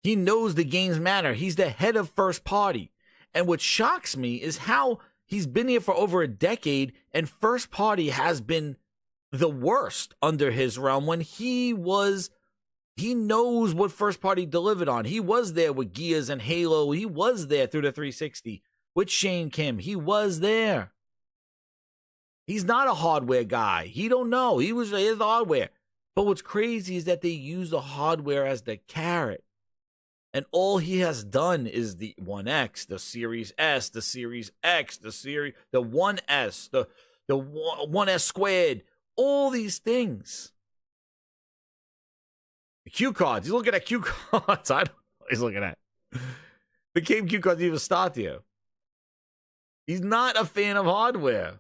He knows the games matter. He's the head of first party. And what shocks me is how he's been here for over a decade, and first party has been the worst under his realm when he knows what first party delivered on. He was there with Gears and Halo. He was there through the 360 with Shane Kim. He was there. He's not a hardware guy. He don't know. He was the hardware. But what's crazy is that they use the hardware as the carrot. And all he has done is the 1X, the Series S, the Series X, the 1S, the 1S squared, all these things. The cue cards. He's looking at cue cards. I don't know what he's looking at. The game cue cards even start here. He's not a fan of hardware.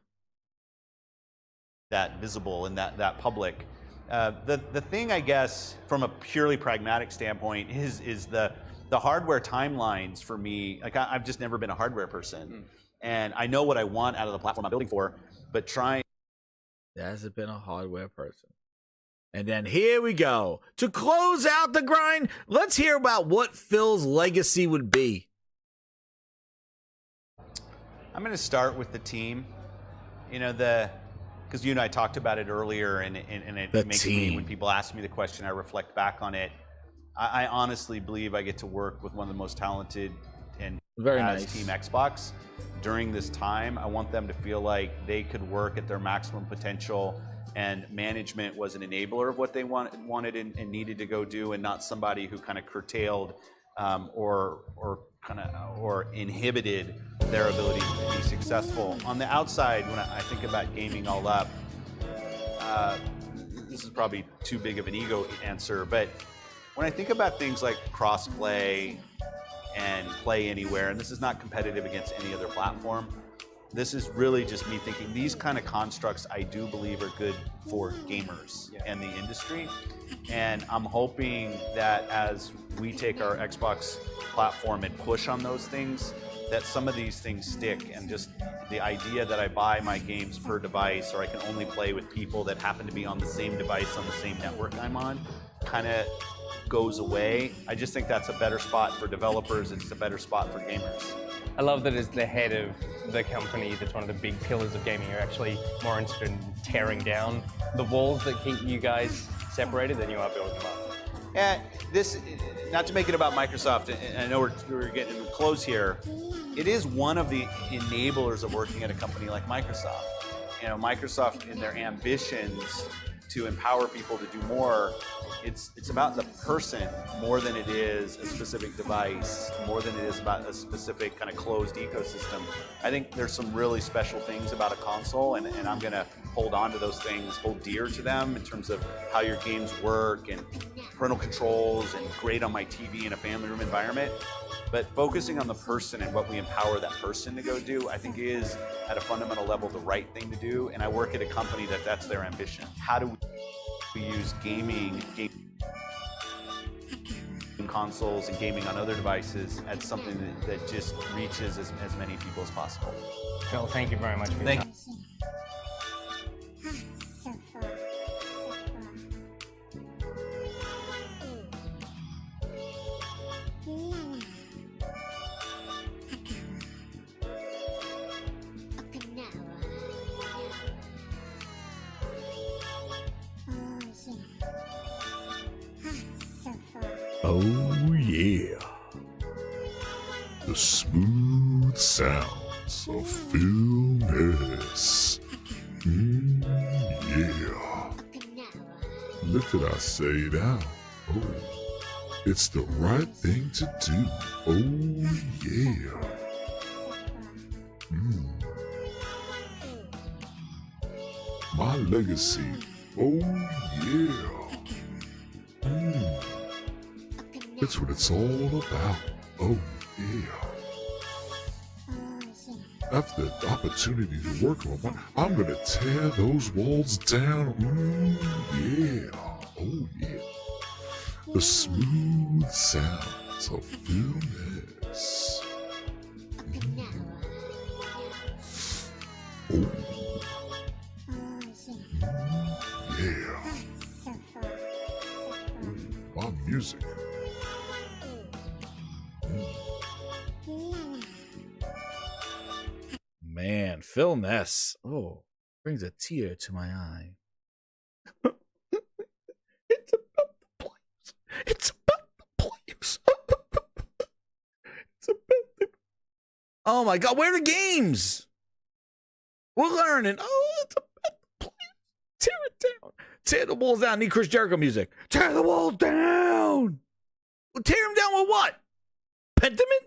That visible and that public. The thing, I guess, from a purely pragmatic standpoint, is the hardware timelines for me. Like I've just never been a hardware person, and I know what I want out of the platform I'm building for, but trying. Hasn't been a hardware person. And then here we go. To close out the grind, let's hear about what Phil's legacy would be. I'm going to start with the team. You know, because you and I talked about it earlier, and it makes me, when people ask me the question, I reflect back on it. I honestly believe I get to work with one of the most talented and very nice Team Xbox. During this time, I want them to feel like they could work at their maximum potential, and management was an enabler of what they wanted and needed to go do, and not somebody who kind of curtailed or inhibited their ability to be successful. On the outside, when I think about gaming all up, this is probably too big of an ego answer, but when I think about things like cross-play and play anywhere, and this is not competitive against any other platform, this is really just me thinking these kind of constructs I do believe are good for gamers and the industry. And I'm hoping that as we take our Xbox platform and push on those things, that some of these things stick, and just the idea that I buy my games per device, or I can only play with people that happen to be on the same device on the same network I'm on, kind of goes away. I just think that's a better spot for developers. It's a better spot for gamers. I love that as the head of the company that's one of the big pillars of gaming, you're actually more interested in tearing down the walls that keep you guys separated than you are building them up. Yeah, this, not to make it about Microsoft, and I know we're getting close here, it is one of the enablers of working at a company like Microsoft. You know, Microsoft, in their ambitions to empower people to do more, it's about the person more than it is a specific device, more than it is about a specific kind of closed ecosystem. I think there's some really special things about a console, and I'm going to hold on to those things, hold dear to them in terms of how your games work and parental controls and great on my TV in a family room environment. But focusing on the person and what we empower that person to go do, I think is, at a fundamental level, the right thing to do. And I work at a company that's their ambition. How do we use gaming consoles and gaming on other devices as something that just reaches as many people as possible? Phil, thank you very much for your time. Oh yeah. The smooth sounds of Philness. Yeah. Look at I say it out. Oh, it's the right thing to do. Oh yeah. My legacy. Oh yeah. That's what it's all about. Oh, yeah. After the opportunity to work on I'm gonna tear those walls down. Yeah. Oh, yeah. The smooth sounds of Philness. Oh. Yeah. My music. Man, Phil Ness. Oh, brings a tear to my eye. It's about the players. It's about the players. It's about the... Oh my God, where are the games? We're learning. Oh, it's about the players. Tear it down. Tear the walls down. Need Chris Jericho music. Tear the walls down. tear them down with what? Pentiment?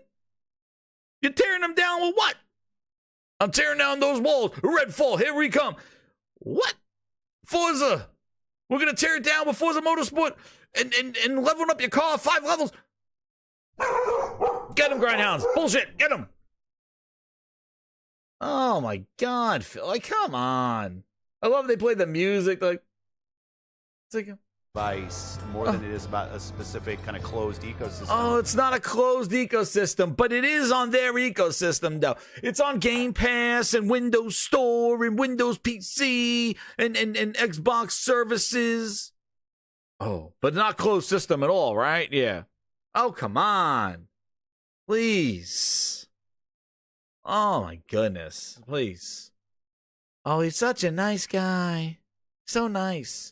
You're tearing them down with what? I'm tearing down those walls. Redfall, here we come. What? Forza. We're going to tear it down with Forza Motorsport and leveling up your car 5 levels. Get him, Grindhounds. Bullshit. Get him. Oh, my God, Phil. Like, come on. I love they play the music. Like, it's like... Device more than it is about a specific kind of closed ecosystem. Oh, it's not a closed ecosystem, but it is on their ecosystem, though. It's on Game Pass and Windows Store and Windows PC and Xbox services. Oh, but not closed system at all, right? Yeah. Oh, come on. Please. Oh, my goodness. Please. Oh, he's such a nice guy. So nice.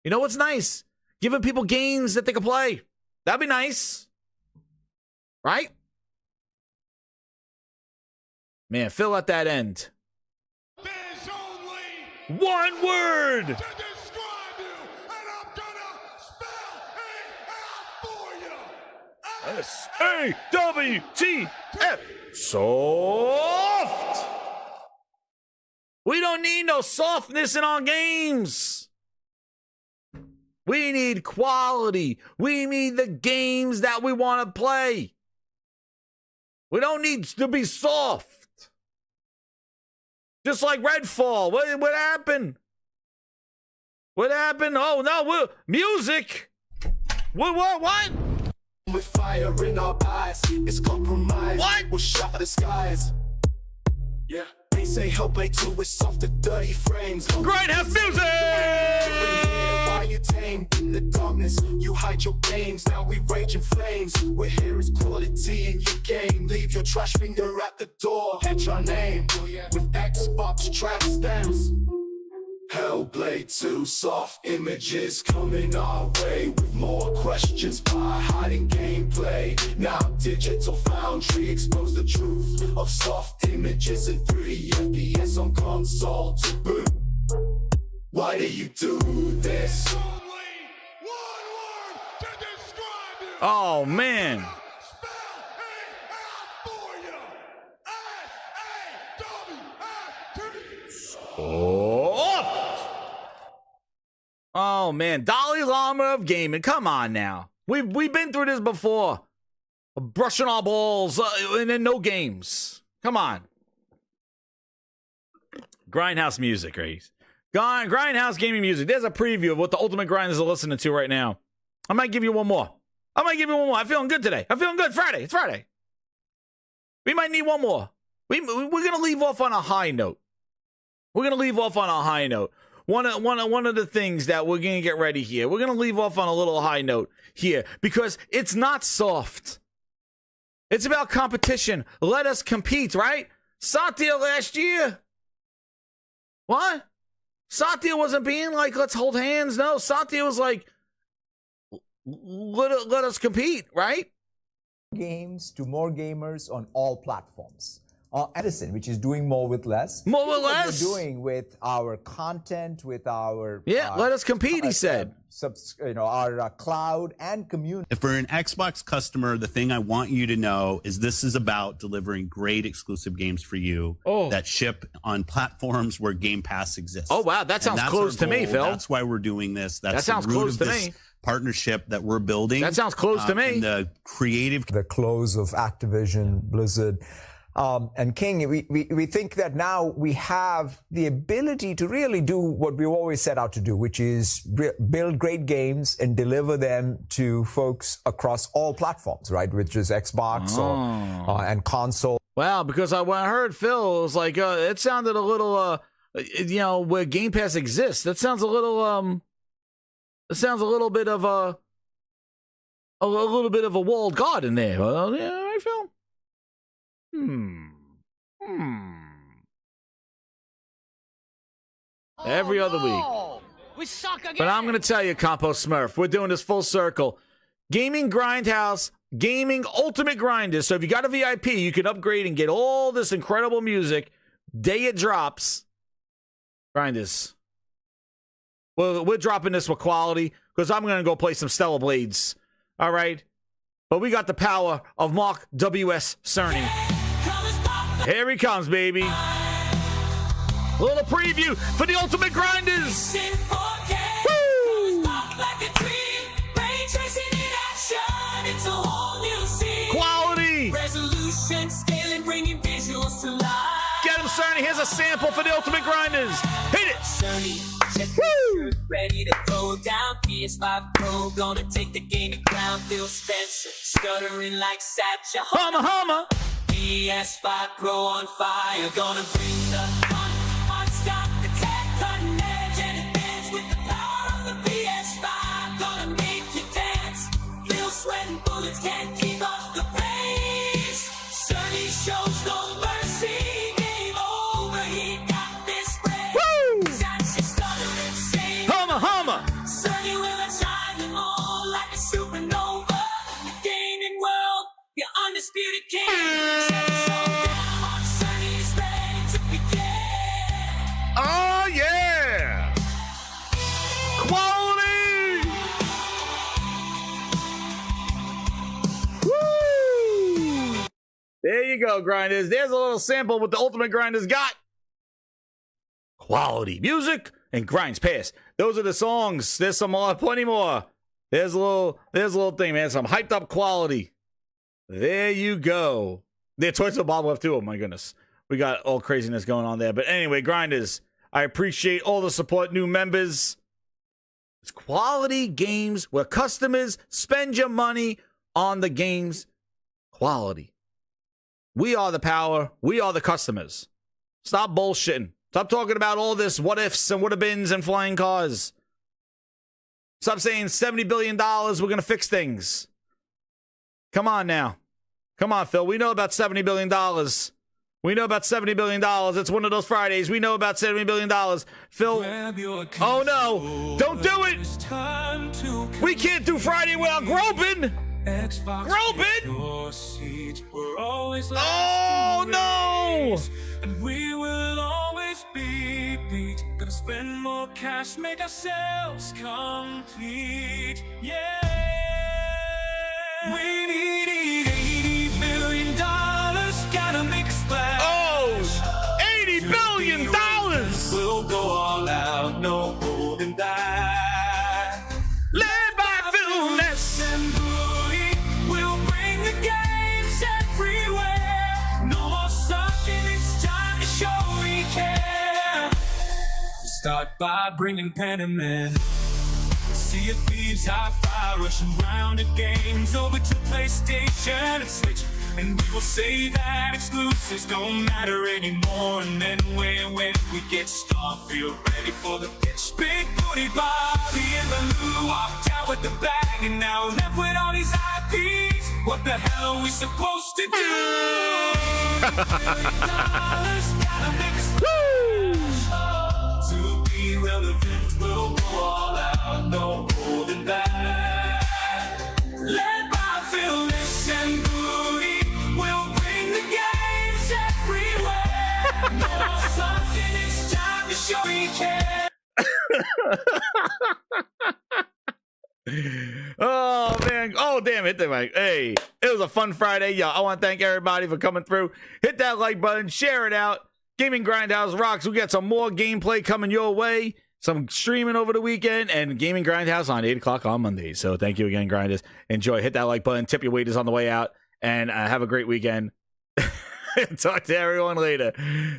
You know what's nice? Giving people games that they can play. That'd be nice. Right? Man, fill out that end. There's only one word! to describe you, and I'm gonna spell it out for you. S-A-W-T-F. Soft! We don't need no softness in our games. We need quality. We need the games that we want to play. We don't need to be soft. Just like Redfall. What happened? What happened? Oh, no. Music. What? With fire in our eyes, it's compromised. What? We'll shot the skies. Yeah. They say Hellblade 2 is soft and dirty frames. Grindhouse music! Why you tamed in the darkness? You hide your games, now we rage in flames. We're here is quality in your game. Leave your trash finger at the door. Hit your name with Xbox track stamps. Hellblade 2, soft images coming our way with more questions by hiding gameplay. Now Digital Foundry expose the truth of soft images and 3 FPS on console to boot. Why do you do this? Oh, man. Oh, man. Dalai Lama of gaming. Come on now. We've been through this before. Brushing our balls and then no games. Come on. Grindhouse music, right? Grindhouse gaming music. There's a preview of what the ultimate grinders are listening to right now. I might give you one more. I'm feeling good today. I'm feeling good. Friday. It's Friday. We might need one more. We're going to leave off on a high note. One of the things that we're going to get ready here. We're going to leave off on a little high note here because it's not soft. It's about competition. Let us compete, right? Satya last year. What? Satya wasn't being like, let's hold hands. No, Satya was like, let us compete, right? Games to more gamers on all platforms. Edison, which is doing more with less. More with less? What we're doing with our content, with our... let us compete, he said. Our cloud and community. If we're an Xbox customer, the thing I want you to know is this is about delivering great exclusive games for you that ship on platforms where Game Pass exists. Oh, wow. That sounds close to me, Phil. That's why we're doing this. That sounds close to me. Partnership that we're building. That sounds close to me. And the creative... The close of Activision, Blizzard, and King, we think that now we have the ability to really do what we've always set out to do, which is build great games and deliver them to folks across all platforms, right? Which is Xbox and console. Wow, because when I heard Phil, it was like, it sounded a little, where Game Pass exists. That sounds a little, it sounds a little bit of a walled garden there. Well, yeah, I feel. Every other week. We suck again. But I'm going to tell you, Compost Smurf, we're doing this full circle. Gaming Grindhouse, gaming ultimate grinders. So if you got a VIP, you can upgrade and get all this incredible music. Day it drops. Grinders. Well, we're dropping this with quality because I'm going to go play some Stellar Blades. All right. but we got the power of Mark W.S. Cerny. Here he comes, baby. A little preview for the Ultimate Grinders. Woo! Quality. Resolution, scaling, bringing visuals to life. Get him, Cerny. Here's a sample for the Ultimate Grinders. Hit it. Cerny, woo! Ready to go down. PS5 Pro, gonna take the game to ground. Phil Spencer, stuttering like Satya. Hummer. PS5 Pro on fire, gonna bring the fun. Stop the tech, cutting edge, and advance with the power of the PS5. Gonna make you dance. Feel sweating bullets, can't keep up the pace. Cerny shows no mercy. Game over, he got this break. Woo! Satya stuttering, same. Hummer. Cerny will shine them all like a supernova. The gaming world, your undisputed king. Oh, yeah! Quality! Woo! There you go, Grinders. There's a little sample of what the Ultimate Grinders got. Quality music and Grinds Pass. Those are the songs. There's some more, plenty more. There's a little thing, man. Some hyped up quality. There you go. They're Toys to the Bobblehead too. Oh my goodness. We got all craziness going on there. But anyway, Grinders, I appreciate all the support, new members. It's quality games where customers spend your money on the games. Quality. We are the power. We are the customers. Stop bullshitting. Stop talking about all this what ifs and would have beens and flying cars. Stop saying $70 billion, we're going to fix things. Come on now. Come on, Phil. We know about $70 billion. We know about $70 billion. It's one of those Fridays. We know about $70 billion. Phil. Oh, no. Don't do it. We can't do Friday without groping. Groping. Oh, no. And we will always be beat. Gonna spend more cash, make ourselves complete. Yeah. We need $80 billion. Gotta make a splash. Oh, $80 billion. We'll go all out, no holding back. Led by Phil Ness. And booty, we'll bring the games everywhere. No more sucking, it's time to show we care. Start by bringing pen and men. See if thieves high fire rushing round the games over to PlayStation and Switch. And we will say that exclusives don't matter anymore. And then when we get Starfield ready for the pitch. Big booty Bobby and Baloo walked out with the bag. And now left with all these IPs. What the hell are we supposed to do? Gotta make a splash. To be relevant, we'll go all out. No holding back. Led by Phil Ness and Booty. We'll bring the games everywhere. No something, it's time to show we care. Oh, man. Oh, damn. Hit the mic. Hey, it was a fun Friday. Yo, I want to thank everybody for coming through. Hit that like button. Share it out. Gaming Grindhouse rocks. We got some more gameplay coming your way. Some streaming over the weekend. And Gaming Grindhouse on 8 o'clock on Monday. So thank you again, Grinders. Enjoy. Hit that like button. Tip your waiters on the way out. And have a great weekend. Talk to everyone later.